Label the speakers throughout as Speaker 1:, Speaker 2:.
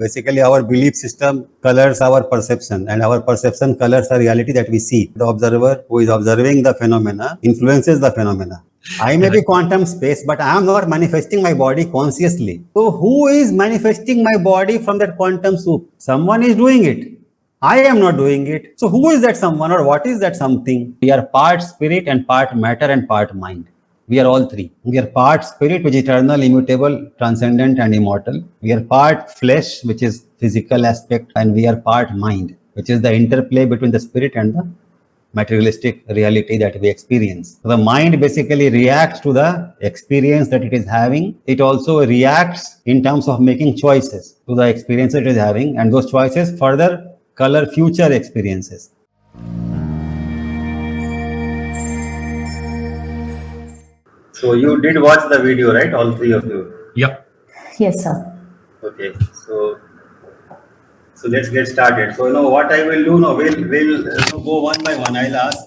Speaker 1: Basically, our belief system colors our perception, and our perception colors the reality that we see. The observer who is observing the phenomena influences the phenomena. I may be quantum space, but I am not manifesting my body consciously. So, who is manifesting my body from that quantum soup? Someone is doing it. I am not doing it. So, who is that someone, or what is that something? We are part spirit and part matter and part mind. We are all three. We are part spirit, which is eternal, immutable, transcendent, and immortal. We are part flesh, which is physical aspect, and we are part mind, which is the interplay between the spirit and the materialistic reality that we experience. So the mind basically reacts to the experience that it is having. It also reacts in terms of making choices to the experience it is having, and those choices further color future experiences. So you did watch the video, right? All three of you.
Speaker 2: Yep.
Speaker 3: Yes, sir.
Speaker 1: Okay. So let's get started. So what I will do now. We'll go one by one. I'll ask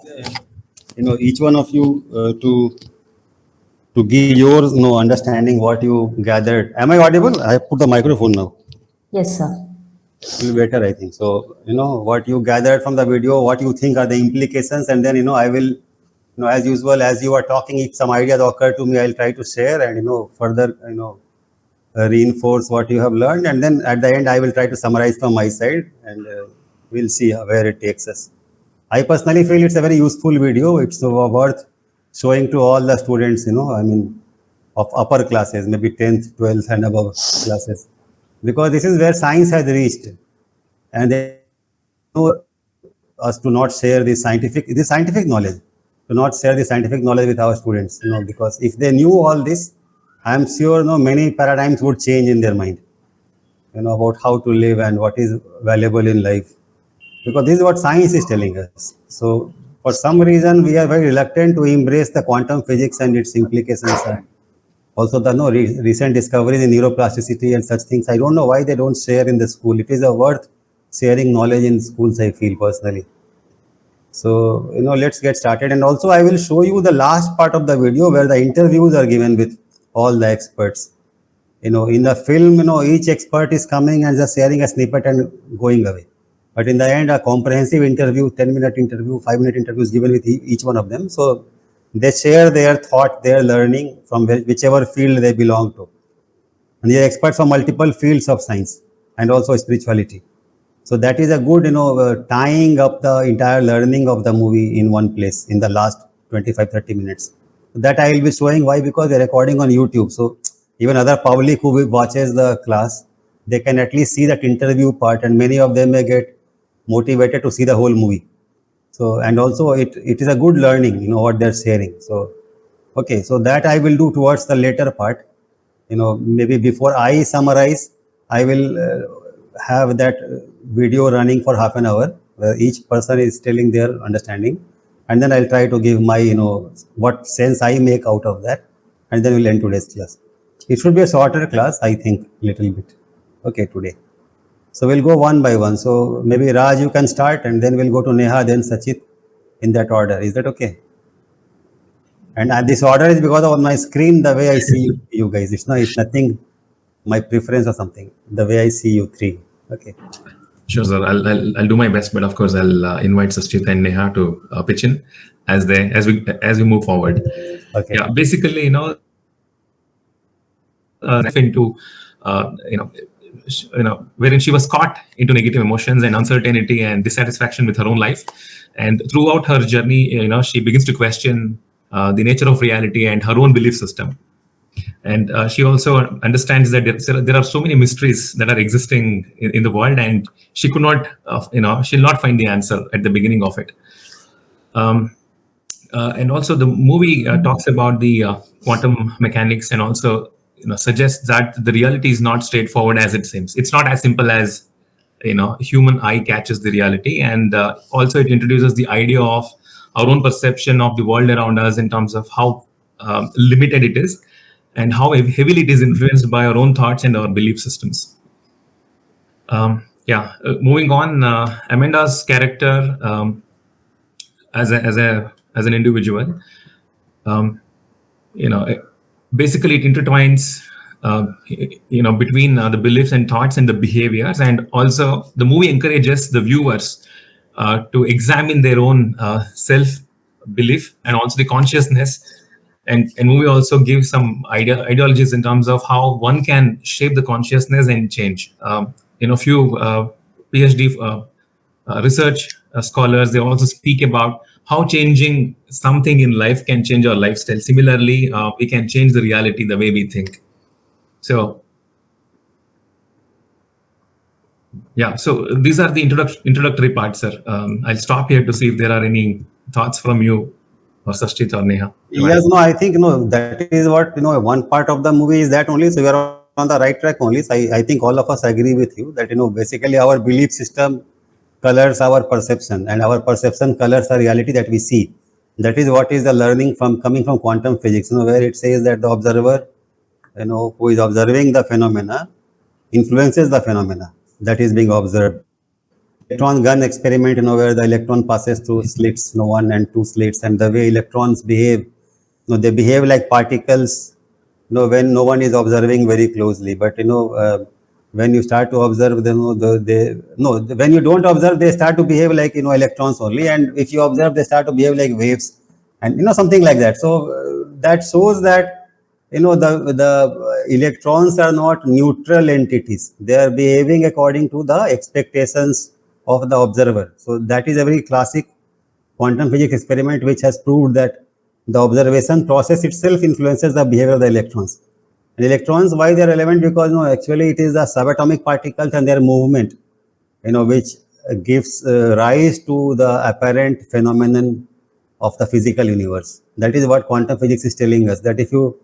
Speaker 1: each one of you to give your understanding what you gathered. Am I audible? I put the microphone now.
Speaker 3: Yes, sir.
Speaker 1: It will be better, I think. So what you gathered from the video, what you think are the implications, and then I will. As usual, as you are talking, if some ideas occur to me, I'll try to share and further reinforce what you have learned, and then at the end I will try to summarize from my side, and we'll see where it takes us. I personally feel it's a very useful video. It's worth showing to all the students, of upper classes, maybe 10th, 12th and above classes, because this is where science has reached, and they know us to not share the scientific knowledge, to not share the scientific knowledge with our students, because if they knew all this, I am sure many paradigms would change in their mind, about how to live and what is valuable in life, because this is what science is telling us. So for some reason, we are very reluctant to embrace the quantum physics and its implications. And also the recent discoveries in neuroplasticity and such things. I don't know why they don't share in the school. It is worth sharing knowledge in schools, I feel personally. So, let's get started. And also I will show you the last part of the video where the interviews are given with all the experts. In the film, each expert is coming and just sharing a snippet and going away. But in the end, a comprehensive interview, 10-minute interview, 5-minute interview is given with each one of them. So they share their thought, their learning from whichever field they belong to. And they are experts from multiple fields of science and also spirituality. So that is a good, tying up the entire learning of the movie in one place in the last 25-30 minutes. That I will be showing. Why? Because they are recording on YouTube. So even other public who watches the class, they can at least see that interview part, and many of them may get motivated to see the whole movie. So, and also it is a good learning, what they're sharing. So, okay, so that I will do towards the later part. Maybe before I summarize, I will have that video running for half an hour where each person is telling their understanding, and then I'll try to give my what sense I make out of that, and then we'll end today's class. It should be a shorter class, I think, little bit. Okay, today. So we'll go one by one. So maybe Raj, you can start, and then we'll go to Neha, then Sachit, in that order. Is that okay? And this order is because on my screen, the way I see you guys. It's nothing my preference or something. The way I see you three. Okay.
Speaker 2: Sure, sir. I'll do my best, but of course I'll invite Sachit and Neha to pitch in as we move forward.
Speaker 1: Okay.
Speaker 2: Yeah, basically, into wherein she was caught into negative emotions and uncertainty and dissatisfaction with her own life, and throughout her journey, she begins to question the nature of reality and her own belief system. And she also understands that there are so many mysteries that are existing in the world, and she could not, she'll not find the answer at the beginning of it. And also the movie talks about the quantum mechanics, and also suggests that the reality is not straightforward as it seems. It's not as simple as human eye catches the reality, and also it introduces the idea of our own perception of the world around us in terms of how limited it is, and how heavily it is influenced by our own thoughts and our belief systems. Moving on, Amanda's character as an individual, basically it intertwines between the beliefs and thoughts and the behaviors. And also the movie encourages the viewers to examine their own self belief and also the consciousness. And movie also gives some ideologies in terms of how one can shape the consciousness and change. Few PhD research scholars, they also speak about how changing something in life can change our lifestyle. Similarly, we can change the reality the way we think. So yeah, so these are the introductory parts, sir. I'll stop here to see if there are any thoughts from you, or Sashtit or Neha.
Speaker 1: Yes, no, I think that is what one part of the movie is that only. So we are on the right track only. So I think all of us agree with you that basically our belief system colors our perception, and our perception colors the reality that we see. That is what is the learning from coming from quantum physics. Where it says that the observer, who is observing the phenomena, influences the phenomena that is being observed. Electron gun experiment, where the electron passes through slits, one and two slits, and the way electrons behave, they behave like particles, when no one is observing very closely. But when you start to observe them, when you don't observe, they start to behave like electrons only, and if you observe, they start to behave like waves, and something like that. So that shows that the electrons are not neutral entities. They are behaving according to the expectations of the observer. So that is a very classic quantum physics experiment which has proved that the observation process itself influences the behavior of the electrons. And electrons, why they are relevant? Because actually it is the subatomic particles and their movement, which gives rise to the apparent phenomenon of the physical universe. That is what quantum physics is telling us, that if you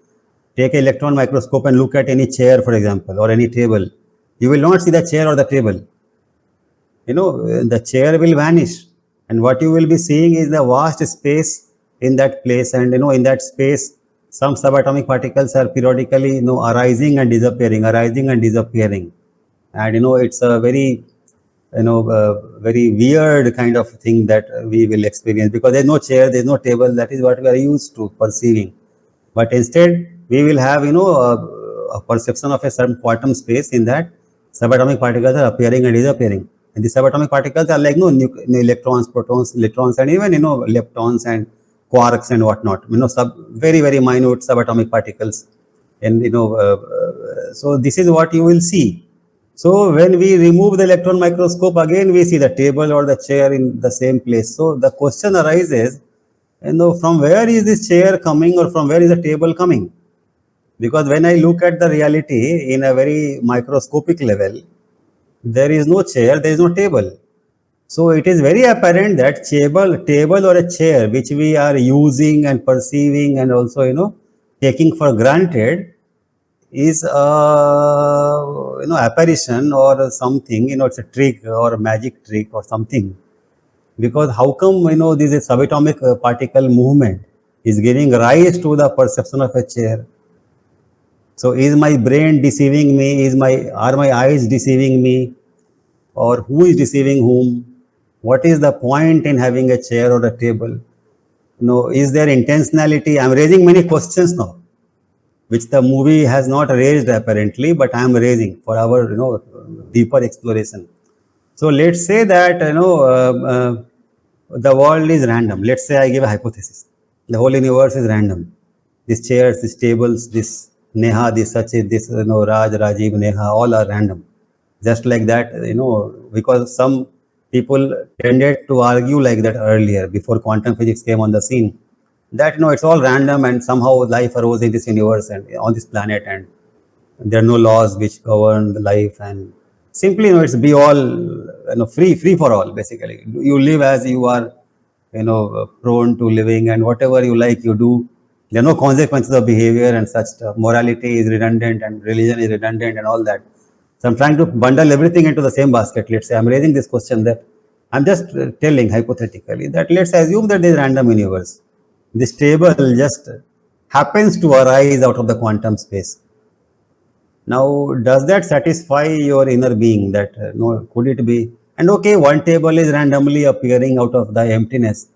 Speaker 1: take an electron microscope and look at any chair, for example, or any table, you will not see the chair or the table. The chair will vanish, and what you will be seeing is the vast space in that place. And in that space, some subatomic particles are periodically arising and disappearing, and it's a very very weird kind of thing that we will experience, because there's no chair, there's no table. That is what we are used to perceiving. But instead, we will have a perception of a certain quantum space in that subatomic particles are appearing and disappearing. And the subatomic particles are like electrons, protons, electrons, and even leptons and quarks and whatnot. Very very minute subatomic particles, and so this is what you will see. So when we remove the electron microscope, again we see the table or the chair in the same place. So the question arises, from where is this chair coming, or from where is the table coming? Because when I look at the reality in a very microscopic level, there is no chair, there is no table. So it is very apparent that table or a chair which we are using and perceiving and also taking for granted is a apparition or something. It's a trick or a magic trick or something. Because how come this subatomic particle movement is giving rise to the perception of a chair? So is my brain deceiving me? Are my eyes deceiving me? Or who is deceiving whom? What is the point in having a chair or a table? Is there intentionality? I'm raising many questions now, which the movie has not raised apparently, but I am raising for our deeper exploration. So let's say that the world is random. Let's say I give a hypothesis. The whole universe is random. These chairs, these tables, this Neha, this Sachit, this Raj, Rajiv, Neha, all are random. Just like that, because some people tended to argue like that earlier, before quantum physics came on the scene, that it's all random and somehow life arose in this universe and on this planet, and there are no laws which govern the life, and simply it's be all free for all. Basically, you live as you are prone to living, and whatever you like you do. There are no consequences of behavior and such stuff. Morality is redundant and religion is redundant and all that. So I'm trying to bundle everything into the same basket. Let's say I'm raising this question, that I'm just telling hypothetically that let's assume that there is random universe. This table just happens to arise out of the quantum space. Now, does that satisfy your inner being? That could it be? And okay, one table is randomly appearing out of the emptiness,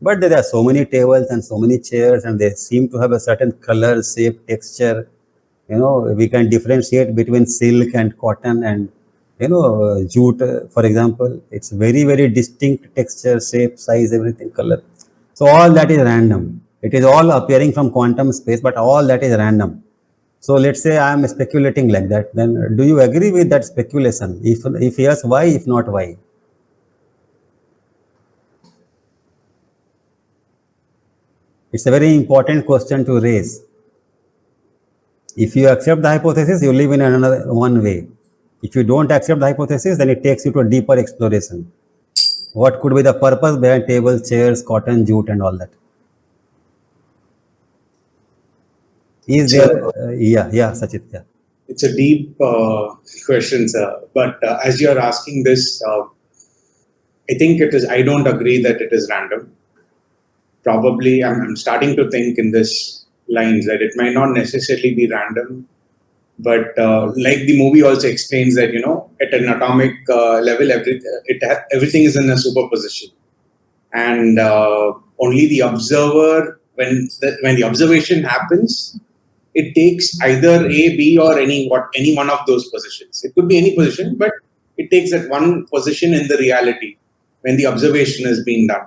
Speaker 1: but there are so many tables and so many chairs, and they seem to have a certain color, shape, texture, We can differentiate between silk and cotton and jute, for example. It's very, very distinct texture, shape, size, everything, color. So all that is random. It is all appearing from quantum space, but all that is random. So let's say I am speculating like that, then do you agree with that speculation? If yes, why? If not, why? It's a very important question to raise. If you accept the hypothesis, you live in another one way. If you don't accept the hypothesis, then it takes you to a deeper exploration. What could be the purpose behind tables, chairs, cotton, jute, and all that? Is there?
Speaker 4: So
Speaker 1: Yeah, Sachit. Yeah.
Speaker 4: it's a deep question, sir. But as you're asking this, I think it is. I don't agree that it is random. Probably, I'm starting to think in this lines that it might not necessarily be random, but like the movie also explains that at an atomic level, everything is in a superposition, and only the observer when the observation happens, it takes either A, B, or any one of those positions. It could be any position, but it takes that one position in the reality when the observation is being done.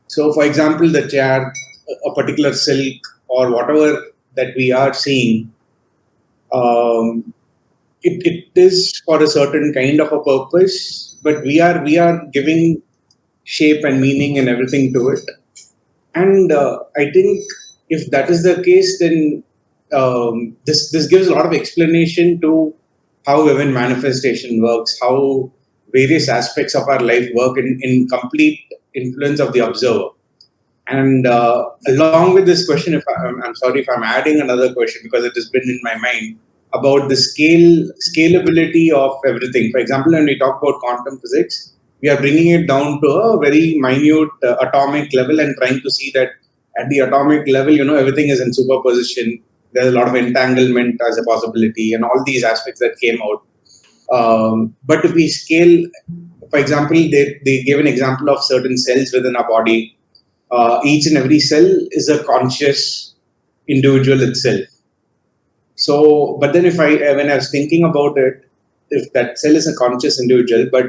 Speaker 4: So, for example, the chair, a particular silk, or whatever that we are seeing, it is for a certain kind of a purpose, but we are giving shape and meaning and everything to it. And I think if that is the case, then this gives a lot of explanation to how even manifestation works, how various aspects of our life work in complete influence of the observer. And along with this question, if I'm sorry if I'm adding another question because it has been in my mind about the scalability of everything. For example, when we talk about quantum physics, we are bringing it down to a very minute atomic level and trying to see that at the atomic level, everything is in superposition. There's a lot of entanglement as a possibility and all these aspects that came out. But if we scale, for example, they gave an example of certain cells within our body. Each and every cell is a conscious individual itself. So, but then when I was thinking about it, if that cell is a conscious individual, but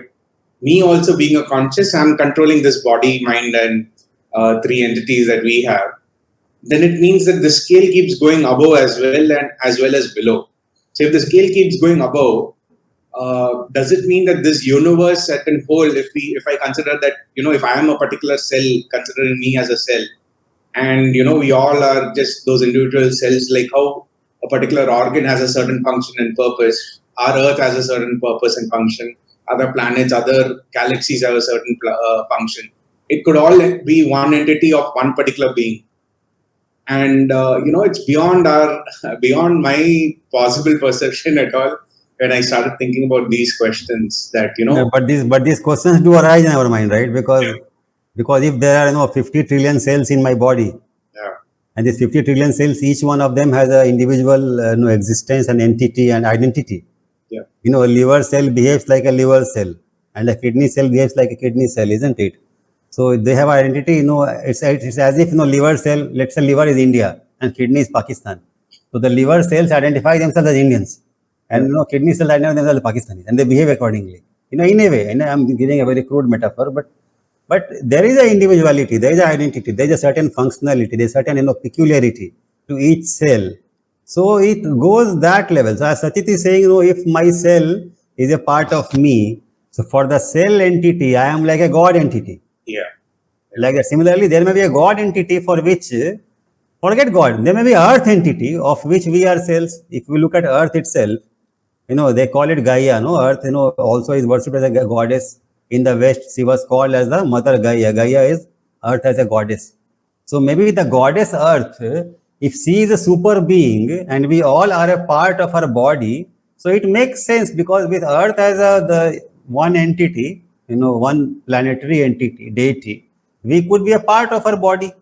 Speaker 4: me also being a conscious, I'm controlling this body, mind, and three entities that we have, then it means that the scale keeps going above as well and as well as below. So if the scale keeps going above, does it mean that this universe at an whole, if I consider that, if I am a particular cell, considering me as a cell, and we all are just those individual cells, like how a particular organ has a certain function and purpose, our Earth has a certain purpose and function, other planets, other galaxies have a certain function. It could all be one entity of one particular being. And it's beyond my possible perception at all when I started thinking about these questions that
Speaker 1: Yeah, but these questions do arise in our mind, right? Because if there are 50 trillion cells in my body,
Speaker 4: yeah,
Speaker 1: and these 50 trillion cells, each one of them has an individual existence and entity and identity.
Speaker 4: yeah,
Speaker 1: A liver cell behaves like a liver cell, and a kidney cell behaves like a kidney cell, isn't it? So they have identity. It's as if liver cell. Let's say liver is India and kidney is Pakistan. So the liver cells identify themselves as Indians, and kidney cells identify themselves as Pakistanis, and they behave accordingly. In a way, I'm giving a very crude metaphor, but there is an individuality, there is an identity, there is a certain functionality, there is a certain peculiarity to each cell. So it goes that level. So as Sachit is saying, if my cell is a part of me, so for the cell entity, I am like a God entity.
Speaker 4: yeah,
Speaker 1: Like that. Similarly, there may be a God entity for which, forget God, there may be Earth entity of which we are cells. If we look at Earth itself, they call it Gaia, no? Earth, also is worshipped as a goddess. In the West, she was called as the Mother Gaia. Gaia is Earth as a goddess. So maybe the goddess Earth, if she is a super being and we all are a part of her body, so it makes sense because with Earth as the one entity, one planetary entity, deity, we could be a part of her body.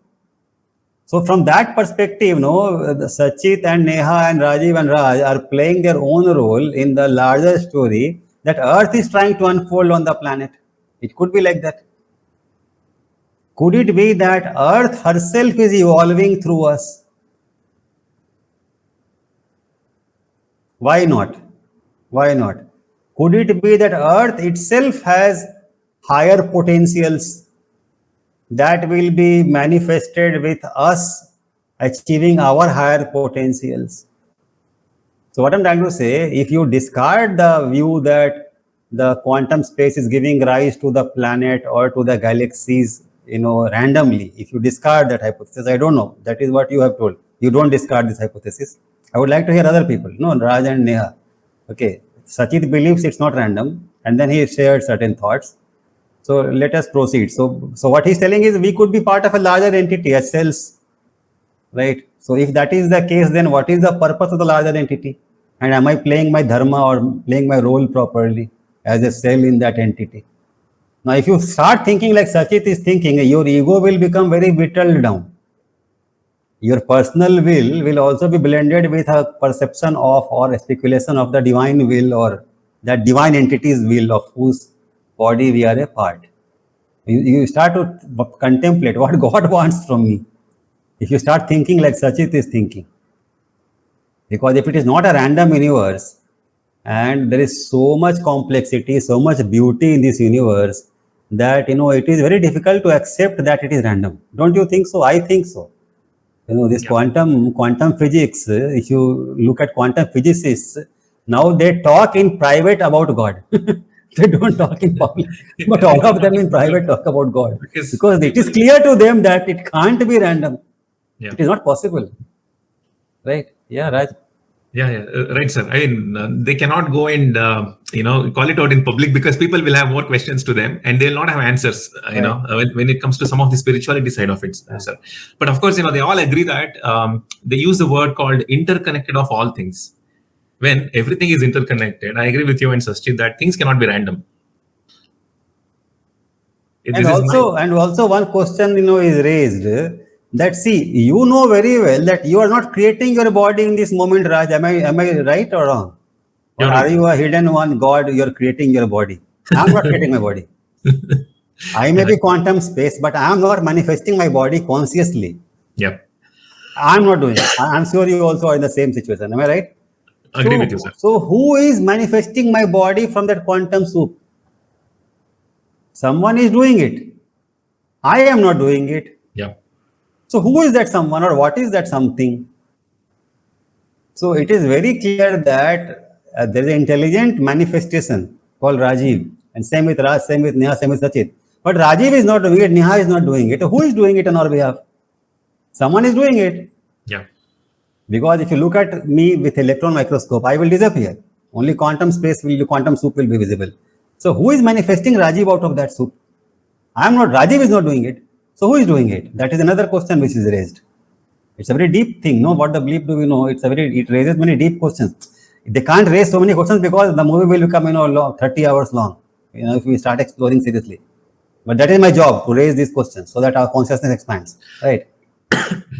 Speaker 1: So from that perspective, the Sachit and Neha and Rajiv and Raj are playing their own role in the larger story that Earth is trying to unfold on the planet. It could be like that. Could it be that Earth herself is evolving through us? Why not? Why not? Could it be that Earth itself has higher potentials that will be manifested with us achieving our higher potentials? So what I'm trying to say, if you discard the view that the quantum space is giving rise to the planet or to the galaxies, randomly, if you discard that hypothesis, I don't know, that is what you have told. You don't discard this hypothesis. I would like to hear other people, Raj and Neha. Okay, Sachit believes it's not random, and then he shared certain thoughts. So let us proceed. So what he's telling is we could be part of a larger entity as cells, right? So if that is the case, then what is the purpose of the larger entity? And am I playing my dharma or playing my role properly as a cell in that entity? Now, if you start thinking like Sachit is thinking, your ego will become very whittled down. Your personal will also be blended with a perception of or a speculation of the divine will or that divine entity's will of whose body we are a part. You start to contemplate what God wants from me. If you start thinking like Sachit is thinking. Because if it is not a random universe, and there is so much complexity, so much beauty in this universe, that it is very difficult to accept that it is random. Don't you think so? I think so. This
Speaker 2: Yeah.
Speaker 1: quantum physics, if you look at quantum physicists, now they talk in private about God. They don't talk in public, but all of them in private talk about God. Because it is clear to them that it can't be random.
Speaker 2: Yeah.
Speaker 1: It is not possible. Right? Yeah, Raj.
Speaker 2: Yeah, right, sir. I mean, they cannot go and call it out in public because people will have more questions to them and they'll not have answers. When it comes to some of the spirituality side of it, sir. But of course, they all agree that they use the word called interconnected of all things. When everything is interconnected, I agree with you and Sachit that things cannot be random.
Speaker 1: And also one question is raised. That see, you know very well that you are not creating your body in this moment, Raj. Am I right or wrong? Or are you a hidden one God? You're creating your body. I'm not creating my body. I may be quantum space, but I am not manifesting my body consciously.
Speaker 2: Yeah.
Speaker 1: I'm not doing it. I'm sure you also are in the same situation. Am I right?
Speaker 2: Agree with you, sir.
Speaker 1: So who is manifesting my body from that quantum soup? Someone is doing it. I am not doing it.
Speaker 2: Yeah.
Speaker 1: So who is that someone or what is that something? So it is very clear that there is an intelligent manifestation called Rajiv, and same with Raj, same with Neha, same with Sachit. But Rajiv is not doing it, Neha is not doing it. Who is doing it on our behalf? Someone is doing it.
Speaker 2: Yeah.
Speaker 1: Because if you look at me with electron microscope, I will disappear. Only quantum soup will be visible. So who is manifesting Rajiv out of that soup? I am not. Rajiv is not doing it. So who is doing it? That is another question which is raised. It's a very deep thing. No, what the bleep do we know? It raises many deep questions. They can't raise so many questions because the movie will become 30 hours long. If we start exploring seriously. But that is my job, to raise these questions so that our consciousness expands. Right.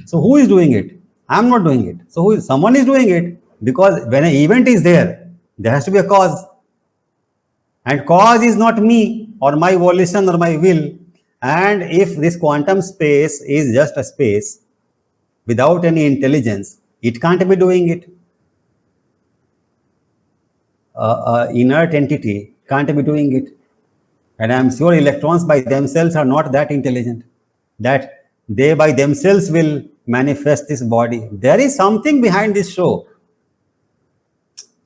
Speaker 1: So who is doing it? I'm not doing it. So someone is doing it, because when an event is there has to be a cause. And cause is not me or my volition or my will. And if this quantum space is just a space without any intelligence, it can't be doing it. Inert entity can't be doing it. And I'm sure electrons by themselves are not that intelligent, that they by themselves will manifest this body. There is something behind this show.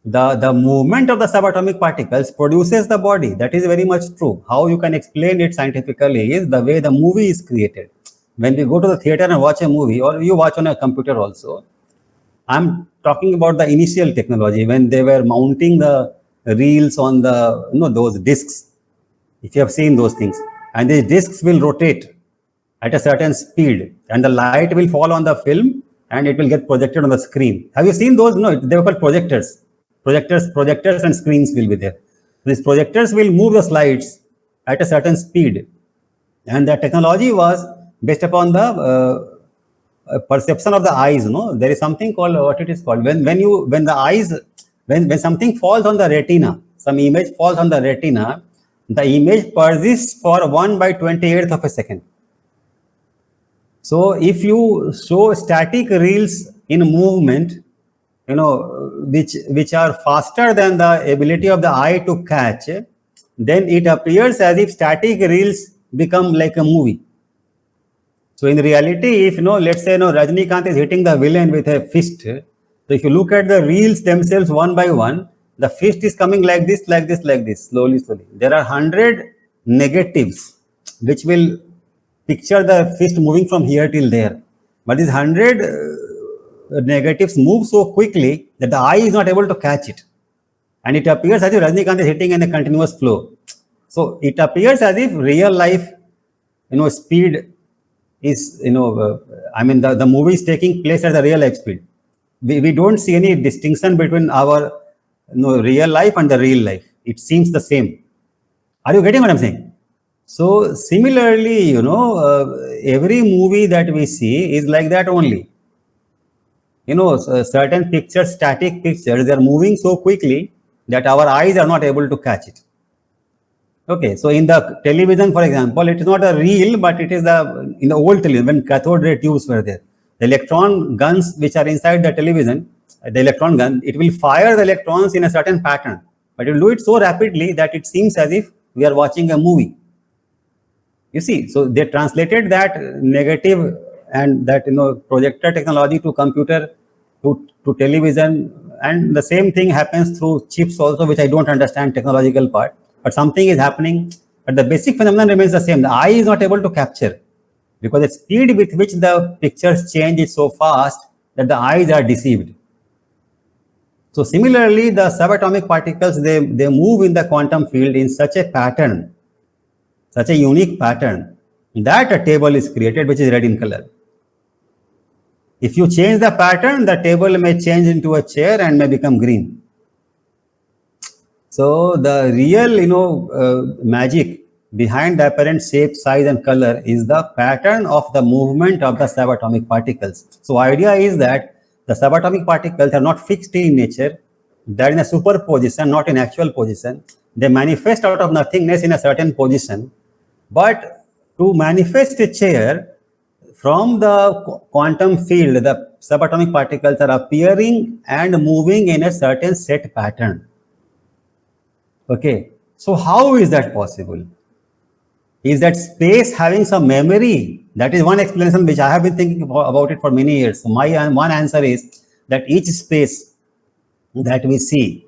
Speaker 1: The movement of the subatomic particles produces the body. That is very much true. How you can explain it scientifically is the way the movie is created. When we go to the theater and watch a movie, or you watch on a computer also, I'm talking about the initial technology when they were mounting the reels on the those discs. If you have seen those things, and these discs will rotate at a certain speed, and the light will fall on the film, and it will get projected on the screen. Have you seen those? No, they were called projectors. Projectors, and screens will be there. These projectors will move the slides at a certain speed, and the technology was based upon the perception of the eyes. There is something called what it is called when something falls on the retina, some image falls on the retina, the image persists for 1/28th of a second. So if you show static reels in movement, which are faster than the ability of the eye to catch, then it appears as if static reels become like a movie. So in reality, if let's say Rajnikant is hitting the villain with a fist, so if you look at the reels themselves one by one, the fist is coming like this, like this, like this, slowly, slowly. There are 100 negatives which will picture the fist moving from here till there. But these 100 negatives move so quickly that the eye is not able to catch it. And it appears as if Rajnikant is hitting in a continuous flow. So it appears as if real life, speed is, the movie is taking place at the real life speed. We don't see any distinction between our real life and the real life. It seems the same. Are you getting what I'm saying? So similarly, every movie that we see is like that only. Certain pictures, static pictures, they are moving so quickly that our eyes are not able to catch it. Okay, so in the television, for example, it is not a reel, but it is in the old television when cathode ray tubes were there. The electron guns which are inside the television, the electron gun, it will fire the electrons in a certain pattern, but it will do it so rapidly that it seems as if we are watching a movie. You see, so they translated that negative and that projector technology to computer, to television, and the same thing happens through chips also, which I don't understand technological part. But something is happening, but the basic phenomenon remains the same. The eye is not able to capture because the speed with which the pictures change is so fast that the eyes are deceived. So similarly, the subatomic particles, they move in the quantum field in such a pattern, such a unique pattern, that a table is created which is red in color. If you change the pattern, the table may change into a chair and may become green. So the real, magic behind the apparent shape, size, and color is the pattern of the movement of the subatomic particles. So idea is that the subatomic particles are not fixed in nature; they are in a superposition, not in actual position. They manifest out of nothingness in a certain position. But to manifest a chair from the quantum field, the subatomic particles are appearing and moving in a certain set pattern. Okay, so how is that possible? Is that space having some memory? That is one explanation which I have been thinking about it for many years. So my one answer is that each space that we see,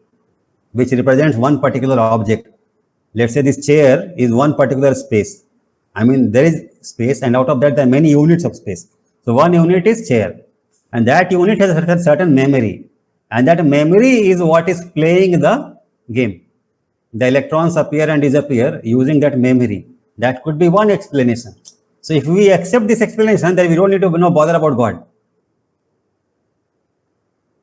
Speaker 1: which represents one particular object, let's say this chair is one particular space. I mean, there is space, and out of that, there are many units of space. So one unit is chair, and that unit has a certain memory, and that memory is what is playing the game. The electrons appear and disappear using that memory. That could be one explanation. So if we accept this explanation, then we don't need to bother about God.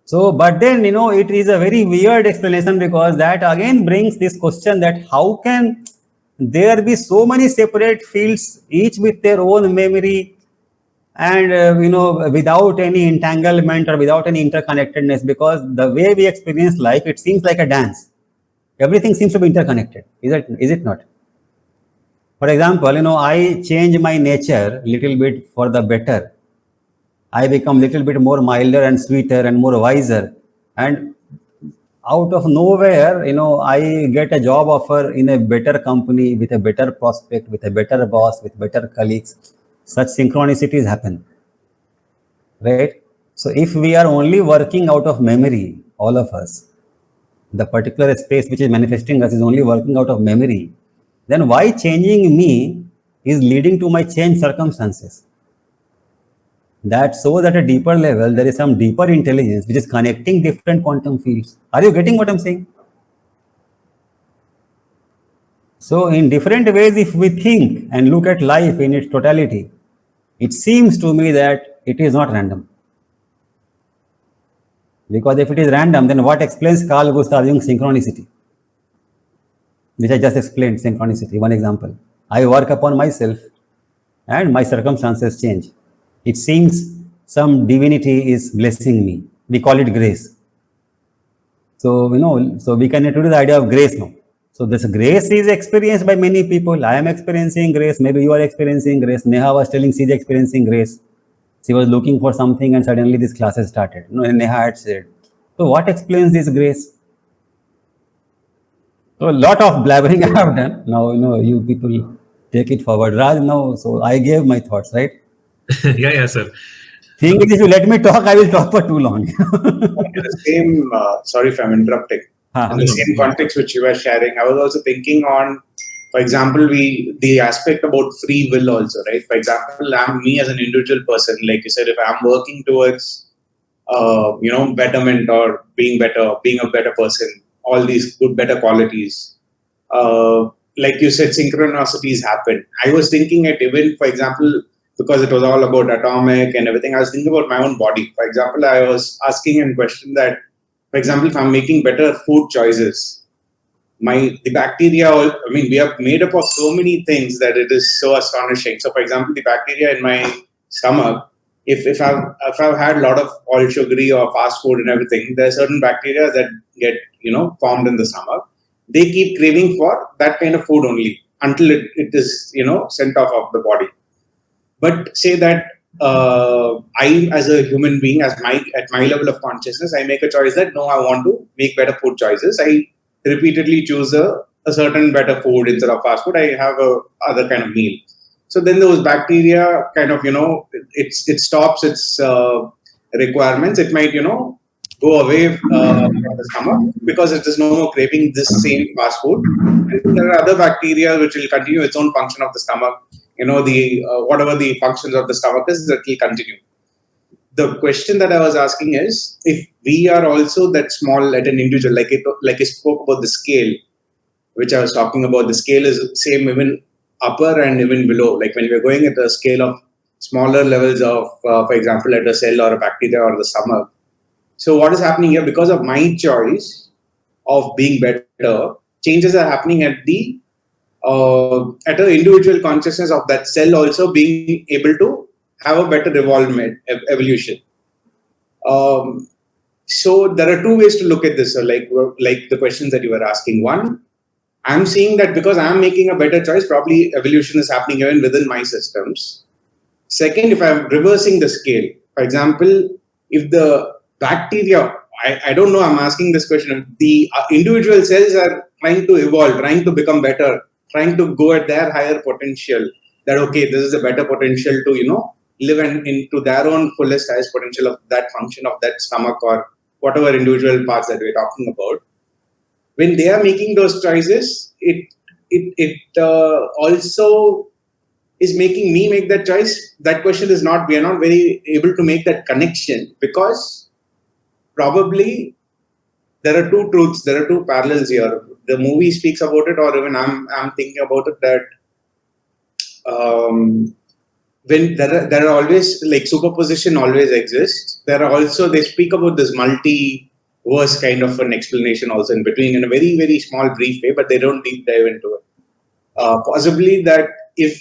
Speaker 1: So, but then it is a very weird explanation, because that again brings this question that how can there be so many separate fields, each with their own memory, and without any entanglement or without any interconnectedness? Because the way we experience life, it seems like a dance. Everything seems to be interconnected. Is it not? For example, I change my nature little bit for the better. I become little bit more milder and sweeter and more wiser. And out of nowhere, I get a job offer in a better company with a better prospect, with a better boss, with better colleagues. Such synchronicities happen, right? So if we are only working out of memory, all of us, the particular space which is manifesting us is only working out of memory, then why changing me is leading to my changed circumstances? That shows at a deeper level, there is some deeper intelligence which is connecting different quantum fields. Are you getting what I'm saying? So in different ways, if we think and look at life in its totality, it seems to me that it is not random. Because if it is random, then what explains Carl Gustav Jung's synchronicity? Which I just explained, synchronicity, one example. I work upon myself and my circumstances change. It seems some divinity is blessing me. We call it grace. So, so we can introduce the idea of grace now. So this grace is experienced by many people. I am experiencing grace. Maybe you are experiencing grace. Neha was telling she's experiencing grace. She was looking for something and suddenly this class has started. Neha had said. So what explains this grace? So a lot of blabbering I have done. Now, you people take it forward. Raj, now, so I gave my thoughts, right?
Speaker 2: Yeah, sir.
Speaker 1: Thing is, if you let me talk, I will talk for too long.
Speaker 4: In the same, sorry if I'm interrupting,
Speaker 1: Huh.
Speaker 4: in the same context which you were sharing, I was also thinking on, for example, the aspect about free will also, right? For example, I'm me as an individual person, like you said, if I'm working towards, betterment or being better, being a better person, all these good, better qualities, uh, like you said, synchronicities happen. I was thinking it even, for example, because it was all about atomic and everything, I was thinking about my own body. For example, I was asking a question that, for example, if I'm making better food choices, the bacteria, we are made up of so many things that it is so astonishing. So, for example, the bacteria in my stomach, if I've had a lot of oil, sugary or fast food and everything, there are certain bacteria that get formed in the stomach. They keep craving for that kind of food only until it is sent off of the body. But say that I, as a human being, at my level of consciousness, I make a choice that no, I want to make better food choices. I repeatedly choose a certain better food instead of fast food. I have a other kind of meal. So then those bacteria kind of it stops its requirements. It might go away from the stomach because it is no more craving this same fast food. And there are other bacteria which will continue its own function of the stomach. The whatever the functions of the stomach is, that will continue. The question that I was asking is, if we are also that small at an individual, like I spoke about the scale, which I was talking about, the scale is same even upper and even below. Like when we're going at a scale of smaller levels of, for example, at a cell or a bacteria or the stomach. So what is happening here? Because of my choice of being better, changes are happening at an individual consciousness of that cell also being able to have a better evolution. So there are two ways to look at this. So like the questions that you were asking. One, I'm seeing that because I'm making a better choice, probably evolution is happening even within my systems. Second, if I'm reversing the scale, for example, if the bacteria, I don't know, I'm asking this question, the individual cells are trying to evolve, trying to become better, trying to go at their higher potential, that, okay, this is a better potential to, live into their own fullest, highest potential of that function of that stomach or whatever individual parts that we're talking about. When they are making those choices, it also is making me make that choice. That question is not, we are not very able to make that connection because probably there are two truths, there are two parallels here. The movie speaks about it, or even I'm thinking about it, that when there are always, like, superposition always exists. There are also, they speak about this multiverse kind of an explanation also in between in a very, very small, brief way, but they don't deep dive into it. Possibly that if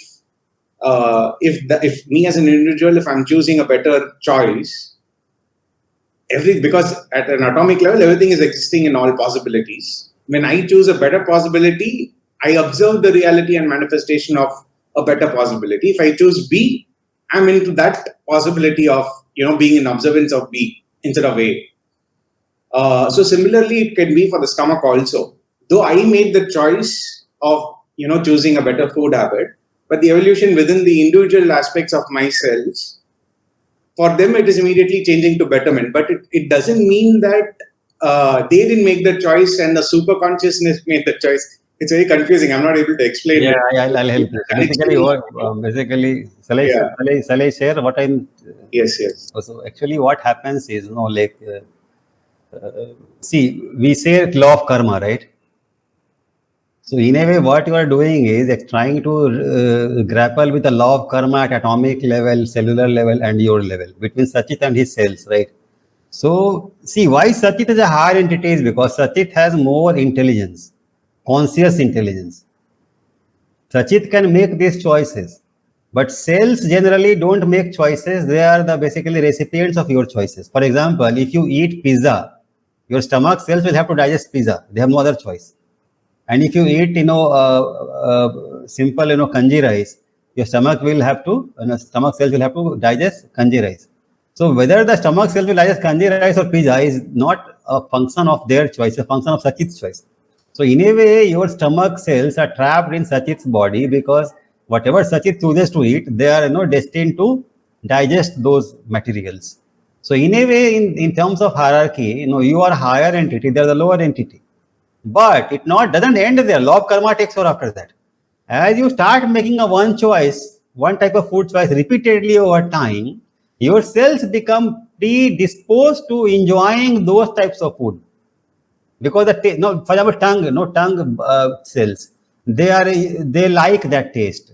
Speaker 4: me as an individual, if I'm choosing a better choice, because at an atomic level, everything is existing in all possibilities. When I choose a better possibility, I observe the reality and manifestation of a better possibility. If I choose B, I'm into that possibility of being in observance of B instead of A. So similarly, it can be for the stomach also. Though I made the choice of choosing a better food habit, but the evolution within the individual aspects of my cells, for them it is immediately changing to betterment. But it doesn't mean that they didn't make the choice and the super consciousness made the choice. It's very confusing. I'm not able to explain it.
Speaker 1: I'll help you. Basically, shall I share what I'm?
Speaker 4: Yes.
Speaker 1: So actually, what happens is, see, we say law of karma, right? So in a way, what you are doing is trying to grapple with the law of karma at atomic level, cellular level, and your level between Sachit and his cells, right? So see, why Sachit is a higher entity is because Sachit has more intelligence, conscious intelligence. Sachit can make these choices, but cells generally don't make choices. They are the basically recipients of your choices. For example, if you eat pizza, your stomach cells will have to digest pizza. They have no other choice. And if you eat, simple, kanji rice, your stomach will have to, stomach cells will have to digest kanji rice. So whether the stomach cells will digest kanji rice or pizza is not a function of their choice, a function of Sachit's choice. So in a way, your stomach cells are trapped in Sachit's body because whatever Sachit chooses to eat, they are destined to digest those materials. So in a way, in terms of hierarchy, you are higher entity, they are the lower entity. But it not doesn't end there. Law of karma takes over after that. As you start making a one choice, one type of food choice repeatedly over time, your cells become predisposed to enjoying those types of food. Because for example, tongue cells, they like that taste,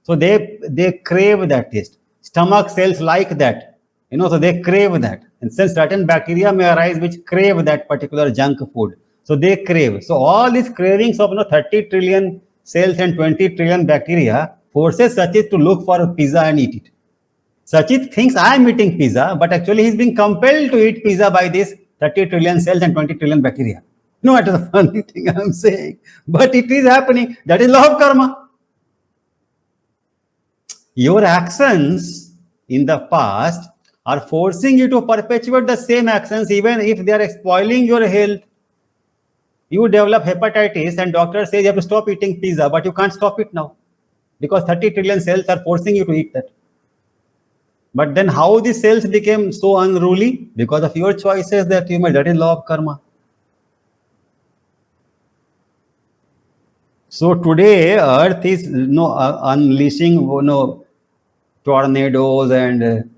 Speaker 1: so they crave that taste. Stomach cells like that, so they crave that. And since certain bacteria may arise which crave that particular junk food, so they crave. So all these cravings of 30 trillion cells and 20 trillion bacteria forces Sachit to look for a pizza and eat it. Sachit thinks I am eating pizza, but actually he's being compelled to eat pizza by this 30 trillion cells and 20 trillion bacteria. No, it is a funny thing I'm saying, but it is happening. That is law of karma. Your actions in the past are forcing you to perpetuate the same actions even if they are spoiling your health. You develop hepatitis and doctor says you have to stop eating pizza, but you can't stop it now because 30 trillion cells are forcing you to eat that. But then how the cells became so unruly? Because of your choices that you made. That is law of karma. So today, Earth is unleashing tornadoes and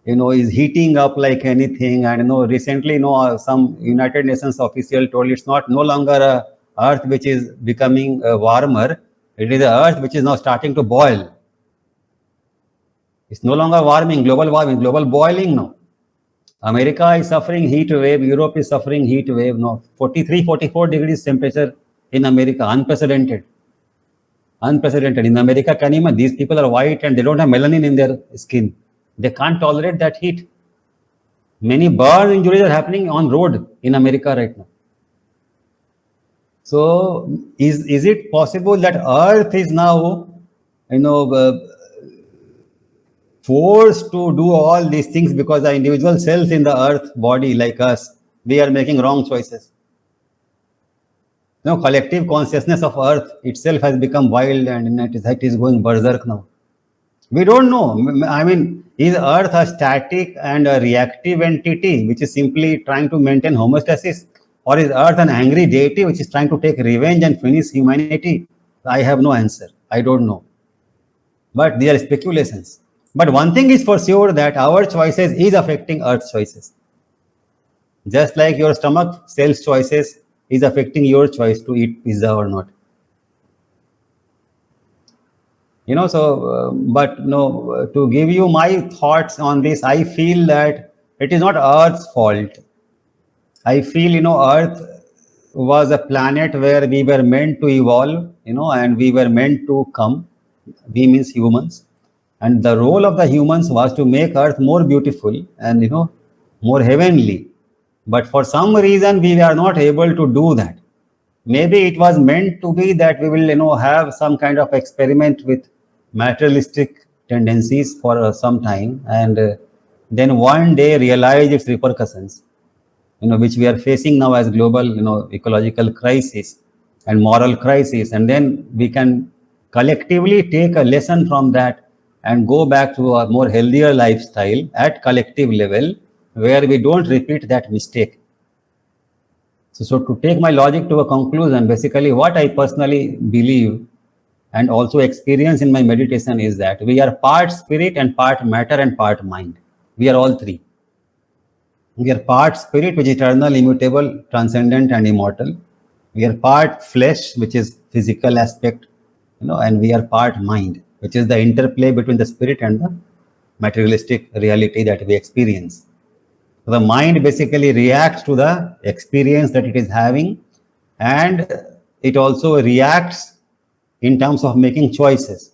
Speaker 1: is heating up like anything. And recently, some United Nations official told it's no longer a Earth which is becoming warmer. It is a Earth which is now starting to boil. It's no longer warming, global boiling now. America is suffering heat wave. Europe is suffering heat wave. 43, 44 degrees temperature in America, unprecedented. In America, can you imagine? These people are white and they don't have melanin in their skin. They can't tolerate that heat. Many burn injuries are happening on road in America right now. So, is it possible that Earth is now, forced to do all these things because the individual cells in the Earth body, like us, we are making wrong choices? Collective consciousness of Earth itself has become wild and it is going berserk now. We don't know. I mean, is Earth a static and a reactive entity which is simply trying to maintain homeostasis? Or is Earth an angry deity which is trying to take revenge and finish humanity? I have no answer. I don't know. But these are speculations. But one thing is for sure, that our choices is affecting Earth's choices. Just like your stomach cells choices is affecting your choice to eat pizza or not. But to give you my thoughts on this, I feel that it is not Earth's fault. I feel, Earth was a planet where we were meant to evolve, and we were meant to come. We means humans. And the role of the humans was to make Earth more beautiful and, more heavenly. But for some reason, we are not able to do that. Maybe it was meant to be that we will, have some kind of experiment with materialistic tendencies for some time, and then one day realize its repercussions, which we are facing now as global, ecological crisis and moral crisis. And then we can collectively take a lesson from that and go back to a more healthier lifestyle at collective level where we don't repeat that mistake. So to take my logic to a conclusion, basically what I personally believe and also experience in my meditation is that we are part spirit and part matter and part mind. We are all three. We are part spirit, which is eternal, immutable, transcendent, and immortal. We are part flesh, which is physical aspect, and we are part mind, which is the interplay between the spirit and the materialistic reality that we experience. So the mind basically reacts to the experience that it is having, and it also reacts in terms of making choices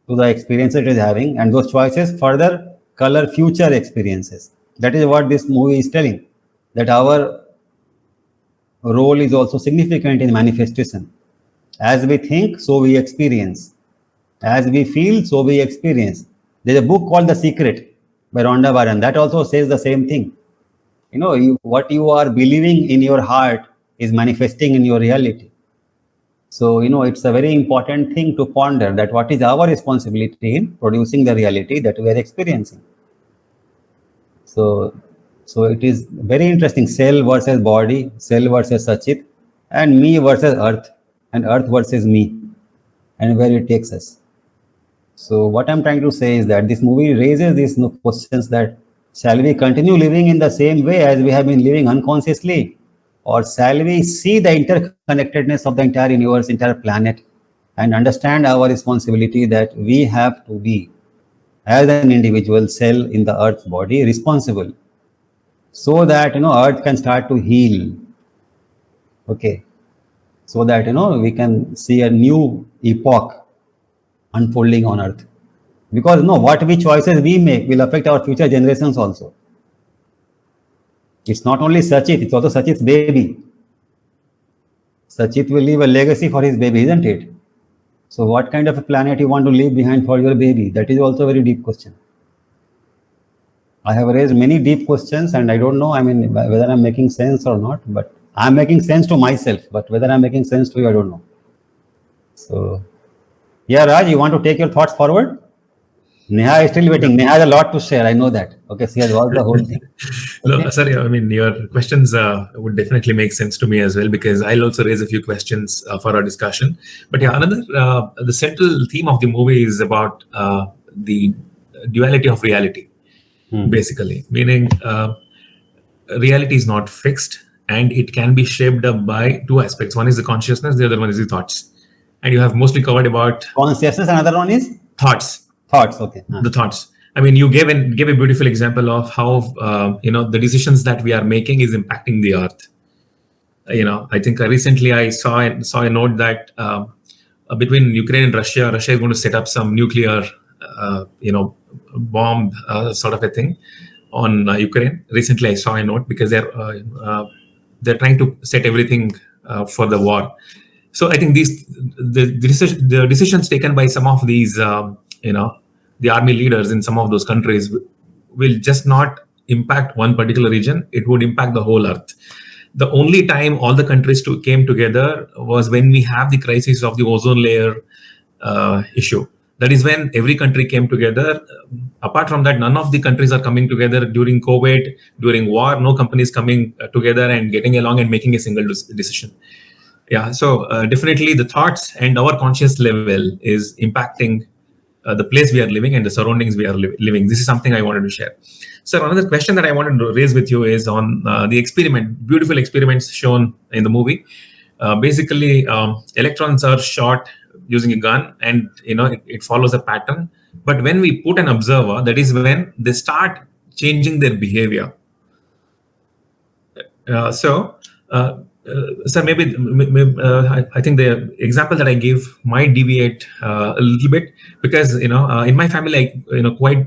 Speaker 1: to the experience it is having, and those choices further color future experiences. That is what this movie is telling, that our role is also significant in manifestation. As we think, so we experience. As we feel, so we experience. There's a book called The Secret by Rhonda Byrne that also says the same thing. what you are believing in your heart is manifesting in your reality. So, it's a very important thing to ponder that what is our responsibility in producing the reality that we are experiencing. So, it is very interesting. Cell versus body, cell versus Sachit, and me versus earth, and earth versus me, and where it takes us. So what I'm trying to say is that this movie raises these questions that shall we continue living in the same way as we have been living unconsciously, or shall we see the interconnectedness of the entire universe, entire planet, and understand our responsibility that we have to be, as an individual cell in the earth's body, responsible, so that earth can start to heal. Okay, so that we can see a new epoch unfolding on earth. Because what we choices we make will affect our future generations also. It's not only Sachit, it's also Sachit's baby. Sachit will leave a legacy for his baby, isn't it? So what kind of a planet you want to leave behind for your baby? That is also a very deep question. I have raised many deep questions, and I don't know, whether I'm making sense or not, but I'm making sense to myself, but whether I'm making sense to you, I don't know. So, yeah, Raj, you want to take your thoughts forward? Neha is still waiting. Neha has a lot to share. I know that. Okay, she has watched the whole thing.
Speaker 2: No,
Speaker 1: Okay.
Speaker 2: sorry. Your questions would definitely make sense to me as well, because I'll also raise a few questions for our discussion. But yeah, the central theme of the movie is about the duality of reality, basically, meaning reality is not fixed and it can be shaped up by two aspects. One is the consciousness, the other one is the thoughts. And you have mostly covered about
Speaker 1: Consciousness, another one is
Speaker 2: thoughts.
Speaker 1: thoughts. Okay.
Speaker 2: The thoughts. You gave a beautiful example of how the decisions that we are making is impacting the earth. I think recently I saw a note that between Ukraine and Russia is going to set up some nuclear bomb sort of a thing on Ukraine. Recently I saw a note because they're trying to set everything for the war. So I think the decisions taken by some of these the army leaders in some of those countries will just not impact one particular region. It would impact the whole earth. The only time all the countries came together was when we have the crisis of the ozone layer issue. That is when every country came together. Apart from that, none of the countries are coming together during COVID, during war. No companies coming together and getting along and making a single decision. Yeah, so definitely the thoughts and our conscious level is impacting the place we are living and the surroundings we are living. This is something I wanted to share. So another question that I wanted to raise with you is on the experiment, beautiful experiments shown in the movie. Basically, electrons are shot using a gun, and it follows a pattern. But when we put an observer, that is when they start changing their behavior. So maybe I think the example that I give might deviate a little bit, because in my family, quite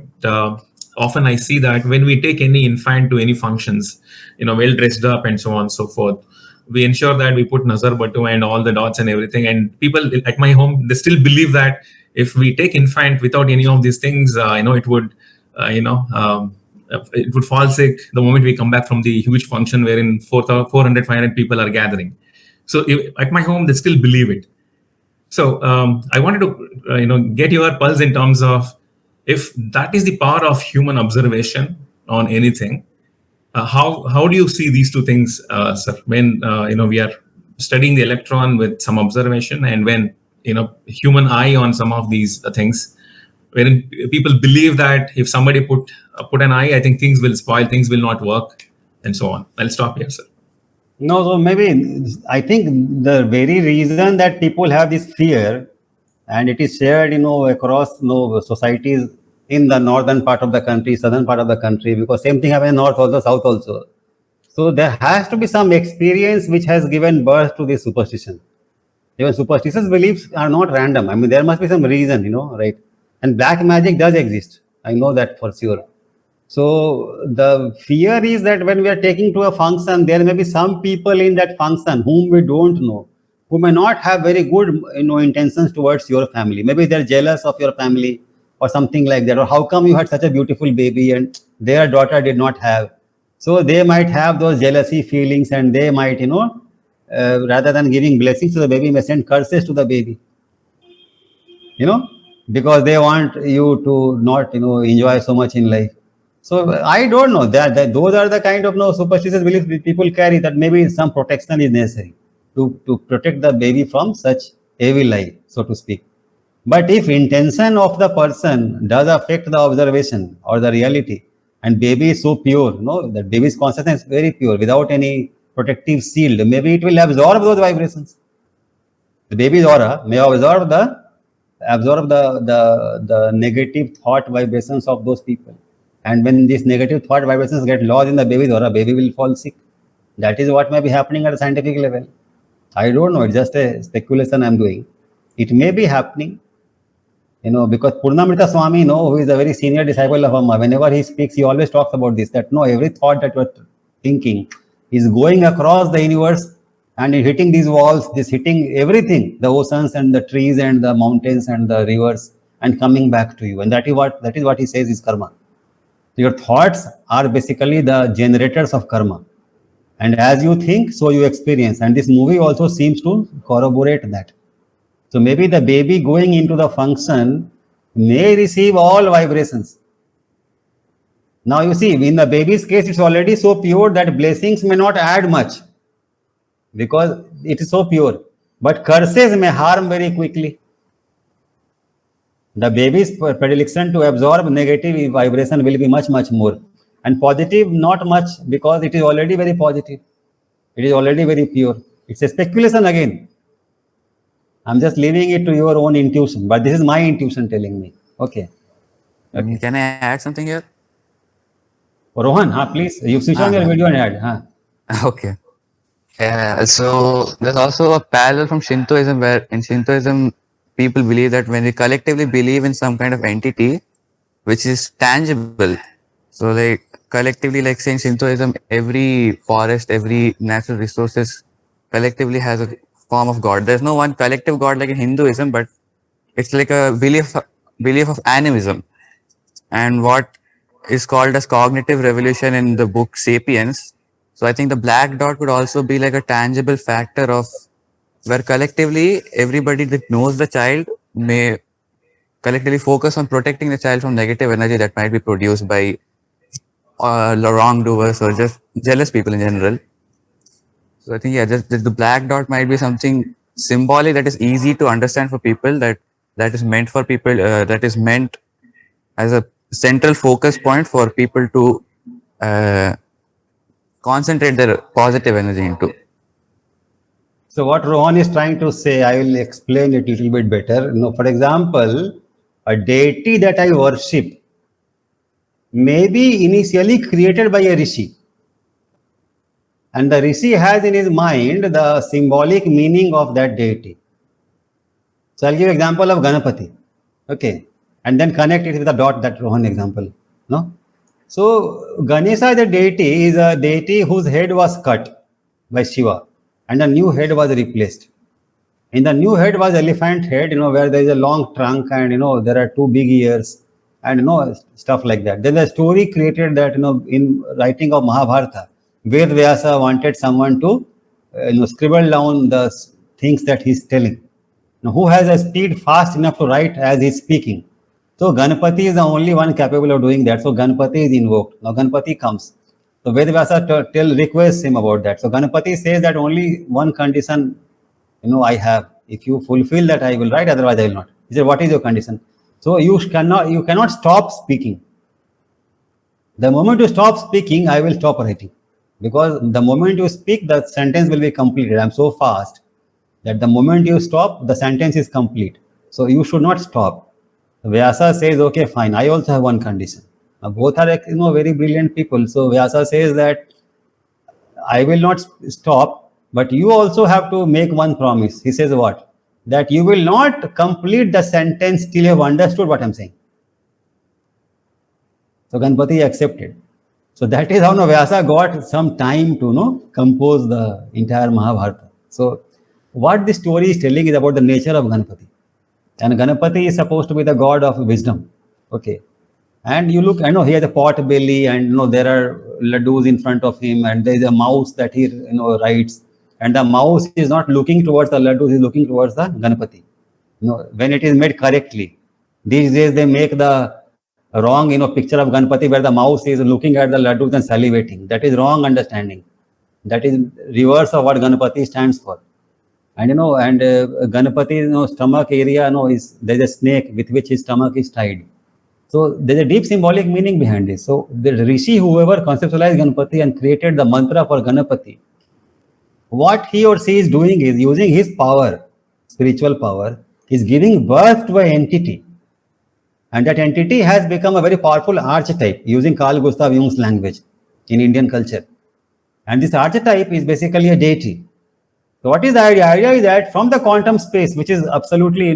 Speaker 2: often I see that when we take any infant to any functions, well dressed up and so on and so forth, we ensure that we put nazar batu and all the dots and everything. And people at my home, they still believe that if we take infant without any of these things, it would it would fall sick the moment we come back from the huge function wherein 400, 500 people are gathering. So at my home, they still believe it. So I wanted to get your pulse in terms of if that is the power of human observation on anything. How do you see these two things, sir? When we are studying the electron with some observation, and when human eye on some of these things, wherein people believe that if somebody put an eye, I think things will spoil, things will not work, and so on. I'll stop here, sir.
Speaker 1: No, so maybe I think the very reason that people have this fear, and it is shared, across societies in the northern part of the country, southern part of the country, because same thing happens in north also, south also. So there has to be some experience which has given birth to this superstition. Even superstitious beliefs are not random. There must be some reason, right? And black magic does exist. I know that for sure. So the fear is that when we are taking to a function, there may be some people in that function whom we don't know, who may not have very good, intentions towards your family. Maybe they're jealous of your family or something like that. Or how come you had such a beautiful baby and their daughter did not have? So they might have those jealousy feelings, and they might, rather than giving blessings to the baby, may send curses to the baby, because they want you to not, enjoy so much in life. So I don't know that those are the kind of superstitious beliefs people carry, that maybe some protection is necessary to protect the baby from such evil life, so to speak. But if intention of the person does affect the observation or the reality, and baby is so pure, the baby's consciousness is very pure without any protective shield, maybe it will absorb those vibrations. The baby's aura may absorb the negative thought vibrations of those people. And when these negative thought vibrations get lodged in the baby's aura, baby will fall sick. That is what may be happening at a scientific level. I don't know, it's just a speculation I'm doing. It may be happening, because Purnamrita Swami, who is a very senior disciple of Amma, whenever he speaks, he always talks about this, that every thought that you're thinking is going across the universe and hitting these walls, hitting everything, the oceans and the trees and the mountains and the rivers, and coming back to you. And that is what he says is karma. Your thoughts are basically the generators of karma. And as you think, so you experience. And this movie also seems to corroborate that. So maybe the baby going into the function may receive all vibrations. Now you see, in the baby's case, it's already so pure that blessings may not add much, because it is so pure. But curses may harm very quickly. The baby's predilection to absorb negative vibration will be much, much more. And positive, not much, because it is already very positive. It is already very pure. It's a speculation again. I'm just leaving it to your own intuition, but this is my intuition telling me. Okay.
Speaker 5: Can I add something here?
Speaker 1: Rohan, please, you switch on your video and add.
Speaker 5: Okay. So there's also a parallel from Shintoism, where in Shintoism, people believe that when we collectively believe in some kind of entity, which is tangible, so like collectively, like saying Shintoism, every forest, every natural resources collectively has a form of God. There's no one collective God like in Hinduism, but it's like a belief of animism. And what is called as cognitive revolution in the book Sapiens. So I think the black dot could also be like a tangible factor of where collectively everybody that knows the child may collectively focus on protecting the child from negative energy that might be produced by wrongdoers or just jealous people in general. So I think, just the black dot might be something symbolic that is easy to understand for people, that is meant for people, that is meant as a central focus point for people to concentrate their positive energy into.
Speaker 1: So what Rohan is trying to say, I will explain it a little bit better. For example, a deity that I worship may be initially created by a rishi. And the rishi has in his mind the symbolic meaning of that deity. So I'll give example of Ganapati. Okay. And then connect it with the dot, that Rohan example. No? So Ganesha, the deity, is a deity whose head was cut by Shiva, and a new head was replaced. In the new head was elephant head, where there is a long trunk, and there are two big ears, and stuff like that. Then the story created that in writing of Mahabharata, Ved Vyasa wanted someone to scribble down the things that he's telling. Now, who has a speed fast enough to write as he's speaking? So Ganapati is the only one capable of doing that. So Ganapati is invoked. Now Ganapati comes. So Ved Vyasa requests him about that. So Ganapati says that only one condition, I have. If you fulfill that, I will write. Otherwise, I will not. He said, what is your condition? So you cannot stop speaking. The moment you stop speaking, I will stop writing. Because the moment you speak, the sentence will be completed. I'm so fast that the moment you stop, the sentence is complete. So you should not stop. Vyasa says, okay, fine. I also have one condition. Now, both are very brilliant people. So Vyasa says that I will not stop, but you also have to make one promise. He says what? That you will not complete the sentence till you have understood what I'm saying. So Ganpati accepted. So that is how Vyasa got some time to compose the entire Mahabharata. So what the story is telling is about the nature of Ganpati. And Ganapati is supposed to be the god of wisdom. Okay. And you look, I know he has a pot belly, and there are laddus in front of him, and there is a mouse that he rides, and the mouse is not looking towards the laddus, is looking towards the Ganapati. When it is made correctly. These days they make the wrong picture of Ganapati where the mouse is looking at the laddus and salivating. That is wrong understanding. That is reverse of what Ganapati stands for. And Ganapati stomach area is there's a snake with which his stomach is tied. So there's a deep symbolic meaning behind this. So the rishi, whoever conceptualized Ganapati and created the mantra for Ganapati, what he or she is doing is using his power, spiritual power, is giving birth to an entity. And that entity has become a very powerful archetype, using Carl Gustav Jung's language in Indian culture. And this archetype is basically a deity. So what is the idea? The idea is that from the quantum space, which is absolutely,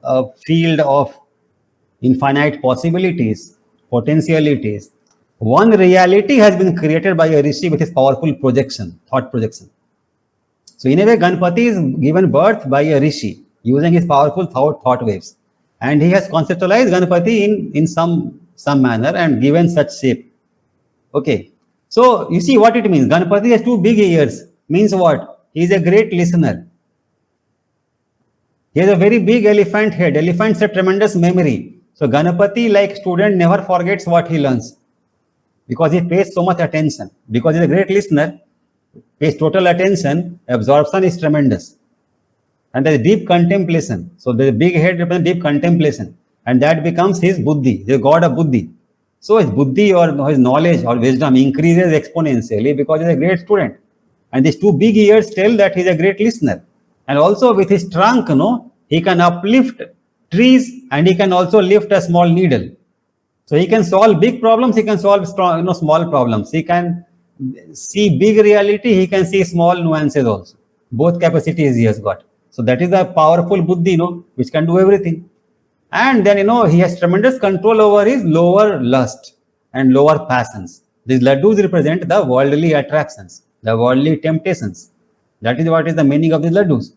Speaker 1: a field of infinite possibilities, potentialities, one reality has been created by a rishi with his powerful projection, thought projection. So in a way, Ganpati is given birth by a rishi using his powerful thought waves. And he has conceptualized Ganpati in some manner and given such shape. Okay. So you see what it means. Ganpati has two big ears. Means what? He is a great listener. He has a very big elephant head. Elephants have tremendous memory. So Ganapati, like student, never forgets what he learns because he pays so much attention. Because he is a great listener, pays total attention, absorption is tremendous. And there is deep contemplation. So the big head represents deep contemplation. And that becomes his buddhi, the god of buddhi. So his buddhi or his knowledge or wisdom increases exponentially because he is a great student. And these two big ears tell that he is a great listener. And also with his trunk, he can uplift trees and he can also lift a small needle. So he can solve big problems, he can solve small problems. He can see big reality, he can see small nuances also. Both capacities he has got. So that is a powerful buddhi, which can do everything. And then, he has tremendous control over his lower lust and lower passions. These laddus represent the worldly attractions, the worldly temptations. That is what is the meaning of these laddus.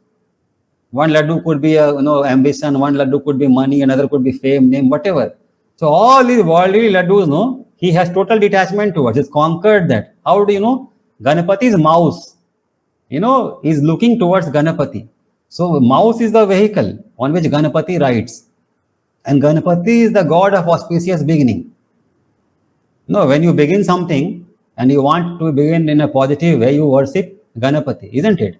Speaker 1: One laddu could be ambition, one laddu could be money, another could be fame, name, whatever. So all these worldly laddus, he has total detachment towards. He's conquered that. How do you know? Ganapati's mouse, is looking towards Ganapati. So mouse is the vehicle on which Ganapati rides. And Ganapati is the god of auspicious beginning. When you begin something and you want to begin in a positive way, you worship Ganapati, isn't it?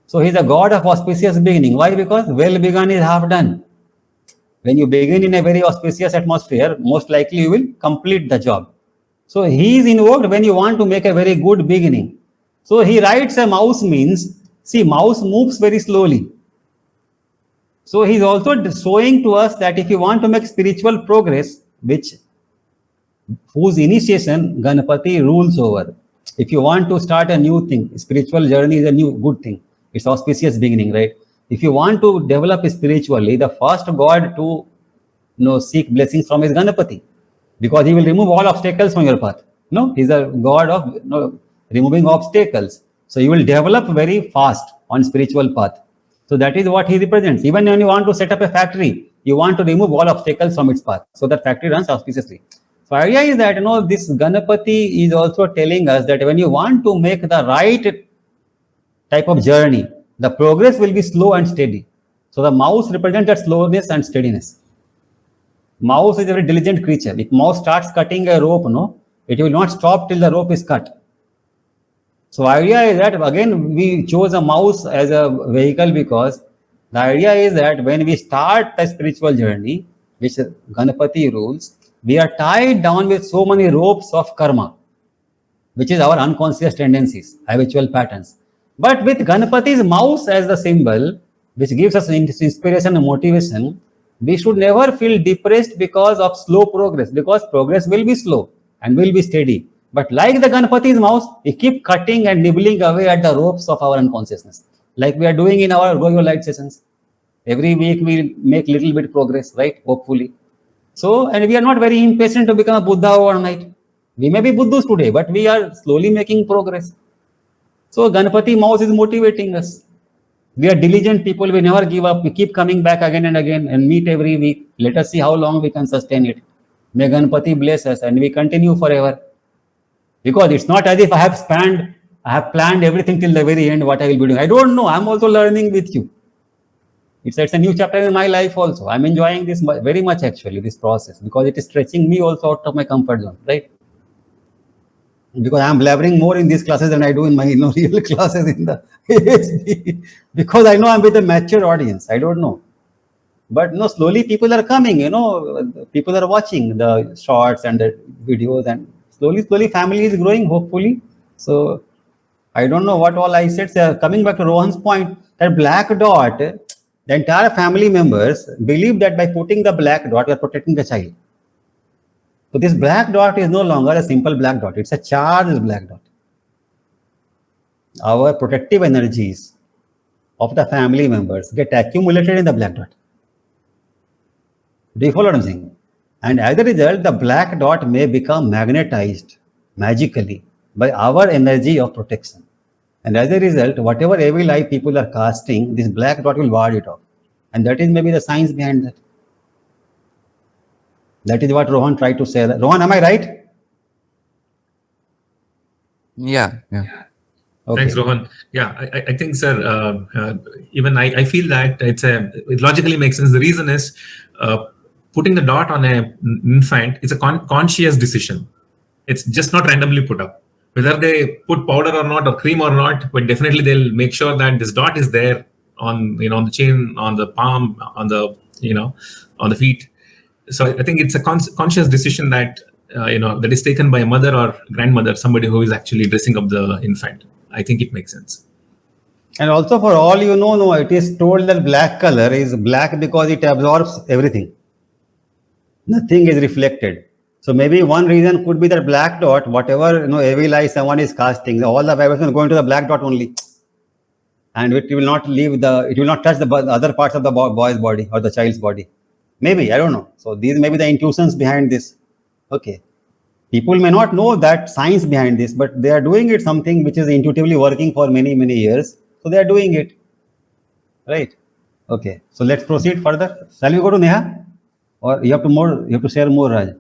Speaker 1: So he's a god of auspicious beginning. Why? Because well begun is half done. When you begin in a very auspicious atmosphere, most likely you will complete the job. So he is invoked when you want to make a very good beginning. So he rides a mouse means, see, mouse moves very slowly. So he's also showing to us that if you want to make spiritual progress, whose initiation Ganapati rules over. If you want to start a new thing, spiritual journey is a new good thing. It's auspicious beginning, right? If you want to develop spiritually, the first god to seek blessings from is Ganapati, because he will remove all obstacles from your path. He's a god of removing obstacles. So you will develop very fast on spiritual path. So that is what he represents. Even when you want to set up a factory, you want to remove all obstacles from its path so that factory runs auspiciously. So idea is that this Ganapati is also telling us that when you want to make the right type of journey, the progress will be slow and steady. So the mouse represents that slowness and steadiness. Mouse is a very diligent creature. If mouse starts cutting a rope, it will not stop till the rope is cut. So idea is that again we chose a mouse as a vehicle because the idea is that when we start a spiritual journey, which Ganapati rules, we are tied down with so many ropes of karma, which is our unconscious tendencies, habitual patterns. But with Ganapati's mouse as the symbol, which gives us inspiration and motivation, we should never feel depressed because of slow progress, because progress will be slow and will be steady. But like the Ganapati's mouse, we keep cutting and nibbling away at the ropes of our unconsciousness, like we are doing in our Grow Your Light sessions. Every week we make little bit progress, right? Hopefully. So, and we are not very impatient to become a Buddha overnight. We may be Buddhas today, but we are slowly making progress. So Ganapati mouse is motivating us. We are diligent people. We never give up. We keep coming back again and again and meet every week. Let us see how long we can sustain it. May Ganpati bless us and we continue forever. Because it's not as if I have planned everything till the very end what I will be doing. I don't know. I'm also learning with you. It's a new chapter in my life also. I'm enjoying this very much actually, this process, because it is stretching me also out of my comfort zone, right? Because I'm blabbering more in these classes than I do in my real classes in the ASD. Because I know I'm with a mature audience. I don't know. But no, slowly people are coming, people are watching the shorts and the videos, and slowly family is growing, hopefully. So I don't know what all I said. So coming back to Rohan's point, that black dot, the entire family members believe that by putting the black dot, you are protecting the child. So this black dot is no longer a simple black dot. It's a charged black dot. Our protective energies of the family members get accumulated in the black dot. Do you follow what I'm saying? And as a result, the black dot may become magnetized magically by our energy of protection. And as a result, whatever evil eye people are casting, this black dot will ward it off. And that is maybe the science behind that. That is what Rohan tried to say. Rohan, am I right?
Speaker 5: Yeah.
Speaker 1: Okay.
Speaker 2: Thanks, Rohan. Yeah, I think, sir, even I feel that it logically makes sense. The reason is putting the dot on an infant is a conscious decision. It's just not randomly put up. Whether they put powder or not, or cream or not, but definitely they'll make sure that this dot is there on on the chin, on the palm, on the on the feet. So I think it's a conscious decision that that is taken by a mother or grandmother, somebody who is actually dressing up the infant. I think it makes sense.
Speaker 1: And also, for all you know, no, it is told that black color is black because it absorbs everything. Nothing is reflected. So maybe one reason could be that black dot, whatever evil eye someone is casting, all the vibration will go into the black dot only, and it will not it will not touch the other parts of the boy's body or the child's body. Maybe, I don't know. So these may be the intuitions behind this. Okay. People may not know that science behind this, but they are doing it, something which is intuitively working for many, many years. So they are doing it. Right. Okay. So let's proceed further. Shall we go to Neha? Or you have to share more, Raj?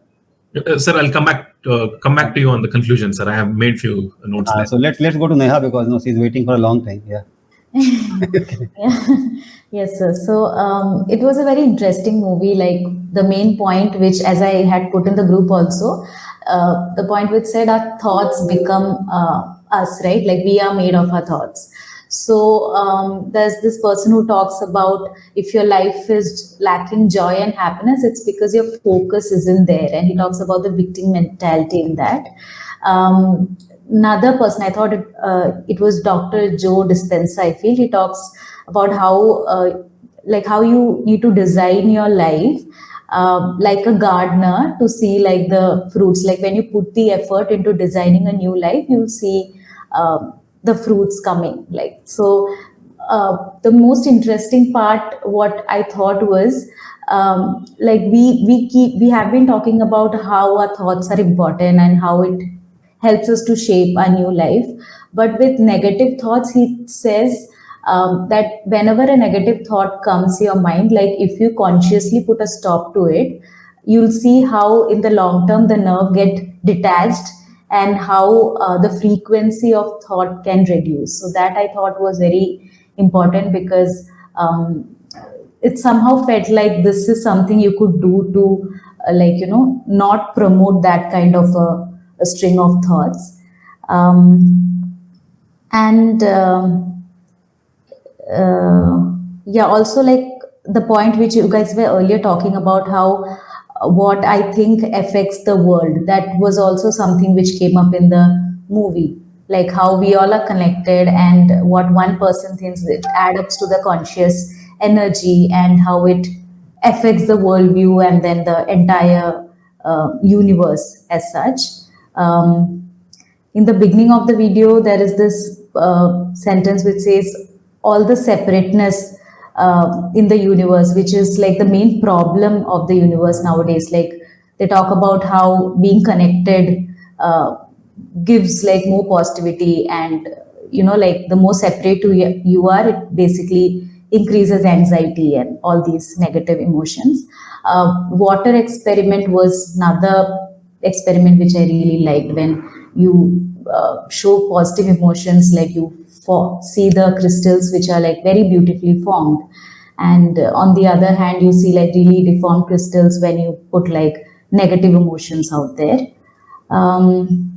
Speaker 2: Sir, I'll come back to you on the conclusion, sir. I have made few notes there.
Speaker 1: So let's go to Neha, because she's waiting for a long time. Yeah.
Speaker 3: Yes, sir. So it was a very interesting movie. Like the main point, which as I had put in the group also, the point which said our thoughts become us, right? Like we are made of our thoughts. So there's this person who talks about if your life is lacking joy and happiness, it's because your focus isn't there. And he talks about the victim mentality in that. Another person, I thought it was Dr. Joe Dispenza, I feel. He talks about how you need to design your life like a gardener to see like the fruits. Like when you put the effort into designing a new life, you'll see the fruits coming. Like so, the most interesting part, what I thought was, like we have been talking about how our thoughts are important and how it helps us to shape our new life. But with negative thoughts, he says that whenever a negative thought comes to your mind, like if you consciously put a stop to it, you'll see how in the long term the nerve get detached and how the frequency of thought can reduce. So that I thought was very important, because it somehow felt like this is something you could do to not promote that kind of a string of thoughts. Yeah, also like the point which you guys were earlier talking about, how what I think affects the world, that was also something which came up in the movie, like how we all are connected and what one person thinks, it adds up to the conscious energy and how it affects the worldview and then the entire universe as such. In the beginning of the video, there is this sentence which says all the separateness in the universe, which is like the main problem of the universe nowadays. Like they talk about how being connected gives like more positivity and like the more separate you are, it basically increases anxiety and all these negative emotions. Water experiment was another experiment which I really liked, when you show positive emotions, like you see the crystals which are like very beautifully formed, and on the other hand you see like really deformed crystals when you put like negative emotions out there. Um,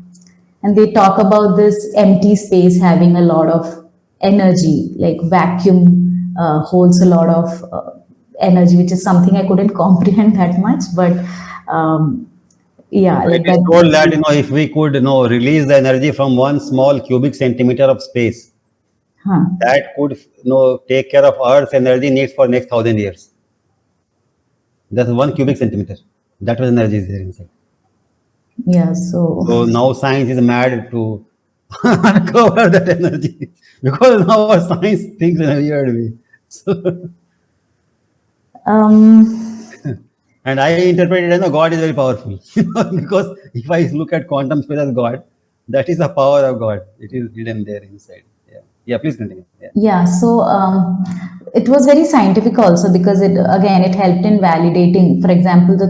Speaker 3: and they talk about this empty space having a lot of energy, like vacuum holds a lot of energy, which is something I couldn't comprehend that much, but um, yeah,
Speaker 1: So it
Speaker 3: like
Speaker 1: is
Speaker 3: that.
Speaker 1: told that if we could release the energy from one small cubic centimeter of space,
Speaker 3: Huh.
Speaker 1: that could take care of Earth's energy needs for next 1,000 years. That's 1 cubic centimeter. That was energy is there inside.
Speaker 3: Yeah, so
Speaker 1: So now science is mad to uncover that energy because now our science thinks in a weird way. So,
Speaker 3: um,
Speaker 1: and I interpret it as God is very powerful because if I look at quantum space as God, that is the power of God. It is hidden there inside. Yeah, yeah. Please continue. Yeah.
Speaker 3: yeah, so it was very scientific also, because it again it helped in validating, for example, the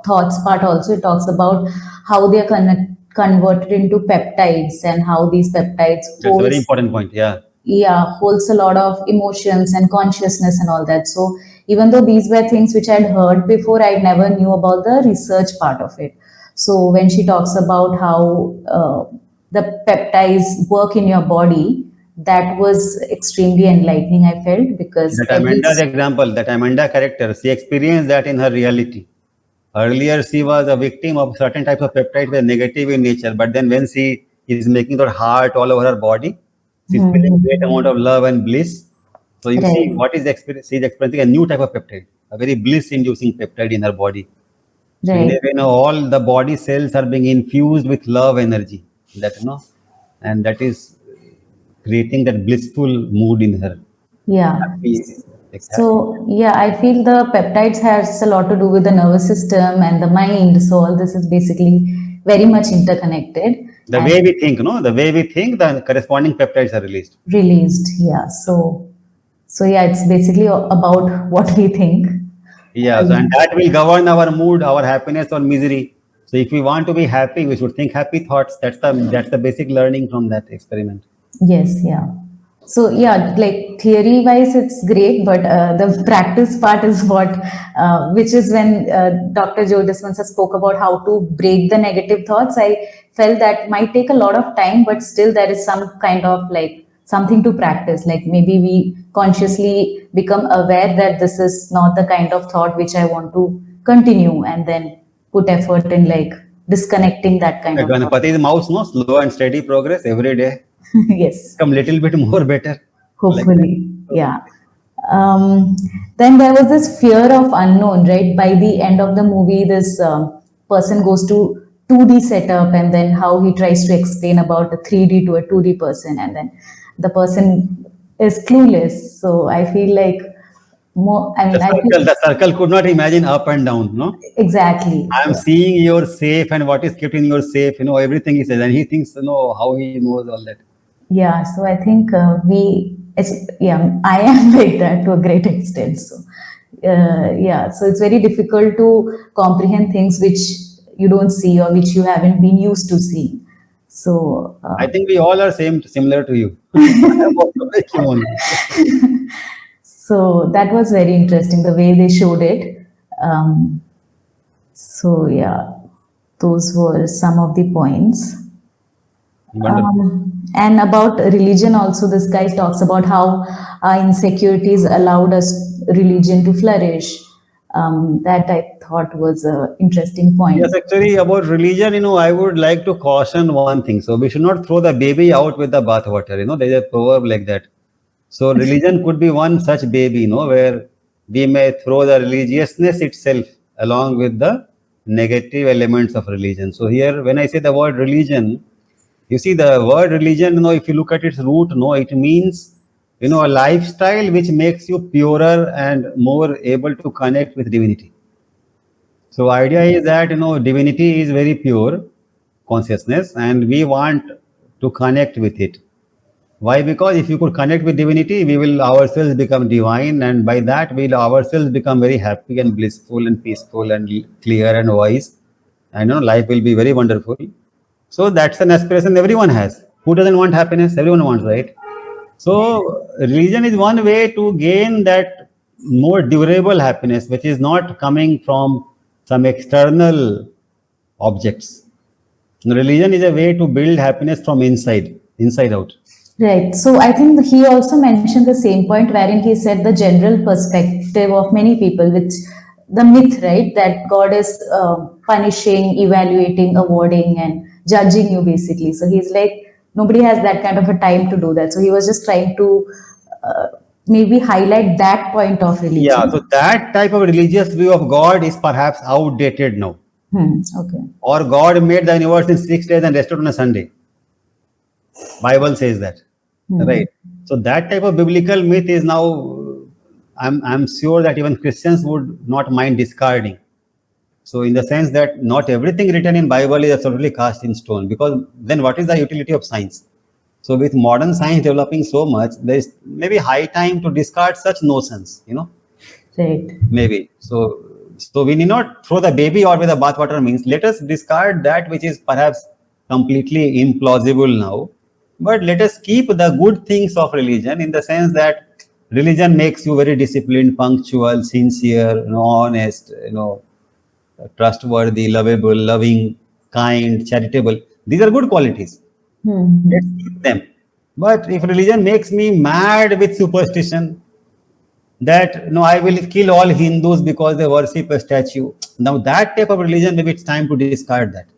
Speaker 3: thoughts part. Also it talks about how they are converted into peptides, and how these peptides
Speaker 1: That's a very
Speaker 3: holds,
Speaker 1: important point. Yeah.
Speaker 3: yeah, holds a lot of emotions and consciousness and all that. So even though these were things which I'd heard before, I never knew about the research part of it. So when she talks about how the peptides work in your body, that was extremely enlightening, I felt, because
Speaker 1: That
Speaker 3: every
Speaker 1: Amanda's example, that Amanda character, she experienced that in her reality. Earlier, she was a victim of certain types of peptides that are negative in nature, but then when she is making her heart all over her body, she's feeling great
Speaker 3: Mhm.
Speaker 1: amount of love and bliss. So you see,
Speaker 3: Right,
Speaker 1: what is the experience? She's experiencing a new type of peptide, a very bliss-inducing peptide in her body. So in a
Speaker 3: right,
Speaker 1: way, all the body cells are being infused with love energy. That and that is creating that blissful mood in her.
Speaker 3: yeah.
Speaker 1: Happy, like happy.
Speaker 3: So yeah, I feel the peptides has a lot to do with the nervous system and the mind. So all this is basically very much interconnected
Speaker 1: The
Speaker 3: and
Speaker 1: way we think, the way we think, the corresponding peptides are released.
Speaker 3: released. Yeah. So yeah, it's basically about what we think.
Speaker 1: Yeah, so and that will govern our mood, our happiness or misery. So if we want to be happy, we should think happy thoughts. That's the basic learning from that experiment.
Speaker 3: Yes, yeah. So yeah, like theory wise, it's great, but the practice part is what, which is when Dr. Joe Dispenza spoke about how to break the negative thoughts. I felt that might take a lot of time, but still there is some kind of like something to practice. Like maybe we consciously become aware that this is not the kind of thought which I want to continue, and then put effort in like disconnecting that kind of thought.
Speaker 1: Ganapati's mouse, slow and steady progress every day.
Speaker 3: Yes.
Speaker 1: Become little bit more better. Like that.
Speaker 3: Hopefully,
Speaker 1: So,
Speaker 3: yeah. Then there was this fear of unknown, right? By the end of the movie, this person goes to 2D setup, and then how he tries to explain about a 3D to a 2D person, and then the person is clueless. So I feel like more. I
Speaker 1: the
Speaker 3: mean, I feel
Speaker 1: circle, the circle could not imagine up and down. No,
Speaker 3: exactly.
Speaker 1: I am
Speaker 3: So
Speaker 1: seeing your safe and what is kept in your safe. Everything he says, and he thinks, how he knows all that.
Speaker 3: yeah, so I think yeah, I am like that to a great extent. So, yeah, so it's very difficult to comprehend things which you don't see or which you haven't been used to seeing. So,
Speaker 1: I think we all are similar to you. I'm also like you only.
Speaker 3: so that was very interesting the way they showed it. Um, so, yeah, those were some of the points.
Speaker 1: Wonderful.
Speaker 3: And about religion, also, this guy talks about how insecurities allowed us religion to flourish. That I thought was an interesting
Speaker 1: Yes,
Speaker 3: point.
Speaker 1: actually, about religion, I would like to caution one thing. So we should not throw the baby out with the bathwater. There's a proverb like that. So religion could be one such baby, where we may throw the religiousness itself along with the negative elements of religion. So here, when I say the word religion, you see the word religion, if you look at its root, it means, a lifestyle which makes you purer and more able to connect with divinity. So idea is that divinity is very pure consciousness, and we want to connect with it. Why? Because if you could connect with divinity, we will ourselves become divine, and by that we'll ourselves become very happy and blissful and peaceful and clear and wise. And life will be very wonderful. So that's an aspiration everyone has. Who doesn't want happiness? Everyone wants, right? So religion is one way to gain that more durable happiness, which is not coming from some external objects. Religion is a way to build happiness from inside out.
Speaker 3: Right. So I think he also mentioned the same point wherein he said the general perspective of many people, which the myth, right, that God is punishing, evaluating, awarding, and judging you basically. So he's like, nobody has that kind of a time to do that. So he was just trying to uh, maybe highlight that point of
Speaker 1: Yeah, so
Speaker 3: religion.
Speaker 1: that type of religious view of God is perhaps outdated now.
Speaker 3: Okay.
Speaker 1: Or God made the universe in 6 days and rested on a Sunday. Bible says that, right? So that type of biblical myth is now. I'm sure that even Christians would not mind discarding. So in the sense that not everything written in Bible is absolutely cast in stone, because then what is the utility of science? So with modern science developing so much, there is maybe high time to discard such notions.
Speaker 3: Right.
Speaker 1: Maybe. So we need not throw the baby out with the bathwater. Means let us discard that which is perhaps completely implausible now, but let us keep the good things of religion, in the sense that religion makes you very disciplined, punctual, sincere, honest, trustworthy, lovable, loving, kind, charitable. These are good qualities. Let's keep them. But if religion makes me mad with superstition, that I will kill all Hindus because they worship a statue. Now that type of religion, maybe it's time to discard that.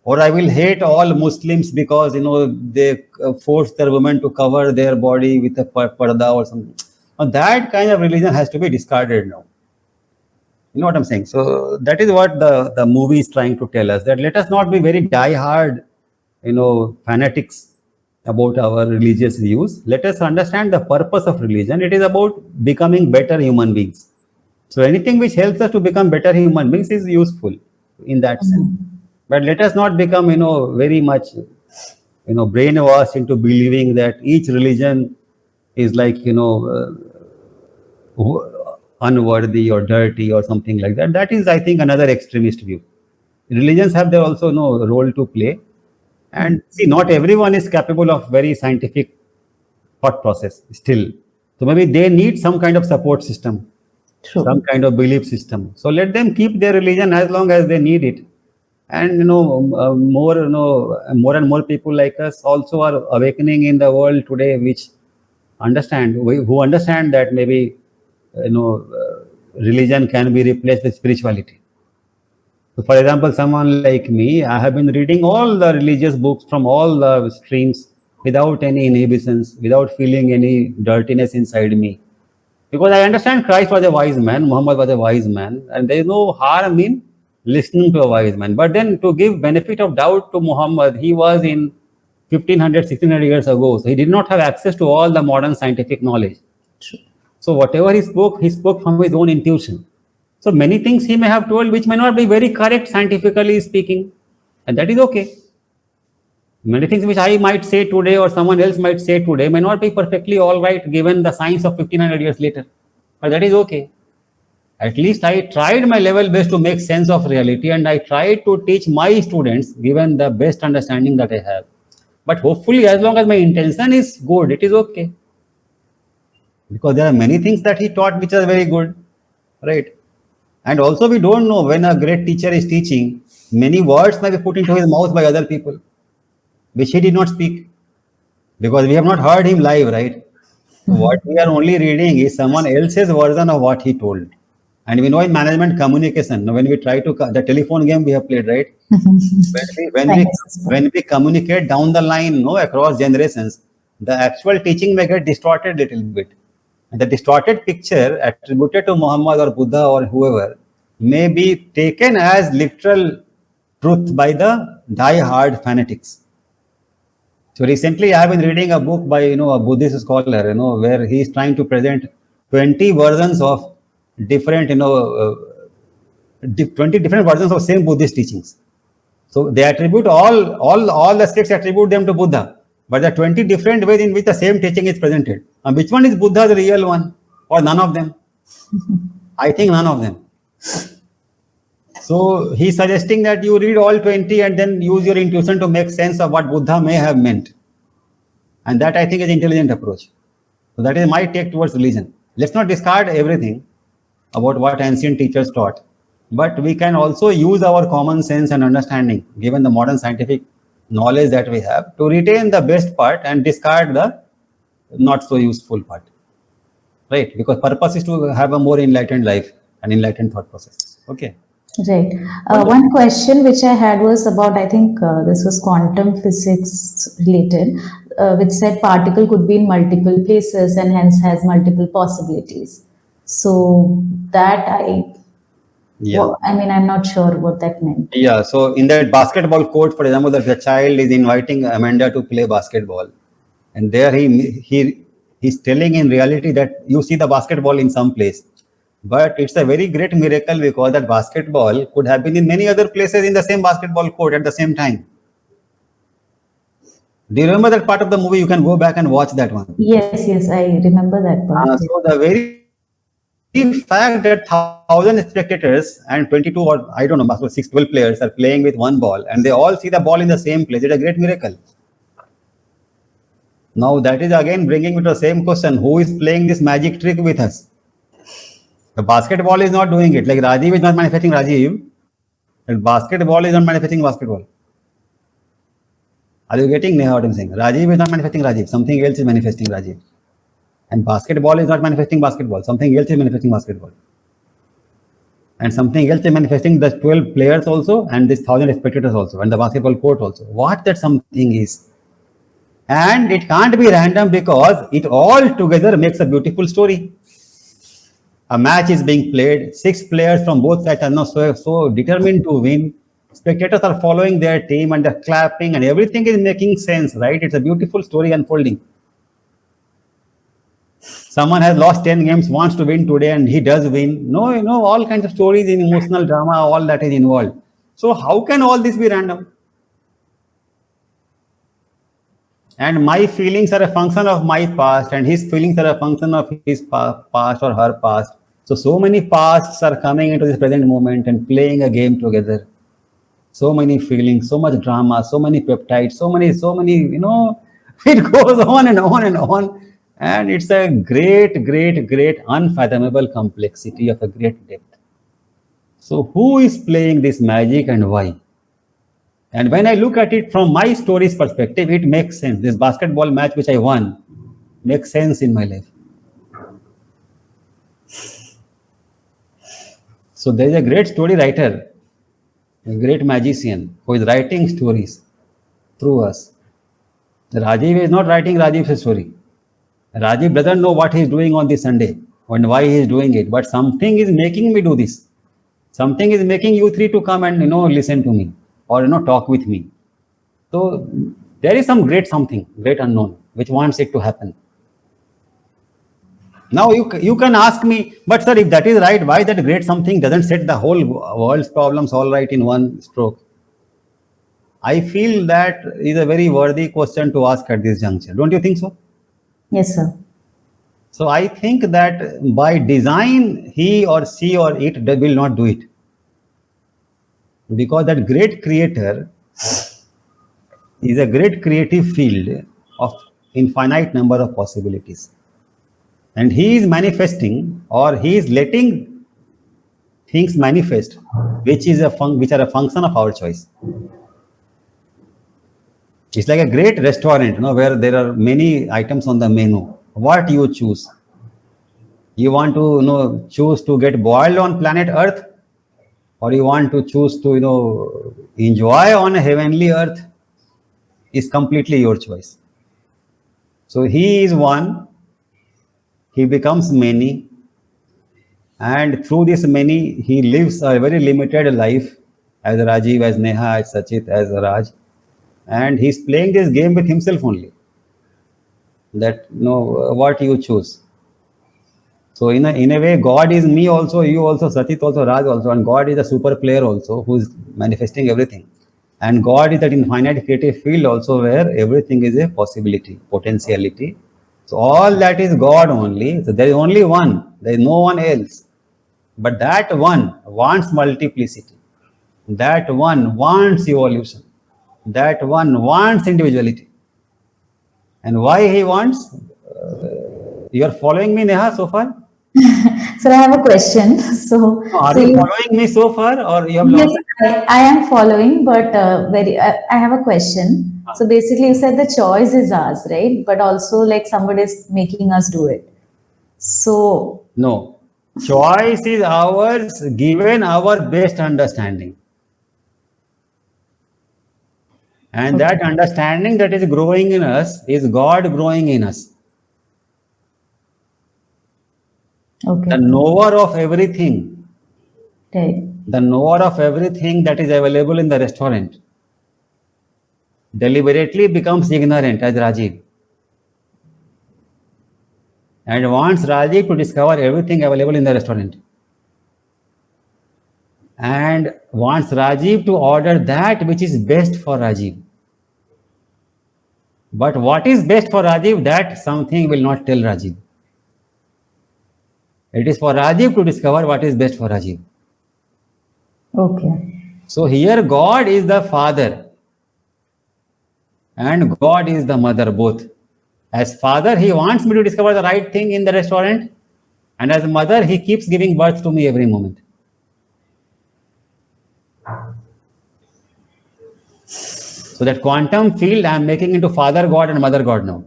Speaker 1: Or I will hate all Muslims because they force their women to cover their body with a parda or something. Now that kind of religion has to be discarded now. You know what I'm saying? So that is what the movie is trying to tell us, that let us not be very die-hard, fanatics about our religious views. Let us understand the purpose of religion. It is about becoming better human beings. So anything which helps us to become better human beings is useful in that sense. But let us not become, very much, brainwashed into believing that each religion is like, unworthy or dirty or something like that. That is, I think, another extremist view. Religions have their also role to play. And see, not everyone is capable of very scientific thought process still. So maybe they need some kind of support system,
Speaker 3: True.
Speaker 1: some kind of belief system. So let them keep their religion as long as they need it. And more and more people like us also are awakening in the world today, which who understand that maybe religion can be replaced with spirituality. So for example, someone like me, I have been reading all the religious books from all the streams without any inhibitions, without feeling any dirtiness inside me. Because I understand Christ was a wise man, Muhammad was a wise man, and there is no harm in listening to a wise man. But then to give benefit of doubt to Muhammad, he was in 1500, 1600 years ago. So he did not have access to all the modern scientific knowledge. So whatever he spoke from his own intuition. So many things he may have told which may not be very correct scientifically speaking, and that is okay. Many things which I might say today or someone else might say today may not be perfectly all right given the science of 1500 years later, but that is okay. At least I tried my level best to make sense of reality, and I tried to teach my students given the best understanding that I have. But hopefully, as long as my intention is good, it is okay. Because there are many things that he taught which are very good, right? And also, we don't know when a great teacher is teaching, many words may be put into his mouth by other people, which he did not speak, because we have not heard him live, right? What we are only reading is someone else's version of what he told. And we know in management communication, when we try to, the telephone game we have played, right? When we communicate down the line, across generations, the actual teaching may get distorted a little bit. And the distorted picture attributed to Muhammad or Buddha or whoever may be taken as literal truth by the die-hard fanatics. So recently, I have been reading a book by a Buddhist scholar, where he is trying to present 20 versions of different 20 different versions of same Buddhist teachings. So they attribute all the sects attribute them to Buddha, but there are 20 different ways in which the same teaching is presented. And which one is Buddha, the real one, or none of them? I think none of them. So he's suggesting that you read all 20 and then use your intuition to make sense of what Buddha may have meant. And that I think is intelligent approach. So that is my take towards religion. Let's not discard everything about what ancient teachers taught, but we can also use our common sense and understanding, given the modern scientific knowledge that we have, to retain the best part and discard the not so useful part. Right? Because purpose is to have a more enlightened life and enlightened thought process. Okay.
Speaker 3: Right. One question which I had was about, I think this was quantum physics related, which said particle could be in multiple places and hence has multiple possibilities. So that
Speaker 1: Yeah.
Speaker 3: I mean, I'm not sure what that meant.
Speaker 1: Yeah. So in that basketball court, for example, the child is inviting Amanda to play basketball, and there he's telling in reality that you see the basketball in some place. But it's a very great miracle because that basketball could have been in many other places in the same basketball court at the same time. Do you remember that part of the movie? You can go back and watch that one.
Speaker 3: Yes, yes, I remember that part.
Speaker 1: So the very fact that 1,000 spectators and 22 or I don't know, 6, 12 players are playing with one ball and they all see the ball in the same place, it's a great miracle. Now that is again bringing me to the same question: who is playing this magic trick with us? The basketball is not doing it. Like Rajiv is not manifesting Rajiv, and basketball is not manifesting basketball. Are you getting Neha what I'm saying? Rajiv is not manifesting Rajiv. Something else is manifesting Rajiv. And basketball is not manifesting basketball. Something else is manifesting basketball. And something else is manifesting the 12 players also and this 1,000 spectators also and the basketball court also. What that something is. And it can't be random because it all together makes a beautiful story. A match is being played. 6 players from both sides are now so determined to win. Spectators are following their team and they're clapping and everything is making sense, right? It's a beautiful story unfolding. Someone has lost 10 games, wants to win today and he does win. No, all kinds of stories in emotional drama, all that is involved. So how can all this be random? And my feelings are a function of my past and his feelings are a function of his past or her past. So many pasts are coming into this present moment and playing a game together. So many feelings, so much drama, so many peptides, so many, it goes on and on and on. And it's a great, unfathomable complexity of a great depth. So who is playing this magic and why? And when I look at it from my story's perspective, it makes sense. This basketball match which I won makes sense in my life. So there is a great story writer, a great magician who is writing stories through us. Rajiv is not writing Rajiv's story. Rajiv doesn't know what he is doing on this Sunday and why he is doing it, but something is making me do this. Something is making you three to come and listen to me or talk with me. So there is some great something, great unknown, which wants it to happen. Now you can ask me, but sir, if that is right, why that great something doesn't set the whole world's problems all right in one stroke? I feel that is a very worthy question to ask at this juncture. Don't you think so?
Speaker 3: Yes, sir.
Speaker 1: So I think that by design, he or she or it will not do it. Because that great creator is a great creative field of infinite number of possibilities. And he is manifesting or he is letting things manifest, which are a function of our choice. It's like a great restaurant, where there are many items on the menu. What you choose? You want to choose to get boiled on planet Earth, or you want to choose to enjoy on a heavenly Earth? Is completely your choice. So he is one. He becomes many, and through this many, he lives a very limited life as Rajiv, as Neha, as Sachit, as Raj, and he's playing this game with himself only. That what you choose. So in a way, God is me also, you also, Sachit also, Raj also, and God is a super player also who is manifesting everything. And God is that infinite creative field also where everything is a possibility, potentiality. So all that is God only. So there is only one. There is no one else. But that one wants multiplicity. That one wants evolution. That one wants individuality. And why he wants? You are following me, Neha, so far?
Speaker 3: So I have a question. So,
Speaker 1: No, are
Speaker 3: so
Speaker 1: you
Speaker 3: you,
Speaker 1: following me so far, or you have
Speaker 3: yes,
Speaker 1: lost?
Speaker 3: I am following, but I have a question. So basically, you said the choice is ours, right? But also, like somebody is making us do it. So,
Speaker 1: No. Choice is ours given our best understanding. And that
Speaker 3: okay,
Speaker 1: understanding that is growing in us is God growing in us. The
Speaker 3: okay,
Speaker 1: knower of everything,
Speaker 3: right,
Speaker 1: the knower of everything that is available in the restaurant, deliberately becomes ignorant as Rajiv and wants Rajiv to discover everything available in the restaurant and wants Rajiv to order that which is best for Rajiv. But what is best for Rajiv, that something will not tell Rajiv. It is for Rajiv to discover what is best for Rajiv.
Speaker 3: okay,
Speaker 1: So here God is the father and God is the mother both. As father, he wants me to discover the right thing in the restaurant, and as mother, he keeps giving birth to me every moment. So that quantum field I am making into father God and mother God now,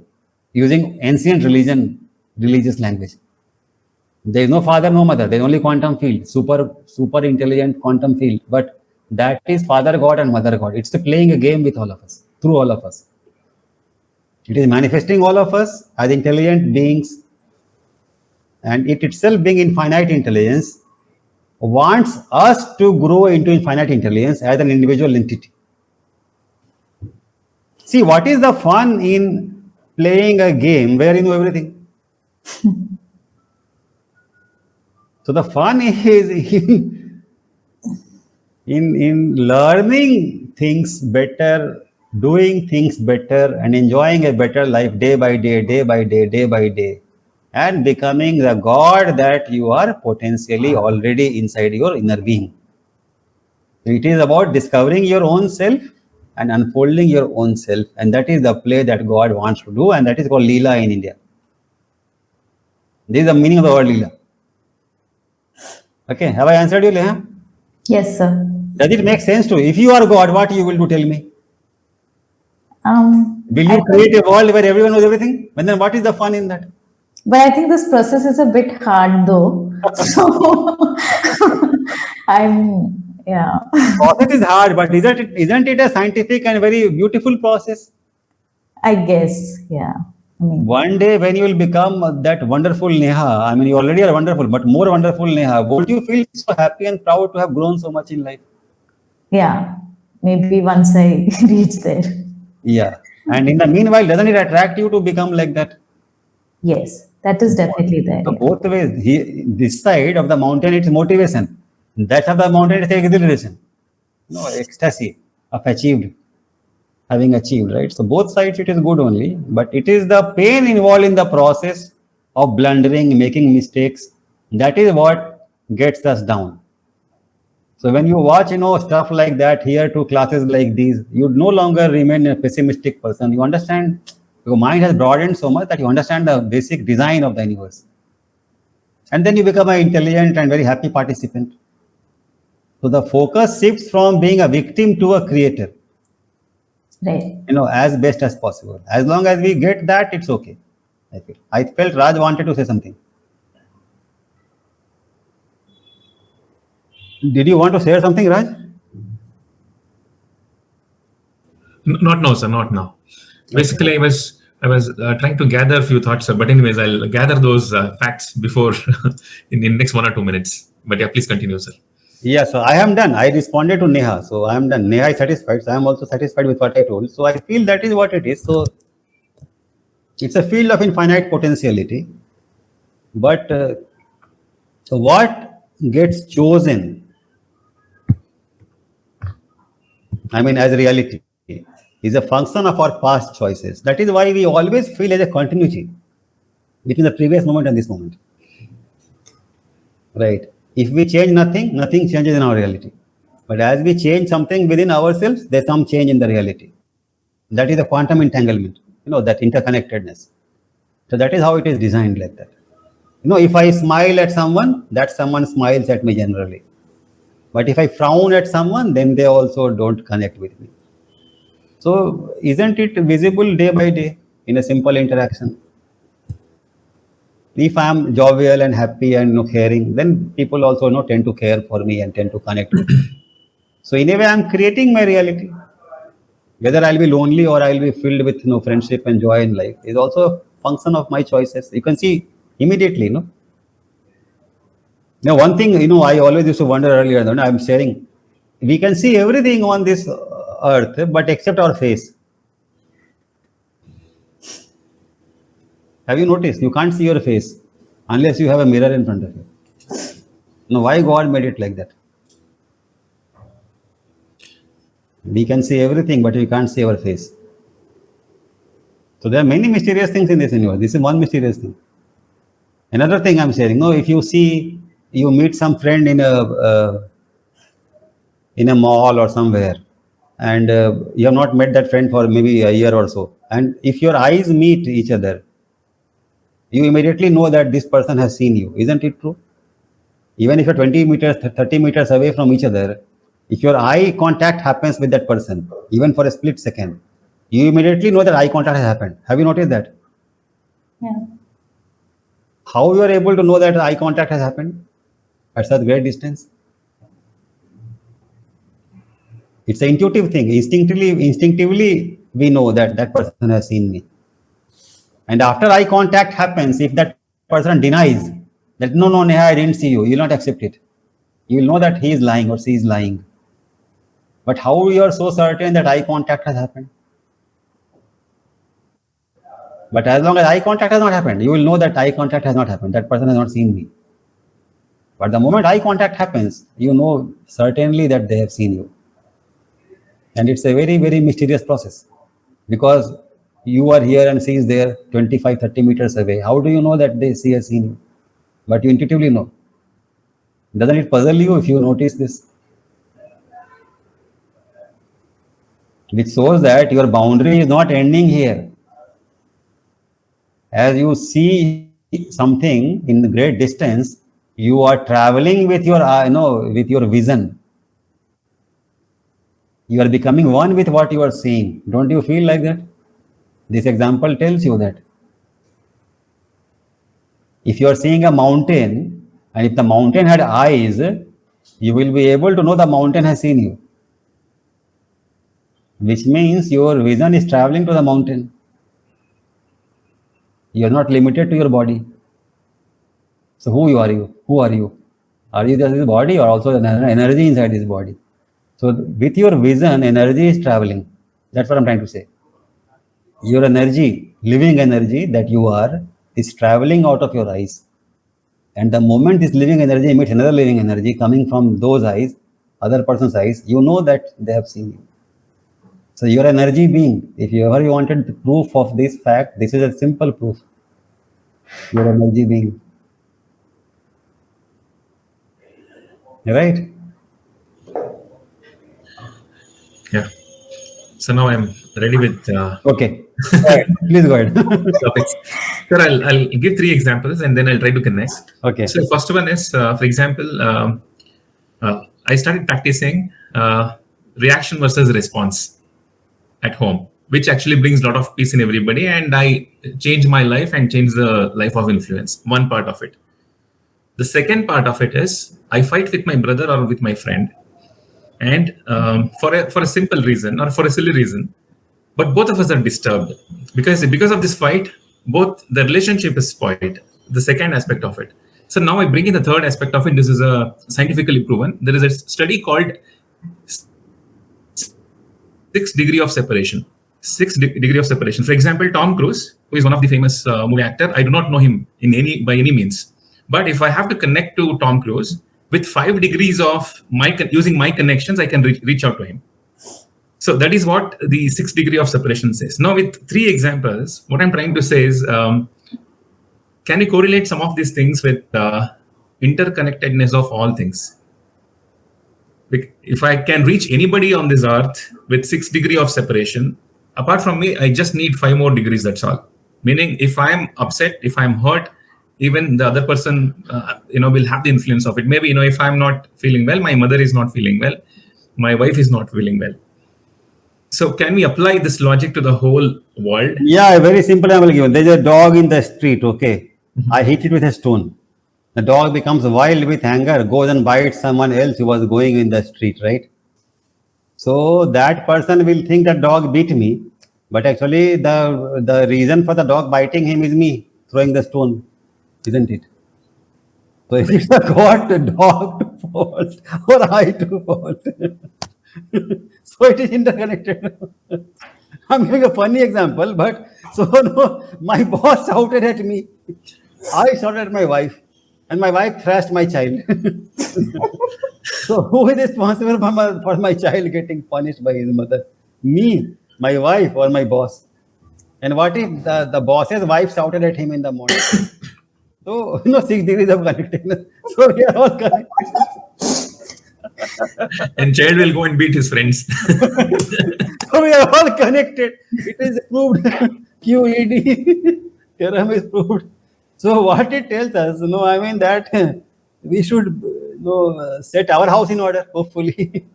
Speaker 1: using ancient religious language. There is no father, no mother. There is only quantum field, super intelligent quantum field. But that is father God and mother God. It's playing a game with all of us, through all of us. It is manifesting all of us as intelligent beings, and it itself being infinite intelligence wants us to grow into infinite intelligence as an individual entity. See, what is the fun in playing a game where you know everything? So the fun is in learning things better, doing things better, and enjoying a better life day by day, day by day, day by day, and becoming the God that you are potentially already inside your inner being. It is about discovering your own self and unfolding your own self, and that is the play that God wants to do, and that is called Leela in India. This is the meaning of the word Leela. Okay, have I answered you, Leha?
Speaker 3: yes, sir.
Speaker 1: Does it make sense to you? If you are God, what you will do? Tell me. Will
Speaker 3: I
Speaker 1: you
Speaker 3: think,
Speaker 1: create a world where everyone knows everything? And then what is the fun in that?
Speaker 3: but I think this process is a bit hard though. So, yeah,
Speaker 1: Process is hard, but isn't it a scientific and very beautiful process?
Speaker 3: I guess, yeah. I mean,
Speaker 1: One day when you will become that wonderful Neha, I mean, you already are wonderful, but more wonderful Neha, won't you feel so happy and proud to have grown so much in life?
Speaker 3: yeah, maybe once I reach there.
Speaker 1: Yeah. And in the meanwhile, doesn't it attract you to become like that?
Speaker 3: Yes, that is definitely there.
Speaker 1: So
Speaker 3: Yeah.
Speaker 1: both ways, this side of the mountain, it's motivation. That side of the mountain, it's exhilaration. No, ecstasy of having achieved, right? So both sides, it is good only, but it is the pain involved in the process of blundering, making mistakes. That is what gets us down. So when you watch, stuff like that here to classes like these, you no longer remain a pessimistic person. You understand, your mind has broadened so much that you understand the basic design of the universe. And then you become an intelligent and very happy participant. So the focus shifts from being a victim to a creator,
Speaker 3: Right.
Speaker 1: as best as possible. As long as we get that, it's okay. I felt Raj wanted to say something. Did you want to share something, Raj?
Speaker 2: Not now, sir. Not now. Basically,
Speaker 1: Okay.
Speaker 2: I was trying to gather a few thoughts, sir. But anyways, I'll gather those facts before in the next 1 or 2 minutes. But yeah, please continue, sir.
Speaker 1: Yeah, so I am done. I responded to Neha, so I am done. Neha is satisfied, so I am also satisfied with what I told. So I feel that is what it is. So it's a field of infinite potentiality, but so what gets chosen I mean, as reality, is a function of our past choices. That is why we always feel as a continuity between the previous moment and this moment. Right? If we change nothing, nothing changes in our reality. But as we change something within ourselves, there's some change in the reality. That is the quantum entanglement, that interconnectedness. So that is how it is designed like that. If I smile at someone, that someone smiles at me generally. But if I frown at someone, then they also don't connect with me. So isn't it visible day by day in a simple interaction? If I am jovial and happy and caring, then people also tend to care for me and tend to connect with me. So in a way, I am creating my reality. Whether I'll be lonely or I'll be filled with friendship and joy in life is also a function of my choices. You can see immediately. Now, one thing I always used to wonder earlier. I'm sharing. We can see everything on this earth, but except our face. Have you noticed? You can't see your face unless you have a mirror in front of you. Now, why God made it like that? We can see everything, but we can't see our face. So there are many mysterious things in this universe. This is one mysterious thing. Another thing I'm sharing. If you meet some friend in a mall or somewhere, and you have not met that friend for maybe a year or so, and if your eyes meet each other, you immediately know that this person has seen you. Isn't it true? Even if you're 20 meters, 30 meters away from each other, if your eye contact happens with that person, even for a split second, you immediately know that eye contact has happened. Have you noticed that?
Speaker 3: Yeah.
Speaker 1: How you are able to know that eye contact has happened at such great distance? It's an intuitive thing. Instinctively, we know that that person has seen me. And after eye contact happens, if that person denies that, no, Neha, I didn't see you, you will not accept it. You will know that he is lying or she is lying. But how you are so certain that eye contact has happened? But as long as eye contact has not happened, you will know that eye contact has not happened. That person has not seen me. But the moment eye contact happens, you know certainly that they have seen you. And it's a very, very mysterious process. Because you are here and she is there 25, 30 meters away. How do you know that she has seen you? But you intuitively know. Doesn't it puzzle you if you notice this? Which shows that your boundary is not ending here. As you see something in the great distance, you are traveling with your with your vision. You are becoming one with what you are seeing. Don't you feel like that? This example tells you that. If you are seeing a mountain, and if the mountain had eyes, you will be able to know the mountain has seen you. Which means your vision is traveling to the mountain. You are not limited to your body. So who are you? Who are you? Are you just this body or also an energy inside this body? So with your vision, energy is traveling. That's what I'm trying to say. Your energy, living energy that you are, is traveling out of your eyes. And the moment this living energy meets another living energy coming from those eyes, other person's eyes, you know that they have seen you. So you're an energy being. If you ever wanted the proof of this fact, this is a simple proof. You're an energy being. Right?
Speaker 2: Yeah. So now I'm ready with
Speaker 1: Okay. Please go ahead.
Speaker 2: topics. Sir, I'll give 3 examples and then I'll try to connect.
Speaker 1: Okay.
Speaker 2: So first one is, for example, I started practicing reaction versus response at home, which actually brings a lot of peace in everybody. And I change my life and change the life of influence. One part of it. The second part of it is I fight with my brother or with my friend, and for a simple reason or for a silly reason, but both of us are disturbed because of this fight. Both the relationship is spoiled. The second aspect of it. So now I bring in the third aspect of it. This is a scientifically proven. There is a study called 6 degree of separation. 6 degree of separation. For example, Tom Cruise, who is one of the famous movie actor, I do not know him by any means. But if I have to connect to Tom Cruise with 5 degrees of using my connections, I can reach out to him. So that is what the 6 degree of separation says. Now, with 3 examples, what I'm trying to say is, can you correlate some of these things with interconnectedness of all things? If I can reach anybody on this earth with 6 degree of separation, apart from me, I just need 5 more degrees. That's all. Meaning, if I'm upset, if I'm hurt, even the other person, will have the influence of it. Maybe, if I'm not feeling well, my mother is not feeling well, my wife is not feeling well. So, can we apply this logic to the whole world?
Speaker 1: Yeah, a very simple example given. There's a dog in the street, okay? I hit it with a stone. The dog becomes wild with anger, goes and bites someone else who was going in the street, right? So that person will think that dog beat me, but actually the reason for the dog biting him is me throwing the stone, isn't it? So is it the God, the dog to fault, or I to fault? So it is interconnected. I'm giving a funny example, but so no, my boss shouted at me. I shouted at my wife, and my wife thrashed my child. So who is responsible for my child getting punished by his mother? Me, my wife, or my boss? And what if the boss's wife shouted at him in the morning? So 6 degrees of connectedness. So we are all connected.
Speaker 2: And child will go and beat his friends.
Speaker 1: So we are all connected. It is proved. QED theorem is proved. So what it tells us, that we should, set our house in order, hopefully.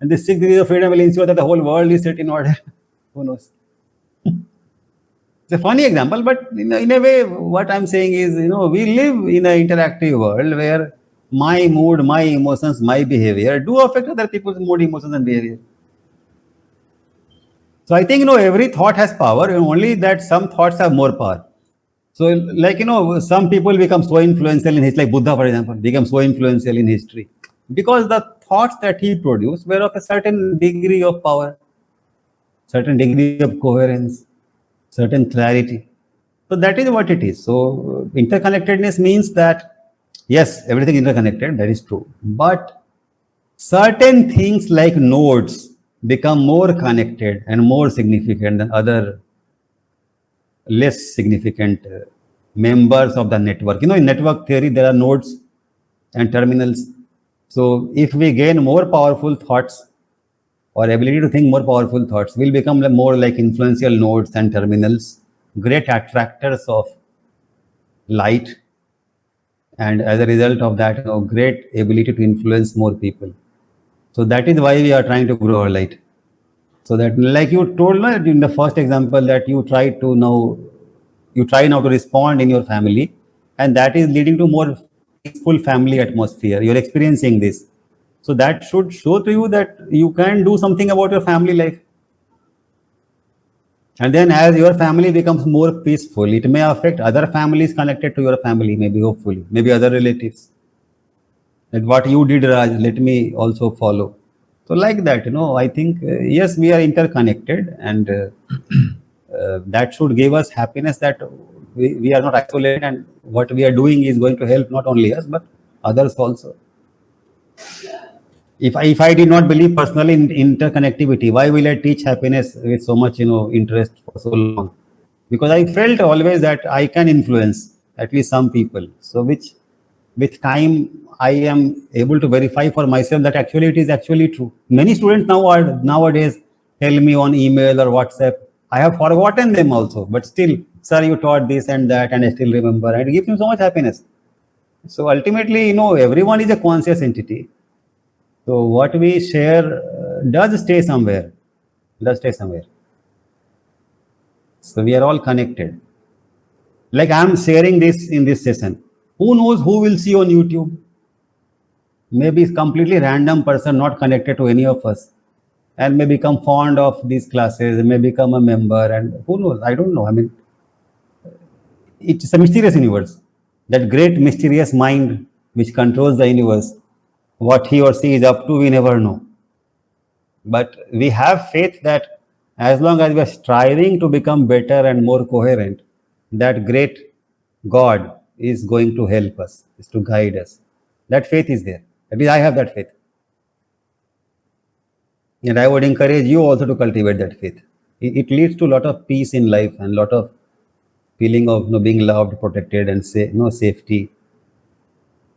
Speaker 1: And the 6 degrees of freedom will ensure that the whole world is set in order. Who knows? It's a funny example, but in a way, what I'm saying is, we live in an interactive world where my mood, my emotions, my behavior do affect other people's mood, emotions, and behavior. So I think, every thought has power, only that some thoughts have more power. So, some people become so influential in history, like Buddha, for example, became so influential in history because the thoughts that he produced were of a certain degree of power, certain degree of coherence, certain clarity. So that is what it is. So interconnectedness means that, yes, everything is interconnected, that is true. But certain things like nodes become more connected and more significant than other less significant members of the network. In network theory, there are nodes and terminals. So if we gain more powerful thoughts or ability to think more powerful thoughts, we'll become more like influential nodes and terminals, great attractors of light. And as a result of that, great ability to influence more people. So that is why we are trying to grow our light. So that, like you told in the first example, that you try now to respond in your family, and that is leading to more peaceful family atmosphere. You're experiencing this. So that should show to you that you can do something about your family life. And then as your family becomes more peaceful, it may affect other families connected to your family, maybe, hopefully, maybe other relatives. That what you did, Raj, let me also follow. So like that, I think, yes, we are interconnected, and that should give us happiness that we are not isolated, and what we are doing is going to help not only us, but others also. If I did not believe personally in interconnectivity, why will I teach happiness with so much, interest for so long? Because I felt always that I can influence at least some people. So which with time I am able to verify for myself that actually it is actually true. Many students nowadays tell me on email or WhatsApp. I have forgotten them also, but still, sir, you taught this and that, and I still remember. And it gives me so much happiness. So ultimately, everyone is a conscious entity. So what we share does stay somewhere. So we are all connected. Like I'm sharing this in this session. Who knows who will see on YouTube? Maybe it's completely random person not connected to any of us, and may become fond of these classes, may become a member, and who knows? I don't know. It's a mysterious universe. That great mysterious mind which controls the universe, what he or she is up to, we never know. But we have faith that as long as we are striving to become better and more coherent, that great God is going to help us, is to guide us. That faith is there. At least I have that faith. And I would encourage you also to cultivate that faith. It leads to a lot of peace in life and a lot of feeling of being loved, protected, and safety.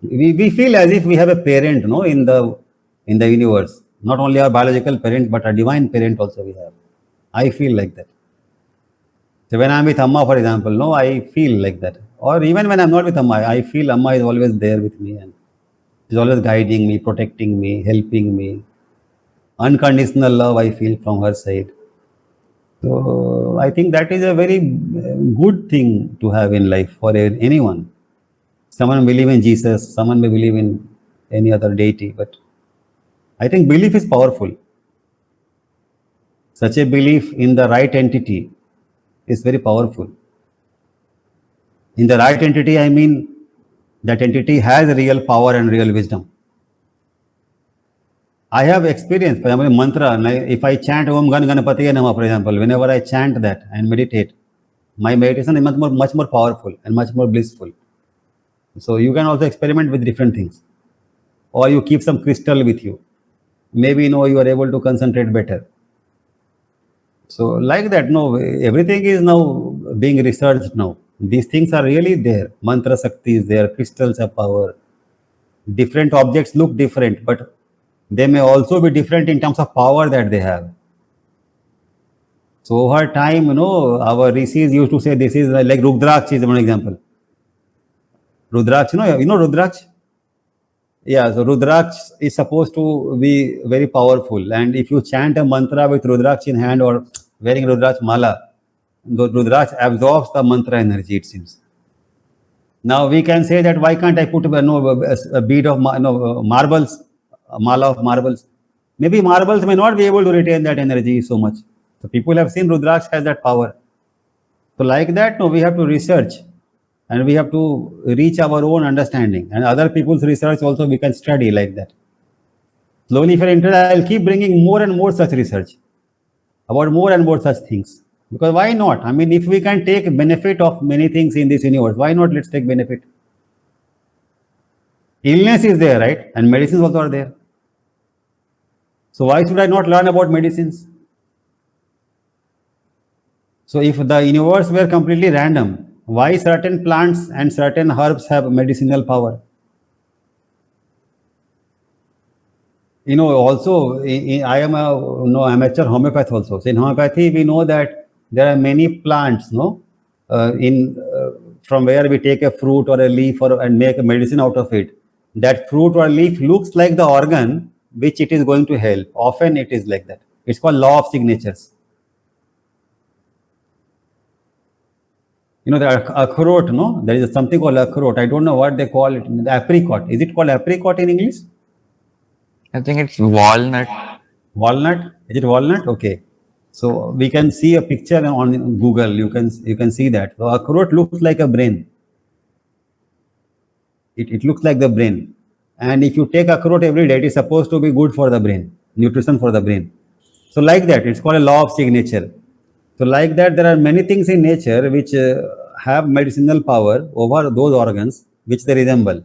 Speaker 1: We feel as if we have a parent, in the universe. Not only our biological parent, but a divine parent also we have. I feel like that. So when I'm with Amma, for example, I feel like that. Or even when I'm not with Amma, I feel Amma is always there with me and she's always guiding me, protecting me, helping me. Unconditional love I feel from her side. So I think that is a very good thing to have in life for anyone. Someone may believe in Jesus, someone may believe in any other deity, but I think belief is powerful. Such a belief in the right entity is very powerful. In the right entity, I mean that entity has real power and real wisdom. I have experienced, for example, mantra. If I chant Om Gan Ganapatiye Namah, for example, whenever I chant that and meditate, my meditation is much more powerful and much more blissful. So you can also experiment with different things, or you keep some crystal with you. Maybe you are able to concentrate better. So like that, everything is now being researched now. These things are really there. Mantra Shakti is there. Crystals have power. Different objects look different, but they may also be different in terms of power that they have. So over time, our rishis used to say this is like Rudraksh is one example. Rudraksh, Rudraksh? Yeah, so Rudraksh is supposed to be very powerful. And if you chant a mantra with Rudraksh in hand or wearing Rudraksh mala, the Rudraksh absorbs the mantra energy, it seems. Now we can say that why can't I put a bead of marbles, a mala of marbles? Maybe marbles may not be able to retain that energy so much. So people have seen Rudraksh has that power. So like that, we have to research and we have to reach our own understanding. And other people's research also we can study like that. Slowly, if you're interested, I'll keep bringing more and more such research about more and more such things. Because why not? I mean, if we can take benefit of many things in this universe, why not let's take benefit? Illness is there, right? And medicines also are there. So why should I not learn about medicines? So if the universe were completely random, why certain plants and certain herbs have medicinal power? Also, I am a amateur homeopath also. So in homeopathy, we know that there are many plants, from where we take a fruit or a leaf and make a medicine out of it. That fruit or leaf looks like the organ which it is going to help. Often it is like that. It's called law of signatures. The akhrot, there is something called akhrot. I don't know what they call it. The apricot. Is it called apricot in English?
Speaker 5: I think it's walnut.
Speaker 1: Walnut? Is it walnut? Okay. So we can see a picture on Google. You can see that. So akhrot looks like a brain. It looks like the brain. And if you take akhrot every day, it is supposed to be good for the brain, nutrition for the brain. So like that, it's called a law of signature. So like that, there are many things in nature which have medicinal power over those organs which they resemble.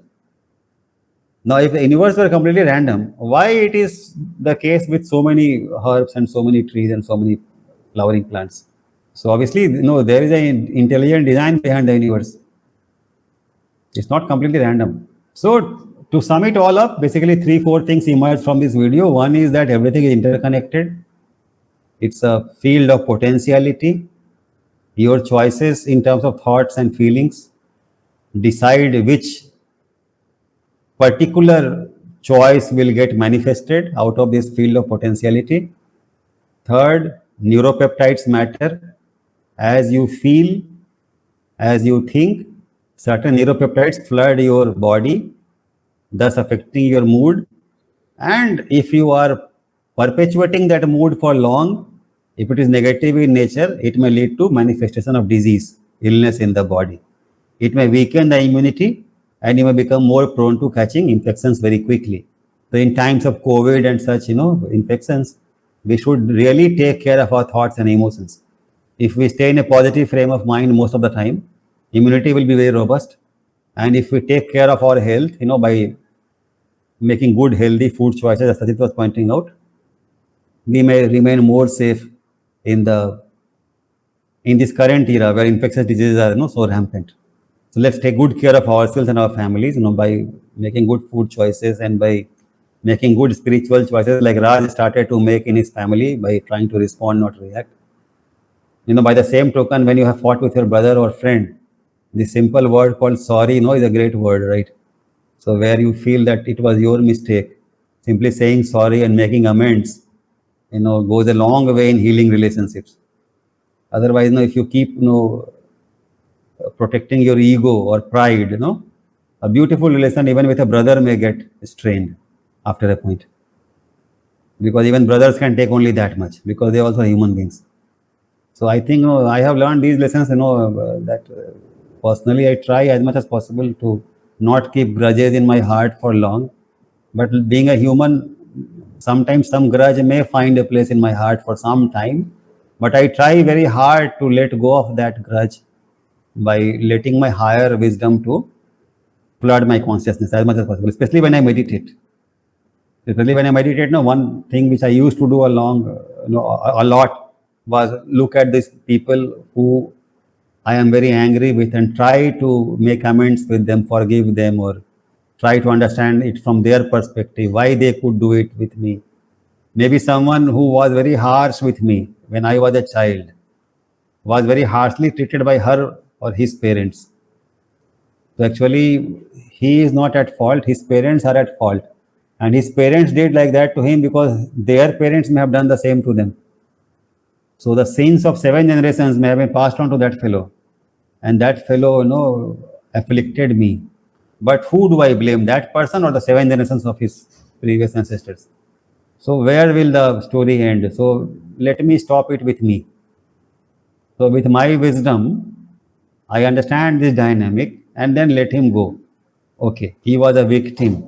Speaker 1: Now, if the universe were completely random, why it is the case with so many herbs and so many trees and so many flowering plants? So obviously, there is an intelligent design behind the universe. It's not completely random. So to sum it all up, basically 3-4 things emerge from this video. One is that everything is interconnected. It's a field of potentiality. Your choices in terms of thoughts and feelings decide which particular choice will get manifested out of this field of potentiality. Third, neuropeptides matter. As you feel, as you think, certain neuropeptides flood your body, thus affecting your mood. And if you are perpetuating that mood for long, if it is negative in nature, it may lead to manifestation of disease, illness in the body. It may weaken the immunity and you may become more prone to catching infections very quickly. So in times of COVID and such, infections, we should really take care of our thoughts and emotions. If we stay in a positive frame of mind most of the time, immunity will be very robust. And if we take care of our health, by making good, healthy food choices, as Sajid was pointing out, we may remain more safe in this current era where infectious diseases are so rampant. So let's take good care of ourselves and our families, by making good food choices and by making good spiritual choices like Raj started to make in his family by trying to respond, not react. By the same token, when you have fought with your brother or friend, the simple word called sorry, is a great word, right? So where you feel that it was your mistake, simply saying sorry and making amends, goes a long way in healing relationships. Otherwise, if you keep, protecting your ego or pride, a beautiful relation even with a brother may get strained after a point. Because even brothers can take only that much because they are also human beings. So I think I have learned these lessons, that personally I try as much as possible to not keep grudges in my heart for long. But being a human, sometimes some grudge may find a place in my heart for some time. But I try very hard to let go of that grudge by letting my higher wisdom to flood my consciousness as much as possible, especially when I meditate. Especially when I meditate, one thing which I used to do a lot was look at these people who I am very angry with and try to make amends with them, forgive them, or try to understand it from their perspective, why they could do it with me. Maybe someone who was very harsh with me when I was a child was very harshly treated by her or his parents. So actually, he is not at fault, his parents are at fault. And his parents did like that to him because their parents may have done the same to them. So the sins of 7 generations may have been passed on to that fellow. And that fellow, afflicted me. But who do I blame, that person or the 7 generations of his previous ancestors? So where will the story end? So let me stop it with me. So with my wisdom, I understand this dynamic and then let him go. Okay, he was a victim.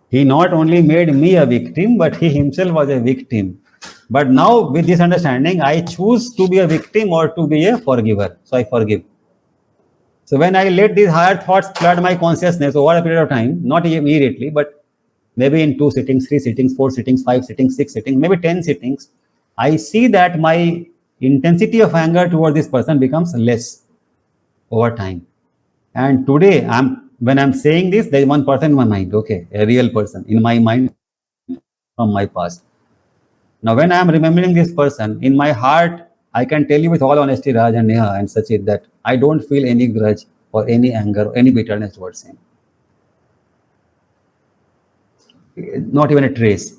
Speaker 1: He not only made me a victim, but he himself was a victim. But now with this understanding, I choose to be a victim or to be a forgiver. So I forgive. So when I let these higher thoughts flood my consciousness over a period of time, not immediately, but maybe in 2 sittings, 3 sittings, 4 sittings, 5 sittings, 6 sittings, maybe 10 sittings, I see that my intensity of anger towards this person becomes less over time. And today, when I'm saying this, there is one person in my mind, okay, a real person in my mind from my past. Now, when I'm remembering this person, in my heart, I can tell you with all honesty, Raj and Neha and Sachit, that I don't feel any grudge or any anger or any bitterness towards him. Not even a trace.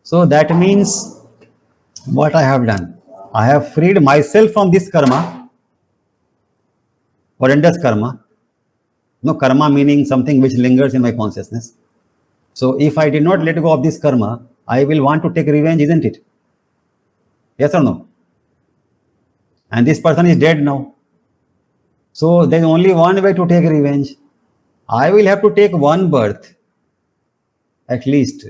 Speaker 1: So that means what I have done. I have freed myself from this karma, horrendous karma. No, karma meaning something which lingers in my consciousness. So if I did not let go of this karma, I will want to take revenge, isn't it? Yes or no? And this person is dead now. So there is only one way to take revenge. I will have to take one birth, at least,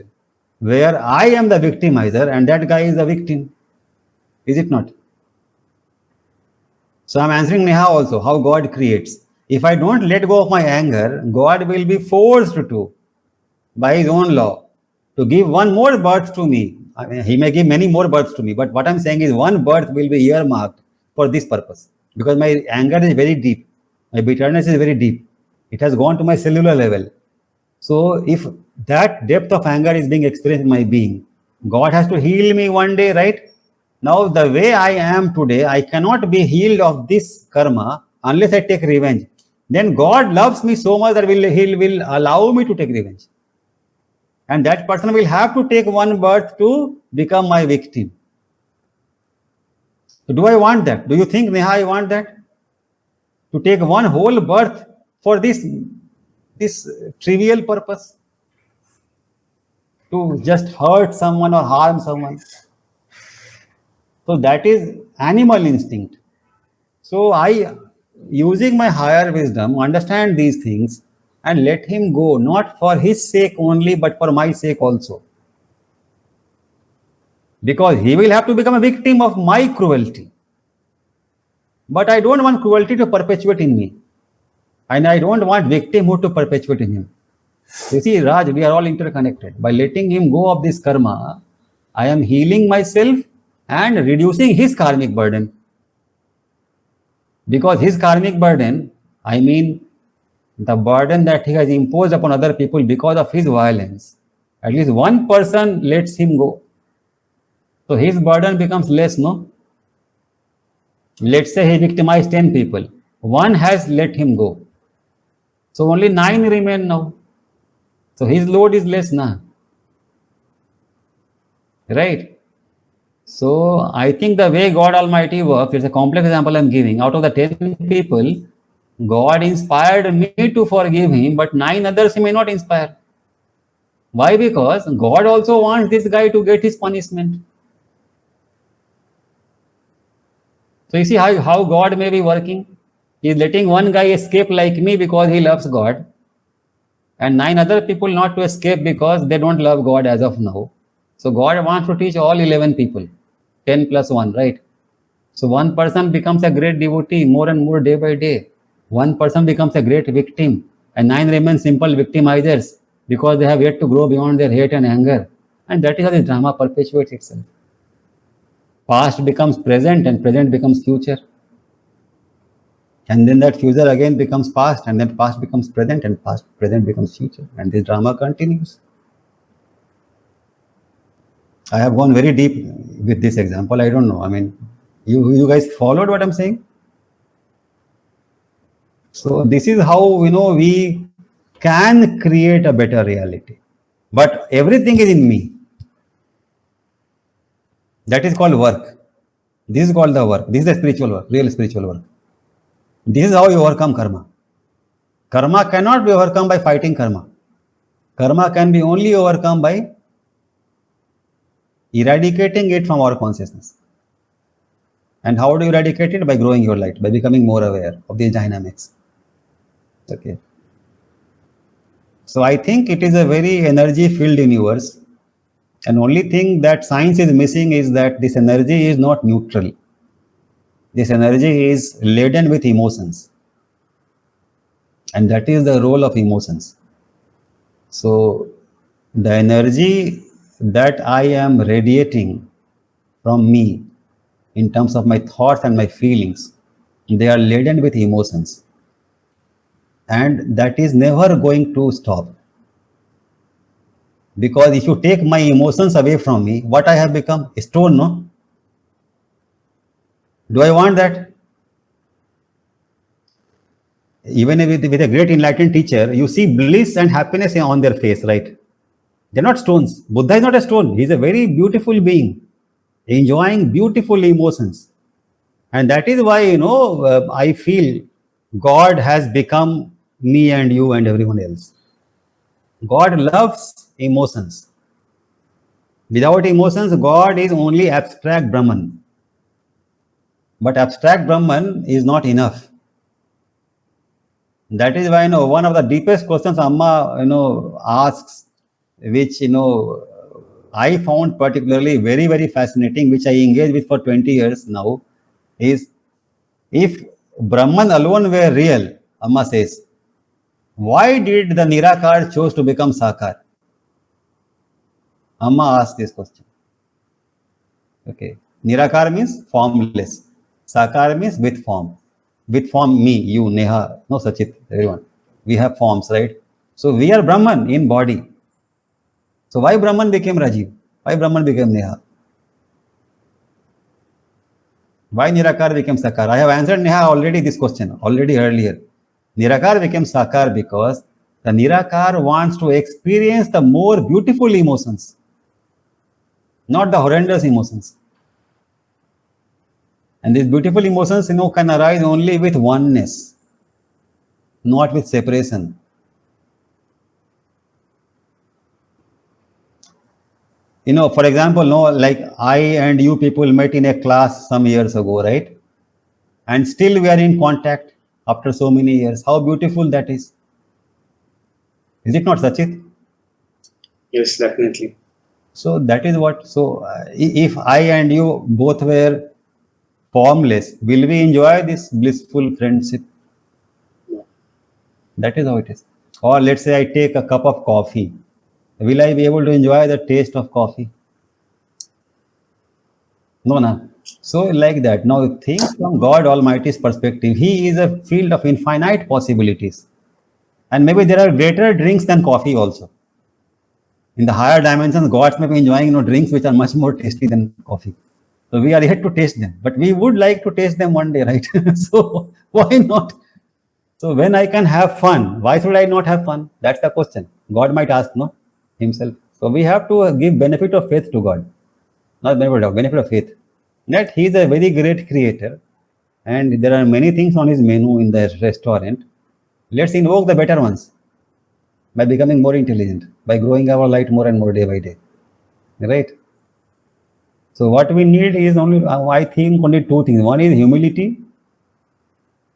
Speaker 1: where I am the victimizer and that guy is the victim. Is it not? So I'm answering Neha also, how God creates. If I don't let go of my anger, God will be forced to, by his own law, to give one more birth to me. I mean, he may give many more births to me, but what I'm saying is one birth will be earmarked for this purpose. Because my anger is very deep. My bitterness is very deep. It has gone to my cellular level. So if that depth of anger is being experienced in my being, God has to heal me one day, right? Now, the way I am today, I cannot be healed of this karma unless I take revenge. Then God loves me so much that He will allow me to take revenge. And that person will have to take one birth to become my victim. So do I want that? Do you think, Neha, I want that? To take one whole birth for this trivial purpose? To just hurt someone or harm someone? So that is animal instinct. So I, using my higher wisdom, understand these things and let him go, not for his sake only, but for my sake also. Because he will have to become a victim of my cruelty. But I don't want cruelty to perpetuate in me. And I don't want victimhood to perpetuate in him. You see, Raj, we are all interconnected. By letting him go of this karma, I am healing myself and reducing his karmic burden. Because his karmic burden, I mean the burden that he has imposed upon other people because of his violence, at least one person lets him go. So his burden becomes less, no? Let's say he victimized 10 people. One has let him go. So only 9 remain now. So his load is less now. Right? So I think the way God Almighty works, it's a complex example I'm giving. Out of the 10 people, God inspired me to forgive him, but 9 others he may not inspire. Why? Because God also wants this guy to get his punishment. So you see how God may be working. He is letting one guy escape like me because he loves God, and 9 other people not to escape because they don't love God as of now. So God wants to teach all 11 people, 10 plus 1, right? So one person becomes a great devotee more and more day by day. One person becomes a great victim, and 9 remain simple victimizers because they have yet to grow beyond their hate and anger. And that is how this drama perpetuates itself. Past becomes present, and present becomes future. And then that future again becomes past, and then past becomes present, and past present becomes future. And this drama continues. I have gone very deep with this example. I don't know. I mean, you guys followed what I'm saying? So this is how we can create a better reality. But everything is in me. That is called work. This is called the work. This is the spiritual work, real spiritual work. This is how you overcome karma. Karma cannot be overcome by fighting karma. Karma can be only overcome by eradicating it from our consciousness. And how do you eradicate it? By growing your light, by becoming more aware of these dynamics. Okay. So I think it is a very energy-filled universe. And only thing that science is missing is that this energy is not neutral. This energy is laden with emotions. And that is the role of emotions. So the energy that I am radiating from me in terms of my thoughts and my feelings, they are laden with emotions. And that is never going to stop. Because if you take my emotions away from me, what I have become? A stone, no? Do I want that? Even with a great enlightened teacher, you see bliss and happiness on their face, right? They're not stones. Buddha is not a stone. He's a very beautiful being, enjoying beautiful emotions. And that is why, I feel God has become me and you and everyone else. God loves emotions. Without emotions, God is only abstract Brahman. But abstract Brahman is not enough. That is why, one of the deepest questions Amma, asks, which, I found particularly very, very fascinating, which I engage with for 20 years now, is if Brahman alone were real, Amma says, why did the Nirakar chose to become Sakar? Amma asked this question. Okay. Nirakar means formless. Sakar means with form. With form, me, you, Neha, no Sachit, everyone. We have forms, right? So we are Brahman in body. So why Brahman became Rajiv? Why Brahman became Neha? Why Nirakar became Sakar? I have answered Neha already this question, already earlier. Nirakar became Sakar because the Nirakar wants to experience the more beautiful emotions, not the horrendous emotions. And these beautiful emotions, can arise only with oneness, not with separation. For example, like I and you people met in a class some years ago, right? And still we are in contact after so many years. How beautiful that is. Is it not, Sachit?
Speaker 4: Yes, definitely.
Speaker 1: So that is what. So if I and you both were formless, will we enjoy this blissful friendship? That is how it is. Or let's say I take a cup of coffee. Will I be able to enjoy the taste of coffee? No, no. So like that. Now think from God Almighty's perspective. He is a field of infinite possibilities. And maybe there are greater drinks than coffee also. In the higher dimensions, gods may be enjoying drinks which are much more tasty than coffee. So we are yet to taste them. But we would like to taste them one day, right? So why not? So when I can have fun, why should I not have fun? That's the question. God might ask, no, himself. So we have to give benefit of faith to God, not benefit of faith. That he is a very great creator, and there are many things on his menu in the restaurant. Let's invoke the better ones by becoming more intelligent, by growing our light more and more day by day. Right? So what we need is only, I think, only two things. One is humility,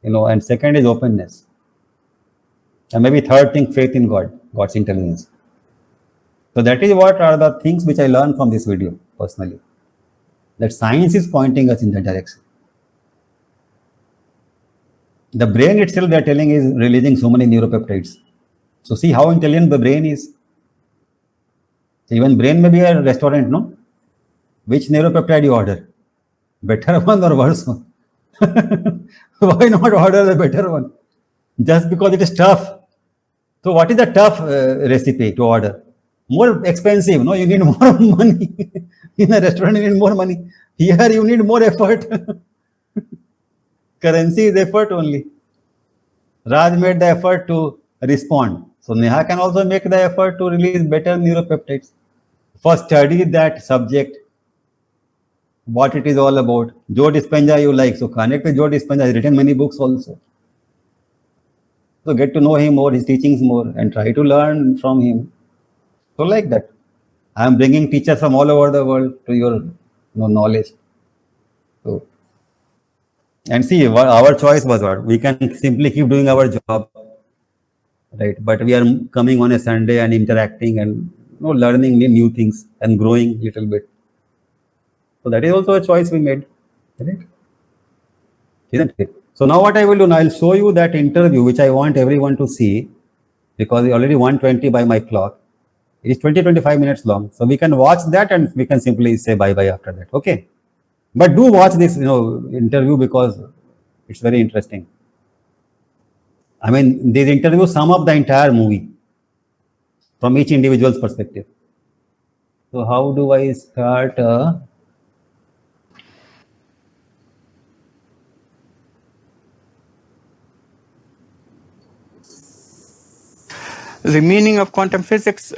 Speaker 1: and second is openness. And maybe third thing, faith in God, God's intelligence. So that is what are the things which I learned from this video personally. That science is pointing us in that direction. The brain itself, they are telling, is releasing so many neuropeptides. So see how intelligent the brain is. So even brain may be a restaurant, no? Which neuropeptide you order? Better one or worse one? Why not order the better one? Just because it is tough. So what is the tough recipe to order? More expensive, no? You need more money. In a restaurant, you need more money. Here, you need more effort. Currency is effort only. Raj made the effort to respond. So Neha can also make the effort to release better neuropeptides. First, study that subject, what it is all about. Joe Dispenza you like, so connect with Joe Dispenza. He's written many books also. So get to know him more, his teachings more, and try to learn from him. So like that. I am bringing teachers from all over the world to your knowledge. So, and see, our choice was what? We can simply keep doing our job, right? But we are coming on a Sunday and interacting and learning new things and growing a little bit. So that is also a choice we made, right? Isn't it? So now what I will do now, I'll show you that interview which I want everyone to see, because it's already 1:20 by my clock. It's 20-25 minutes long. So we can watch that and we can simply say bye-bye after that. Okay. But do watch this interview, because it's very interesting. I mean, these interviews sum up the entire movie from each individual's perspective. So how do I start?
Speaker 6: The meaning of quantum physics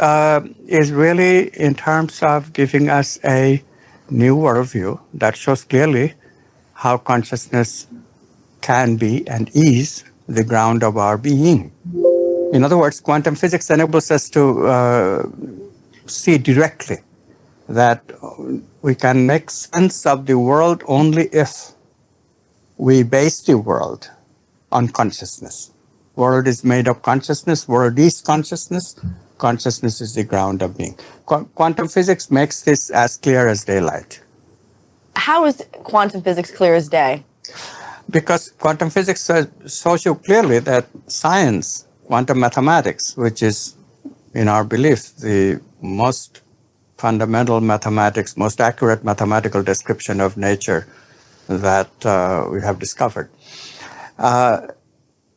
Speaker 6: is really in terms of giving us a new worldview that shows clearly how consciousness can be and is the ground of our being. In other words, quantum physics enables us to see directly that we can make sense of the world only if we base the world on consciousness. World is made of consciousness. World is consciousness. Consciousness is the ground of being. Quantum physics makes this as clear as daylight.
Speaker 7: How is quantum physics clear as day?
Speaker 6: Because quantum physics shows you clearly that science, quantum mathematics, which is, in our belief, the most fundamental mathematics, most accurate mathematical description of nature that we have discovered.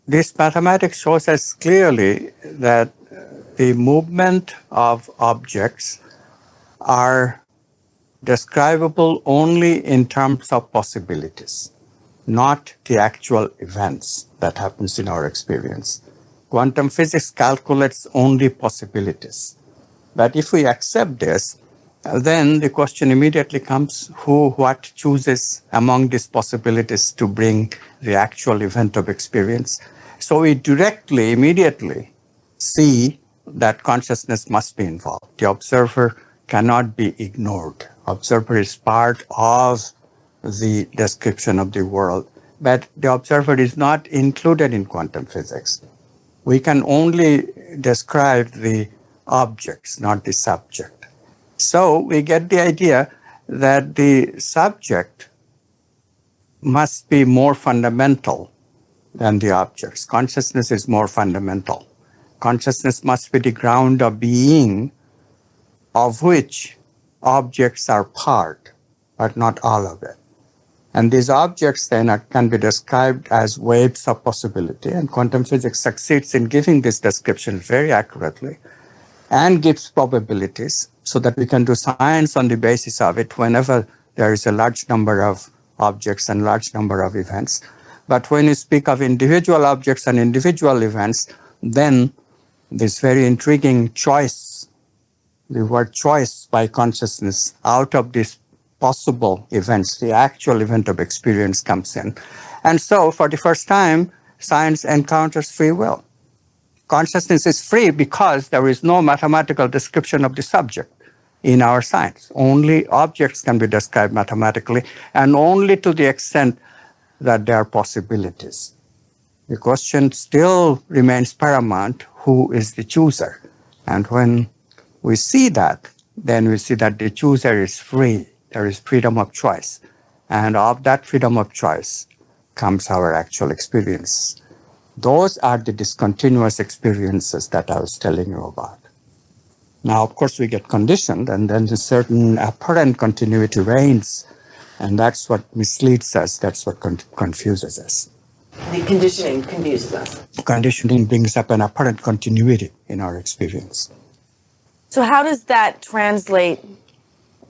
Speaker 6: This mathematics shows us clearly that the movement of objects are describable only in terms of possibilities, not the actual events that happens in our experience. Quantum physics calculates only possibilities. But if we accept this, then the question immediately comes, what chooses among these possibilities to bring the actual event of experience? So we directly, immediately see that consciousness must be involved. The observer cannot be ignored. Observer is part of the description of the world, but the observer is not included in quantum physics. We can only describe the objects, not the subject. So we get the idea that the subject must be more fundamental than the objects. Consciousness is more fundamental. Consciousness must be the ground of being, of which objects are part, but not all of it. And these objects then can be described as waves of possibility, and quantum physics succeeds in giving this description very accurately and gives probabilities so that we can do science on the basis of it whenever there is a large number of objects and large number of events. But when you speak of individual objects and individual events, then this very intriguing choice, the word choice by consciousness out of these possible events, the actual event of experience comes in. And so for the first time, science encounters free will. Consciousness is free because there is no mathematical description of the subject in our science. Only objects can be described mathematically, and only to the extent that there are possibilities. The question still remains paramount: who is the chooser? And when we see that, then we see that the chooser is free. There is freedom of choice. And of that freedom of choice comes our actual experience. Those are the discontinuous experiences that I was telling you about. Now, of course, we get conditioned, and then a certain apparent continuity reigns, and that's what misleads us, that's what confuses us.
Speaker 7: The conditioning confuses us.
Speaker 6: Conditioning brings up an apparent continuity in our experience.
Speaker 7: So how does that translate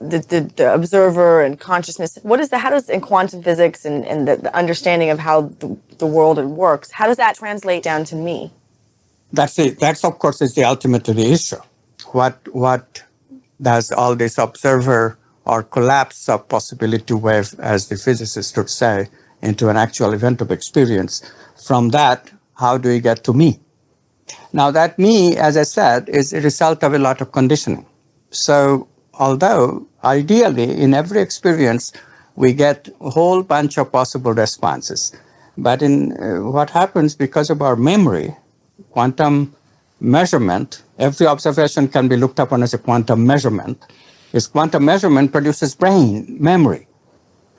Speaker 7: the observer and consciousness? How does in quantum physics and the understanding of how the world works, how does that translate down to me?
Speaker 6: That's it. That's, of course, is the ultimate issue. What does all this observer or collapse of possibility wave, as the physicists would say, into an actual event of experience? From that, how do we get to me? Now, that me, as I said, is a result of a lot of conditioning. So, although ideally in every experience we get a whole bunch of possible responses, but in what happens because of our memory, quantum measurement, every observation can be looked upon as a quantum measurement. This quantum measurement produces brain memory.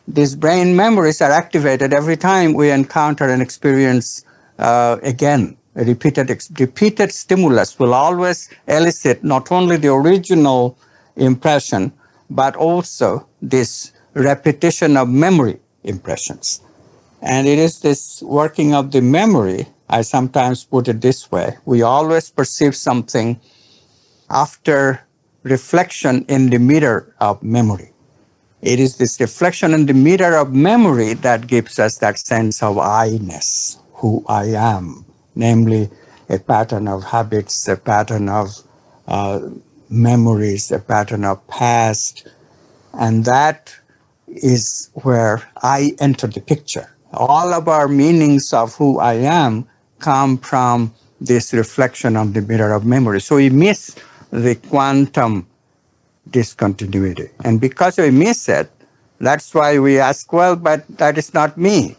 Speaker 6: These brain memories are activated every time we encounter an experience again. A repeated stimulus will always elicit not only the original impression, but also this repetition of memory impressions. And it is this working of the memory, I sometimes put it this way: we always perceive something after reflection in the mirror of memory. It is this reflection in the mirror of memory that gives us that sense of I-ness, who I am, namely a pattern of habits, a pattern of memories, a pattern of past. And that is where I enter the picture. All of our meanings of who I am come from this reflection of the mirror of memory. So we miss the quantum discontinuity. And because we miss it, that's why we ask, well, but that is not me.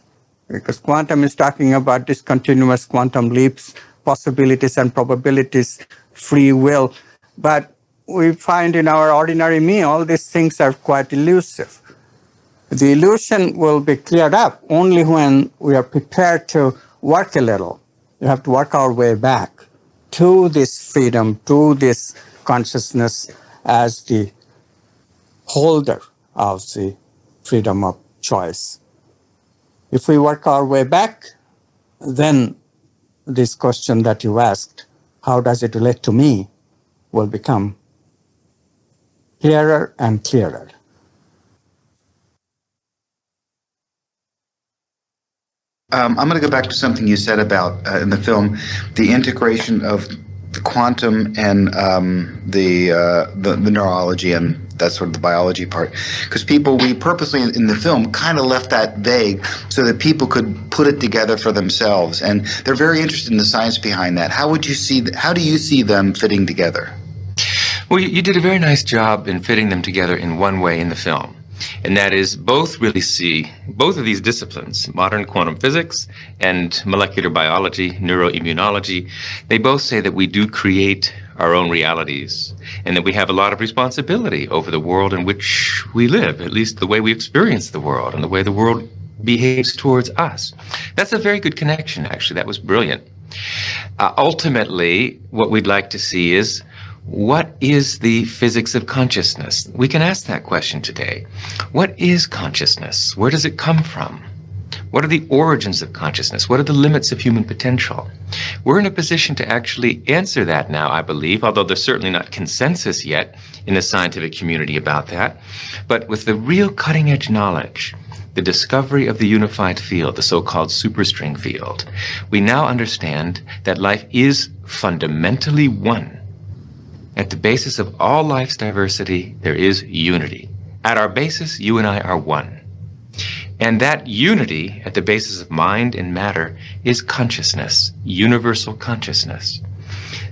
Speaker 6: Because quantum is talking about discontinuous quantum leaps, possibilities and probabilities, free will. But we find in our ordinary me, all these things are quite elusive. The illusion will be cleared up only when we are prepared to work a little. We have to work our way back to this freedom, to this consciousness as the holder of the freedom of choice. If we work our way back, then this question that you asked, how does it relate to me, will become clearer and clearer.
Speaker 8: I'm going to go back to something you said about in the film, the integration of the quantum and the neurology and that's sort of the biology part. Because we purposely in the film kind of left that vague so that people could put it together for themselves, and they're very interested in the science behind that. How do you see them fitting together?
Speaker 9: Well, you did a very nice job in fitting them together in one way in the film. And that is both really see both of these disciplines, modern quantum physics and molecular biology, neuroimmunology, they both say that we do create our own realities and that we have a lot of responsibility over the world in which we live, at least the way we experience the world and the way the world behaves towards us. That's a very good connection, actually. That was brilliant. Ultimately, what we'd like to see is what is the physics of consciousness? We can ask that question today. What is consciousness? Where does it come from? What are the origins of consciousness? What are the limits of human potential? We're in a position to actually answer that now, I believe, although there's certainly not consensus yet in the scientific community about that. But with the real cutting-edge knowledge, the discovery of the unified field, the so-called superstring field, we now understand that life is fundamentally one. At the basis of all life's diversity, there is unity. At our basis, you and I are one. And that unity at the basis of mind and matter is consciousness, universal consciousness.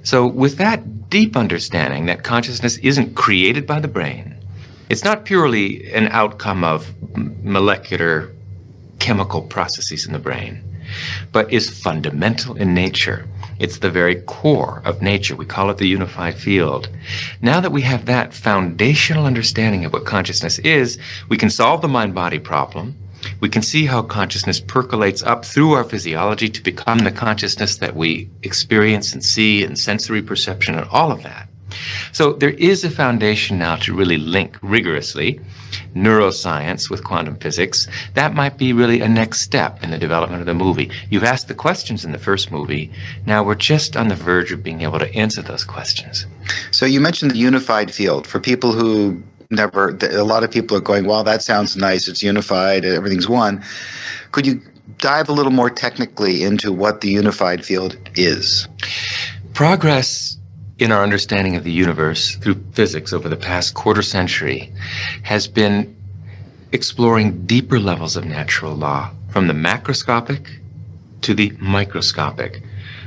Speaker 9: So with that deep understanding that consciousness isn't created by the brain, it's not purely an outcome of molecular chemical processes in the brain, but is fundamental in nature. It's the very core of nature. We call it the unified field. Now that we have that foundational understanding of what consciousness is, we can solve the mind-body problem. We can see how consciousness percolates up through our physiology to become the consciousness that we experience and see and sensory perception and all of that. So there is a foundation now to really link rigorously neuroscience with quantum physics. That might be really a next step in the development of the movie. You've asked the questions in the first movie. Now we're just on the verge of being able to answer those questions.
Speaker 8: So you mentioned the unified field. For people who a lot of people are going, well, that sounds nice. It's unified. Everything's one. Could you dive a little more technically into what the unified field is?
Speaker 9: Progress in our understanding of the universe through physics over the past quarter century has been exploring deeper levels of natural law, from the macroscopic to the microscopic,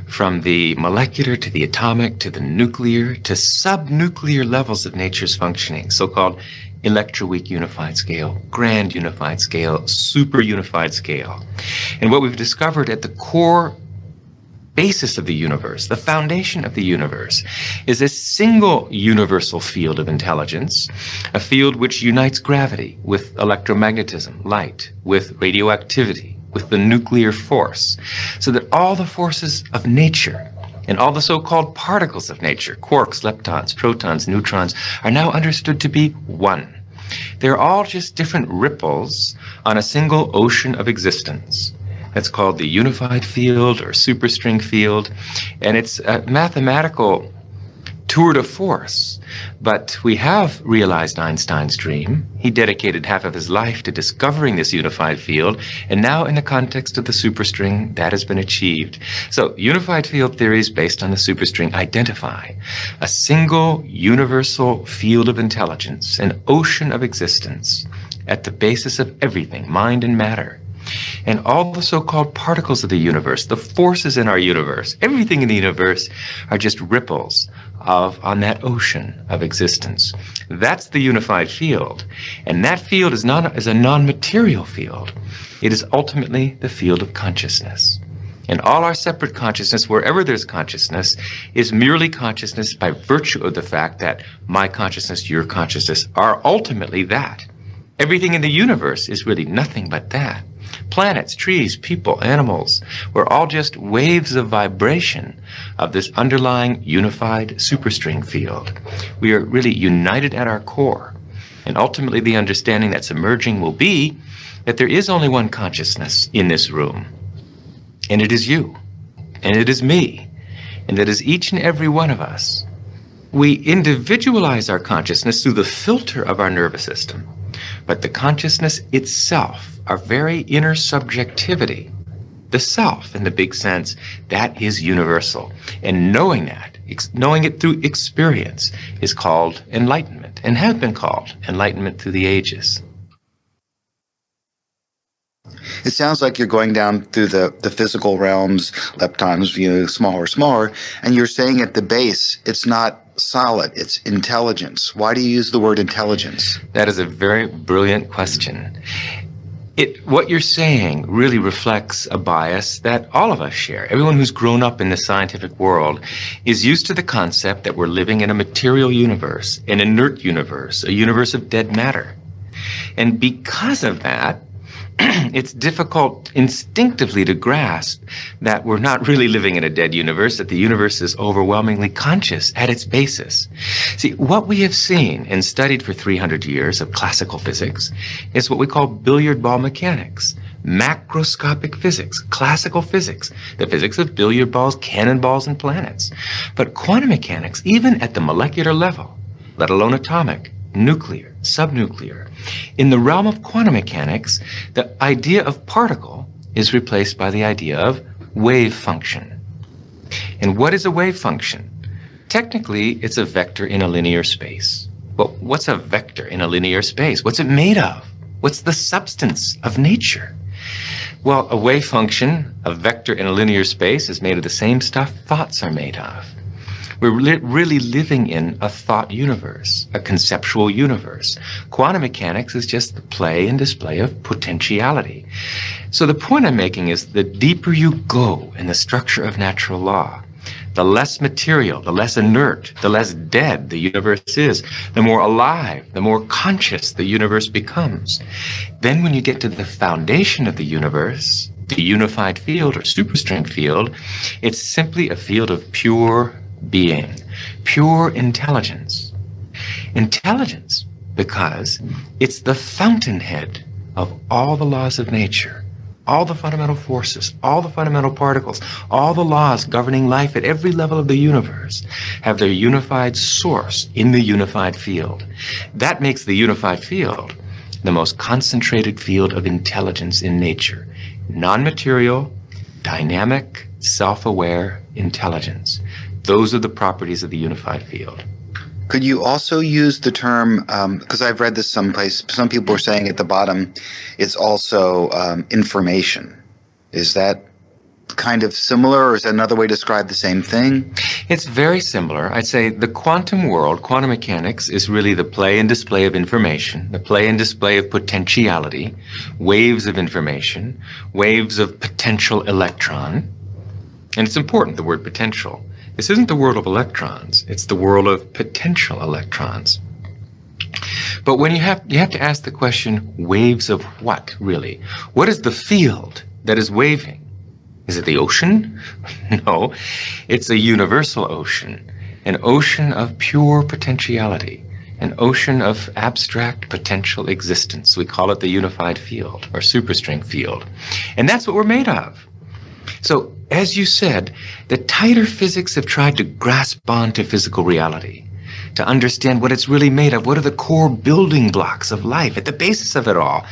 Speaker 9: from the molecular to the atomic to the nuclear to subnuclear levels of nature's functioning, so-called electroweak unified scale, grand unified scale, super unified scale. And what we've discovered at the core basis of the universe, the foundation of the universe, is a single universal field of intelligence, a field which unites gravity with electromagnetism, light, with radioactivity, with the nuclear force, so that all the forces of nature and all the so-called particles of nature, quarks, leptons, protons, neutrons, are now understood to be one. They're all just different ripples on a single ocean of existence. That's called the unified field or superstring field, and it's a mathematical tour de force. But we have realized Einstein's dream. He dedicated half of his life to discovering this unified field, and now in the context of the superstring, that has been achieved. So unified field theories based on the superstring identify a single universal field of intelligence, an ocean of existence, at the basis of everything, mind and matter. And all the so-called particles of the universe, the forces in our universe, everything in the universe are just ripples on that ocean of existence. That's the unified field. And that field is a non-material field. It is ultimately the field of consciousness. And all our separate consciousness, wherever there's consciousness, is merely consciousness by virtue of the fact that my consciousness, your consciousness, are ultimately that. Everything in the universe is really nothing but that. Planets, trees, people, animals, we're all just waves of vibration of this underlying unified superstring field. We are really united at our core. And ultimately the understanding that's emerging will be that there is only one consciousness in this room. And it is you. And it is me. And that is each and every one of us. We individualize our consciousness through the filter of our nervous system. But the consciousness itself, our very inner subjectivity, the self in the big sense, that is universal. And knowing that, knowing it through experience, is called enlightenment, and has been called enlightenment through the ages.
Speaker 8: It sounds like you're going down through the physical realms, leptons, smaller, and you're saying at the base, it's not solid, it's intelligence. Why do you use the word intelligence?
Speaker 9: That is a very brilliant question. What you're saying really reflects a bias that all of us share. Everyone who's grown up in the scientific world is used to the concept that we're living in a material universe, an inert universe, a universe of dead matter. And because of that, it's difficult instinctively to grasp that we're not really living in a dead universe, that the universe is overwhelmingly conscious at its basis. See, what we have seen and studied for 300 years of classical physics is what we call billiard ball mechanics, macroscopic physics, classical physics, the physics of billiard balls, cannonballs, and planets. But quantum mechanics, even at the molecular level, let alone atomic, nuclear, subnuclear. In the realm of quantum mechanics, the idea of particle is replaced by the idea of wave function. And what is a wave function? Technically, it's a vector in a linear space. But what's a vector in a linear space? What's it made of? What's the substance of nature? Well, a wave function, a vector in a linear space, is made of the same stuff thoughts are made of. We're really living in a thought universe, a conceptual universe. Quantum mechanics is just the play and display of potentiality. So the point I'm making is the deeper you go in the structure of natural law, the less material, the less inert, the less dead the universe is, the more alive, the more conscious the universe becomes. Then when you get to the foundation of the universe, the unified field or superstring field, it's simply a field of pure being, pure intelligence. Intelligence because it's the fountainhead of all the laws of nature, all the fundamental forces, all the fundamental particles, all the laws governing life at every level of the universe have their unified source in the unified field. That makes the unified field the most concentrated field of intelligence in nature. Non-material, dynamic, self-aware intelligence. Those are the properties of the unified field.
Speaker 8: Could you also use the term, because I've read this someplace, some people are saying at the bottom, it's also information. Is that kind of similar, or is that another way to describe the same thing?
Speaker 9: It's very similar. I'd say the quantum world, quantum mechanics, is really the play and display of information, the play and display of potentiality, waves of information, waves of potential electron. And it's important, the word potential. This isn't the world of electrons, it's the world of potential electrons. But when you have to ask the question, waves of what, really? What is the field that is waving? Is it the ocean? No, it's a universal ocean, an ocean of pure potentiality, an ocean of abstract potential existence. We call it the unified field, or superstring field. And that's what we're made of. So, as you said, the tighter physics have tried to grasp onto physical reality, to understand what it's really made of. What are the core building blocks of life? At the basis of it all,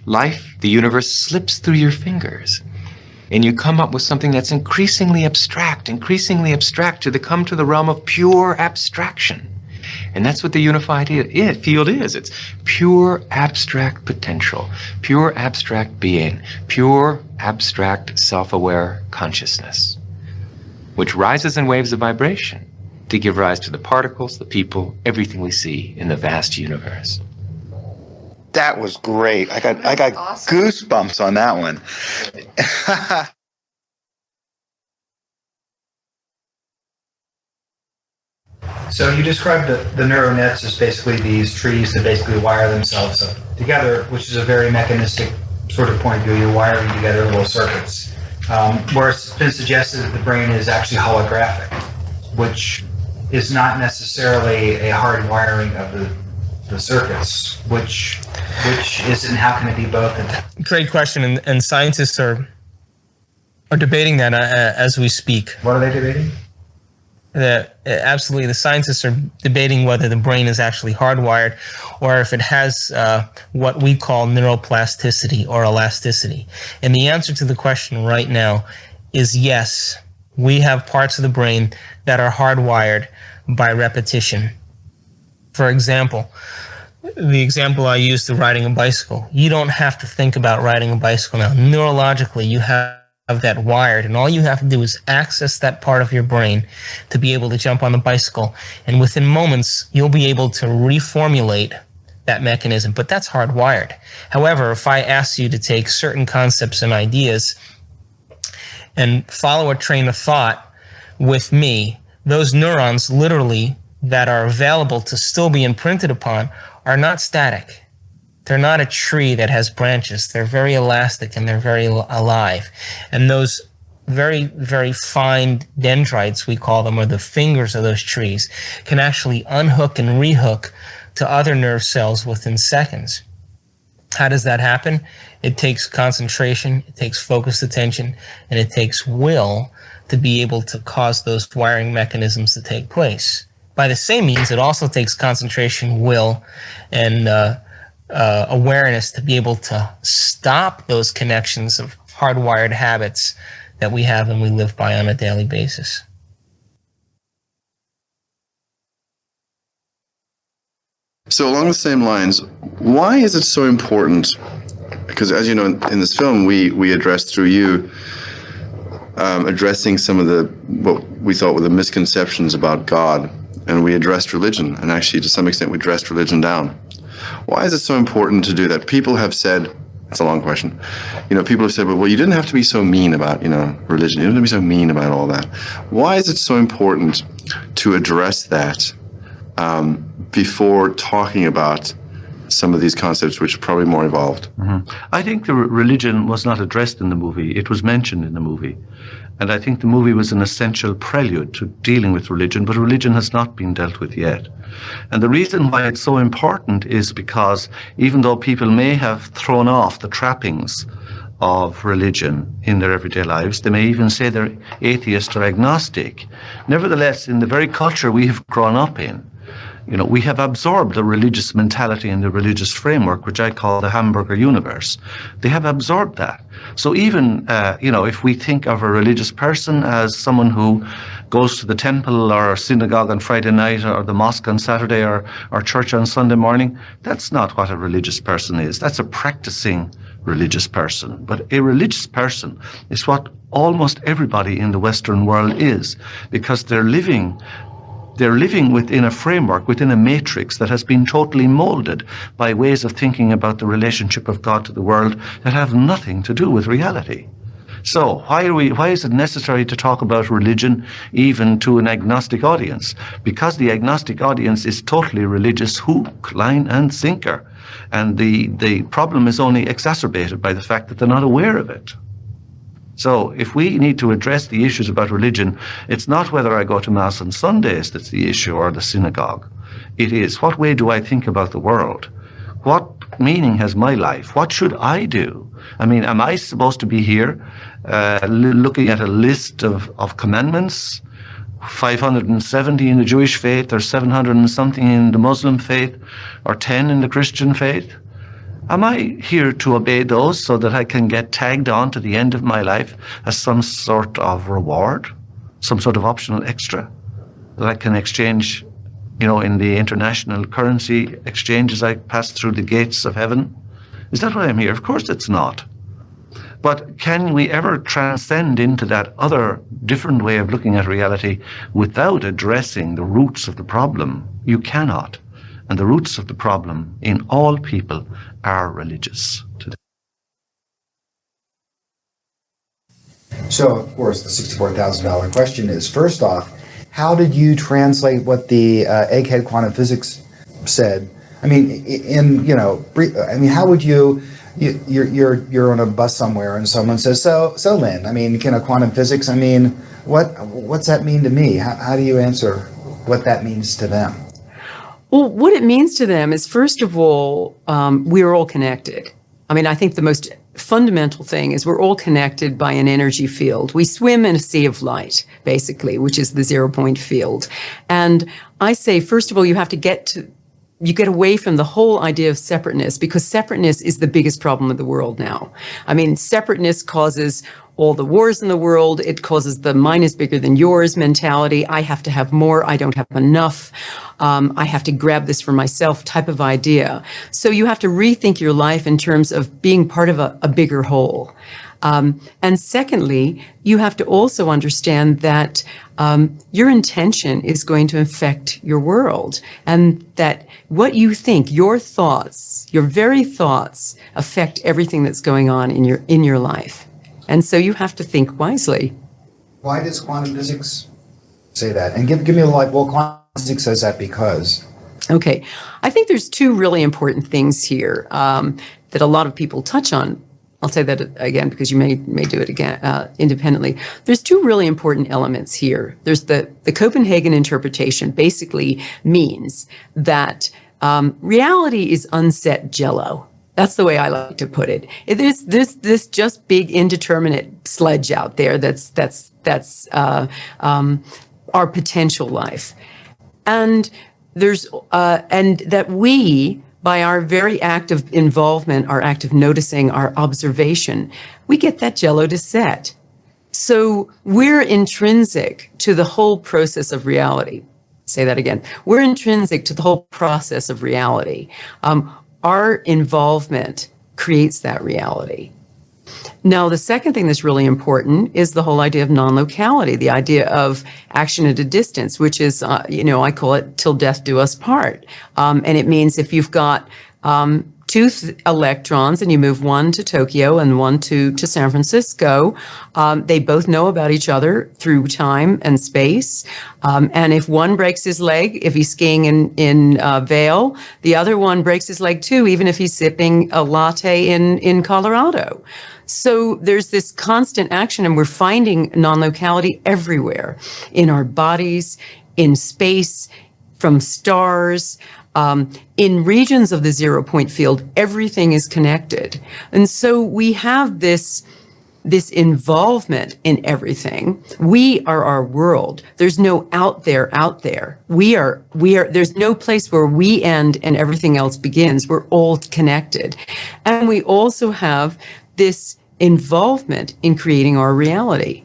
Speaker 9: life, the universe, slips through your fingers. And you come up with something that's increasingly abstract to come to the realm of pure abstraction. And that's what the unified field is. It's pure abstract potential, pure abstract being, pure abstract self-aware consciousness, which rises in waves of vibration to give rise to the particles, the people, everything we see in the vast universe.
Speaker 8: That was great. I got awesome. Goosebumps on that one.
Speaker 10: So you described the neural nets as basically these trees that basically wire themselves up together, which is a very mechanistic sort of point of view. You're wiring together little circuits. Where it's been suggested that the brain is actually holographic, which is not necessarily a hard wiring of the circuits, which is, and how can it be both?
Speaker 11: Great question, and scientists are debating that as we speak.
Speaker 10: What are they debating?
Speaker 11: Absolutely, the scientists are debating whether the brain is actually hardwired or if it has what we call neuroplasticity or elasticity. And the answer to the question right now is yes. We have parts of the brain that are hardwired by repetition. For example, the example I used of riding a bicycle. You don't have to think about riding a bicycle now. Neurologically, you have that wired, and all you have to do is access that part of your brain to be able to jump on the bicycle, and within moments you'll be able to reformulate that mechanism, but that's hardwired. However, if I ask you to take certain concepts and ideas and follow a train of thought with me, those neurons literally that are available to still be imprinted upon are not static. They're not a tree that has branches. They're very elastic and they're very alive. And those very, very fine dendrites, we call them, or the fingers of those trees, can actually unhook and rehook to other nerve cells within seconds. How does that happen? It takes concentration, it takes focused attention, and it takes will to be able to cause those wiring mechanisms to take place. By the same means, it also takes concentration, will, and awareness to be able to stop those connections of hardwired habits that we have and we live by on a daily basis.
Speaker 12: So along the same lines, why is it so important? Because as you know, in this film, we addressed through you, addressing some of the, what we thought were the misconceptions about God, and we addressed religion, and actually to some extent we dressed religion down. Why is it so important to do that? People have said, it's a long question, people have said, well, you didn't have to be so mean about, religion. You didn't have to be so mean about all that. Why is it so important to address that before talking about some of these concepts, which are probably more evolved?
Speaker 13: Mm-hmm. I think the religion was not addressed in the movie. It was mentioned in the movie. And I think the movie was an essential prelude to dealing with religion, but religion has not been dealt with yet. And the reason why it's so important is because even though people may have thrown off the trappings of religion in their everyday lives, they may even say they're atheist or agnostic. Nevertheless, in the very culture we have grown up in, we have absorbed the religious mentality and the religious framework, which I call the hamburger universe. They have absorbed that. So even, if we think of a religious person as someone who goes to the temple or synagogue on Friday night or the mosque on Saturday or church on Sunday morning, that's not what a religious person is. That's a practicing religious person. But a religious person is what almost everybody in the Western world is, because they're living within a framework, within a matrix that has been totally molded by ways of thinking about the relationship of God to the world that have nothing to do with reality. So why is it necessary to talk about religion even to an agnostic audience? Because the agnostic audience is totally religious, hook, line, and sinker. And the problem is only exacerbated by the fact that they're not aware of it. So if we need to address the issues about religion, it's not whether I go to Mass on Sundays that's the issue, or the synagogue. It is, what way do I think about the world? What meaning has my life? What should I do? I mean, am I supposed to be here looking at a list of commandments, 570 in the Jewish faith, or 700 and something in the Muslim faith, or 10 in the Christian faith? Am I here to obey those so that I can get tagged on to the end of my life as some sort of reward, some sort of optional extra that I can exchange, in the international currency exchange as I pass through the gates of heaven? Is that why I'm here? Of course it's not. But can we ever transcend into that other different way of looking at reality without addressing the roots of the problem? You cannot. And the roots of the problem in all people are religious today.
Speaker 14: So, of course, the $64,000 question is, first off, how did you translate what the egghead quantum physics said? I mean, how would you're on a bus somewhere and someone says, so Lynn, I mean, quantum physics, I mean, what's that mean to me? How do you answer what that means to them?
Speaker 15: Well, what it means to them is, first of all, we're all connected. I mean, I think the most fundamental thing is we're all connected by an energy field. We swim in a sea of light, basically, which is the 0-point field. And I say, first of all, you get away from the whole idea of separateness, because separateness is the biggest problem of the world now. I mean, separateness causes all the wars in the world. It causes the mine is bigger than yours mentality. I have to have more. I don't have enough. I have to grab this for myself type of idea. So you have to rethink your life in terms of being part of a bigger whole. And secondly, you have to also understand that your intention is going to affect your world, and that what you think, your thoughts, your very thoughts, affect everything that's going on in your life. And so you have to think wisely.
Speaker 14: Why does quantum physics say that? And give me quantum physics says that because.
Speaker 15: Okay. I think there's two really important things here that a lot of people touch on. I'll say that again because you may do it again independently. There's two really important elements here. There's the Copenhagen interpretation basically means that reality is unset jello. That's the way I like to put it. There's this just big indeterminate sledge out there that's our potential life, and there's and that we, by our very act of involvement, our act of noticing, our observation, we get that jello to set. So we're intrinsic to the whole process of reality. Say that again. We're intrinsic to the whole process of reality. Our involvement creates that reality. Now, the second thing that's really important is the whole idea of non-locality, the idea of action at a distance, which is, I call it till death do us part. And it means if you've got two electrons and you move one to Tokyo and one to San Francisco, they both know about each other through time and space. And if one breaks his leg, if he's skiing in Vail, the other one breaks his leg too, even if he's sipping a latte in Colorado. So there's this constant action, and we're finding non-locality everywhere, in our bodies, in space, from stars, in regions of the zero-point field. Everything is connected. And so we have this involvement in everything. We are our world. There's no out there. We are, there's no place where we end and everything else begins. We're all connected. And we also have this involvement in creating our reality.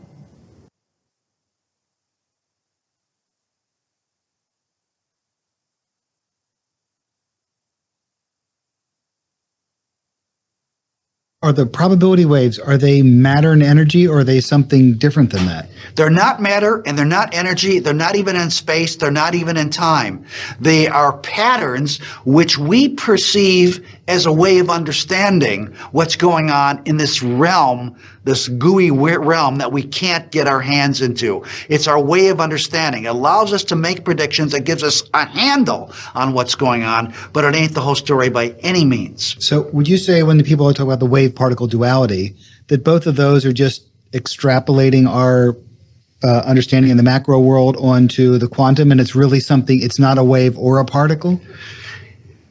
Speaker 14: Are the probability waves, are they matter and energy, or are they something different than that?
Speaker 16: They're not matter and they're not energy. They're not even in space. They're not even in time. They are patterns which we perceive as a way of understanding what's going on in this realm, this gooey realm that we can't get our hands into. It's our way of understanding. It allows us to make predictions. It gives us a handle on what's going on, but it ain't the whole story by any means.
Speaker 14: So would you say, when the people talk about the wave-particle duality, that both of those are just extrapolating our understanding in the macro world onto the quantum, and it's really something, it's not a wave or a particle?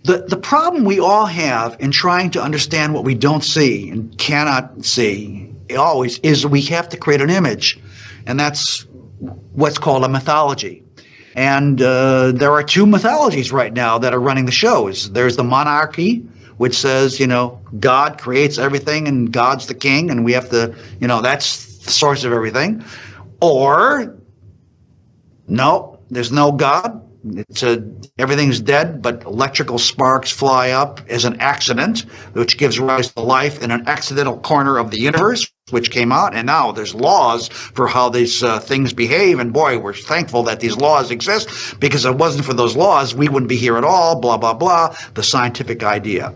Speaker 16: The problem we all have in trying to understand what we don't see and cannot see always is we have to create an image, and that's what's called a mythology. And there are two mythologies right now that are running the shows. There's the monarchy, which says, God creates everything and God's the king and we have to, that's the source of everything. Or, no, there's no God. It's everything's dead, but electrical sparks fly up as an accident, which gives rise to life in an accidental corner of the universe, which came out. And now there's laws for how these things behave. And boy, we're thankful that these laws exist, because if it wasn't for those laws, we wouldn't be here at all, blah, blah, blah, the scientific idea.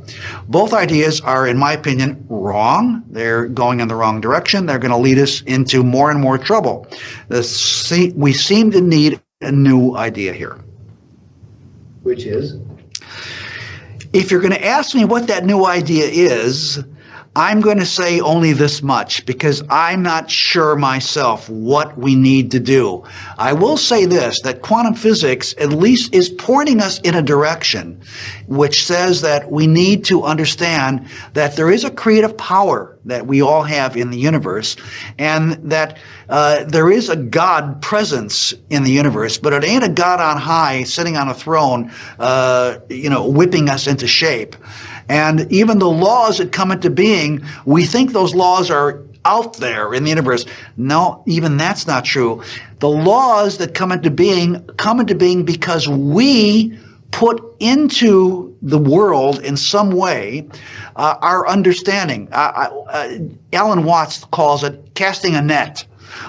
Speaker 16: Both ideas are, in my opinion, wrong. They're going in the wrong direction. They're going to lead us into more and more trouble. We seem to need a new idea here.
Speaker 14: Which is?
Speaker 16: If you're going to ask me what that new idea is, I'm going to say only this much, because I'm not sure myself what we need to do. I will say this, that quantum physics at least is pointing us in a direction which says that we need to understand that there is a creative power that we all have in the universe, and that there is a God presence in the universe, but it ain't a God on high sitting on a throne, whipping us into shape. And even the laws that come into being, we think those laws are out there in the universe. No, even that's not true. The laws that come into being because we put into the world in some way our understanding. Alan Watts calls it casting a net.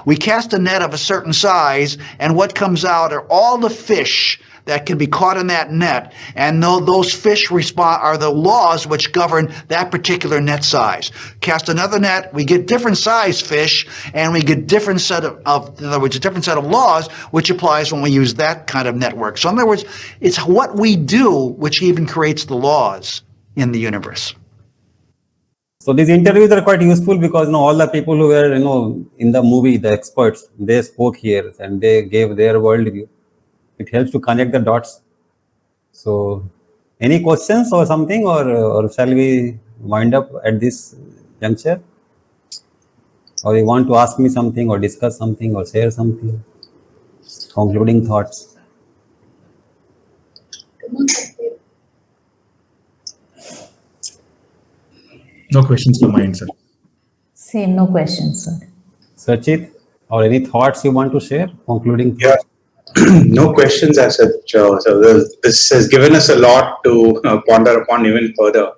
Speaker 16: We cast a net of a certain size, and what comes out are all the fish that can be caught in that net, and those fish respond are the laws which govern that particular net size. Cast another net, we get different size fish, and we get different set of in other words, a different set of laws which applies when we use that kind of network. So in other words, it's what we do which even creates the laws in the universe.
Speaker 1: So these interviews are quite useful because all the people who were in the movie, the experts, they spoke here and they gave their worldview. It helps to connect the dots. So, any questions or something, or shall we wind up at this juncture? Or you want to ask me something, or discuss something, or share something? Concluding thoughts.
Speaker 2: No questions from my end, sir.
Speaker 3: Same, no questions, sir.
Speaker 1: Sachit, or any thoughts you want to share? Concluding thoughts?
Speaker 4: No questions as such. This has given us a lot to ponder upon even further.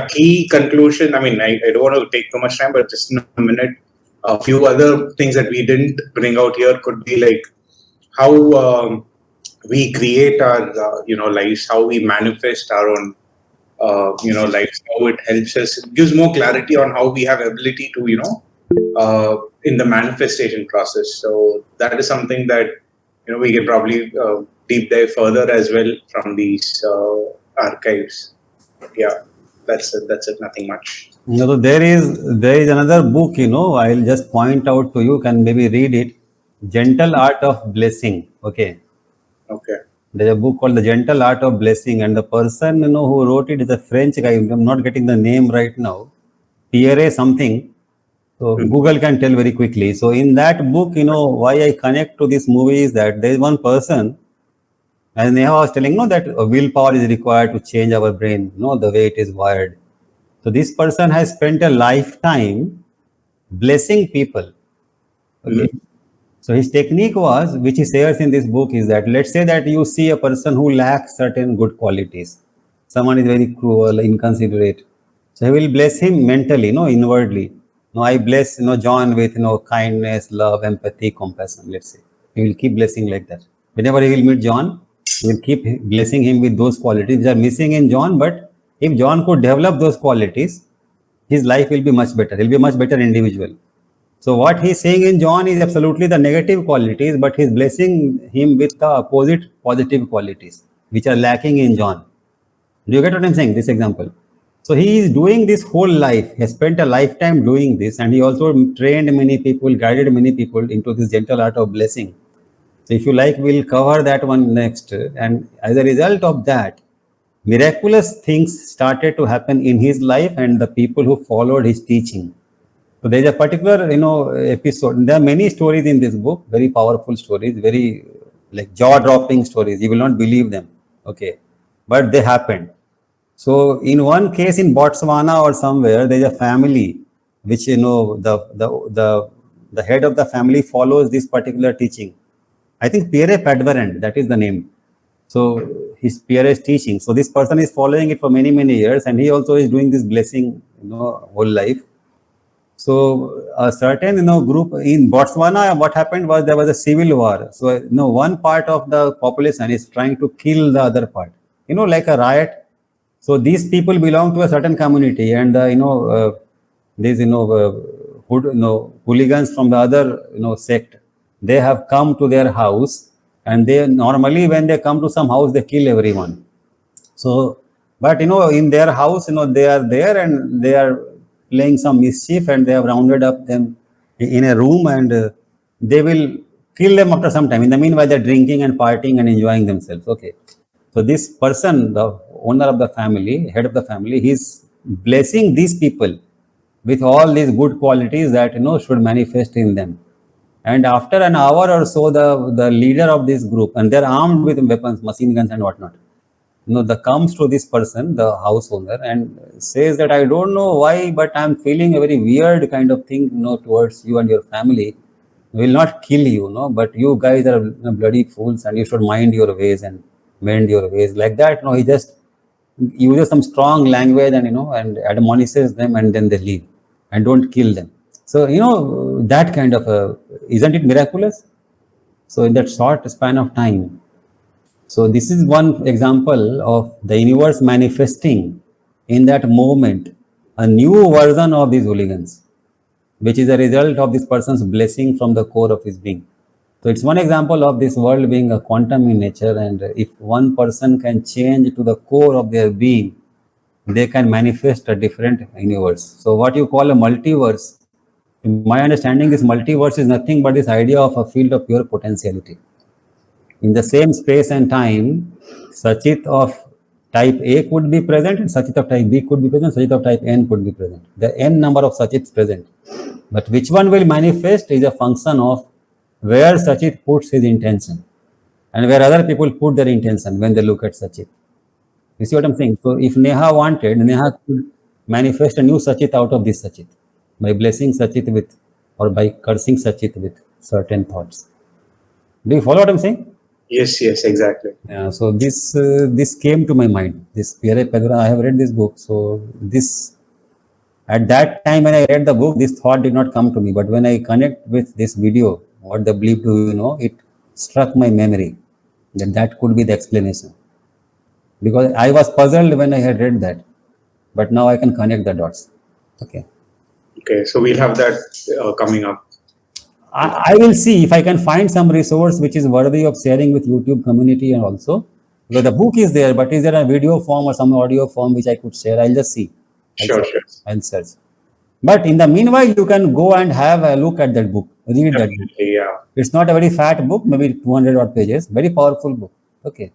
Speaker 4: Key conclusion. I mean, I don't want to take too much time, but just in a minute, a few other things that we didn't bring out here could be like how we create our lives, how we manifest our own lives, how it helps us. It gives more clarity on how we have ability to in the manifestation process. So that is something that we can probably deep dive further as well from these archives. Yeah, that's it. Nothing much.
Speaker 1: So there is another book. I'll just point out to you. Can maybe read it. Gentle Art of Blessing. Okay. There's a book called The Gentle Art of Blessing, and the person who wrote it is a French guy. I'm not getting the name right now. Pierre something. So Google can tell very quickly. So in that book, why I connect to this movie is that there is one person, as Neha was telling, that willpower is required to change our brain, the way it is wired. So this person has spent a lifetime blessing people. Okay. So his technique was, which he shares in this book, is that let's say that you see a person who lacks certain good qualities. Someone is very cruel, inconsiderate. So he will bless him mentally, inwardly. I bless, John with, kindness, love, empathy, compassion, let's say. He will keep blessing like that. Whenever he will meet John, he will keep blessing him with those qualities which are missing in John. But if John could develop those qualities, his life will be much better. He'll be a much better individual. So what he's saying in John is absolutely the negative qualities, but he's blessing him with the opposite positive qualities, which are lacking in John. Do you get what I'm saying? This example. So he is doing this whole life. He has spent a lifetime doing this, and he also trained many people, guided many people into this gentle art of blessing. So if you like, we'll cover that one next. And as a result of that, miraculous things started to happen in his life and the people who followed his teaching. So there is a particular, episode. There are many stories in this book, very powerful stories, very like jaw-dropping stories. You will not believe them. Okay, but they happened. So in one case in Botswana or somewhere, there is a family which the head of the family follows this particular teaching. I think Pierre Padvarand, that is the name. So his Pierre's teaching. So this person is following it for many years, and he also is doing this blessing, whole life. So a certain group in Botswana, what happened was there was a civil war. So one part of the population is trying to kill the other part. Like a riot. So these people belong to a certain community, and these hooligans from the other sect, they have come to their house, and they normally when they come to some house they kill everyone. So, but in their house, they are there and they are playing some mischief, and they have rounded up them in a room, and they will kill them after some time. In the meanwhile, they're drinking and partying and enjoying themselves. Okay. So this person, the owner of the family, head of the family, he's blessing these people with all these good qualities that should manifest in them. And after an hour or so, the leader of this group, and they're armed with weapons, machine guns and whatnot, that comes to this person, the house owner, and says that I don't know why, but I'm feeling a very weird kind of thing, towards you and your family. Will not kill you, but you guys are bloody fools, and you should mind your ways and mend your ways. Like that, he just uses some strong language and and admonishes them, and then they leave and don't kill them. So that kind of isn't it miraculous? So in that short span of time, So this is one example of the universe manifesting in that moment a new version of these hooligans, which is a result of this person's blessing from the core of his being. So it's one example of this world being a quantum in nature, and if one person can change to the core of their being, they can manifest a different universe. So what you call a multiverse, in my understanding, this multiverse is nothing but this idea of a field of pure potentiality. In the same space and time, Sachit of type A could be present, and Sachit of type B could be present, Sachit of type N could be present. The N number of Sachits present. But which one will manifest is a function of where Sachit puts his intention and where other people put their intention when they look at Sachit. You see what I'm saying? So if Neha wanted, Neha could manifest a new Sachit out of this Sachit by blessing Sachit with, or by cursing Sachit with certain thoughts. Do you follow what I'm saying?
Speaker 4: Yes, exactly.
Speaker 1: Yeah, so this came to my mind. This Pierre Pedra, I have read this book. So this, at that time when I read the book, this thought did not come to me. But when I connect with this video, what the bleep do you know, it struck my memory that could be the explanation. Because I was puzzled when I had read that, but now I can connect the dots. Okay.
Speaker 4: Okay, so we'll have that coming up.
Speaker 1: I will see if I can find some resource which is worthy of sharing with YouTube community, and also because the book is there, but is there a video form or some audio form which I could share? I'll just see.
Speaker 4: Sure.
Speaker 1: I'll search. But in the meanwhile, you can go and have a look at that book. Read that book.
Speaker 4: Yeah.
Speaker 1: It's not a very fat book, maybe 200 odd pages. Very powerful book. Okay.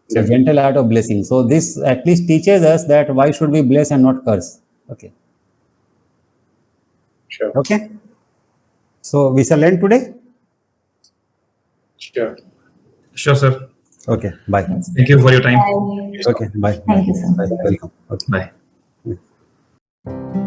Speaker 1: So gentle art of blessing. So this at least teaches us that why should we bless and not curse. Okay.
Speaker 4: Sure.
Speaker 1: Okay. So we shall end today.
Speaker 4: Sure.
Speaker 2: Sure, sir.
Speaker 1: Okay. Bye.
Speaker 2: Thank you for your time.
Speaker 1: Okay. Bye.
Speaker 3: Thank you so much.
Speaker 1: Bye. Welcome. Okay.
Speaker 2: Bye.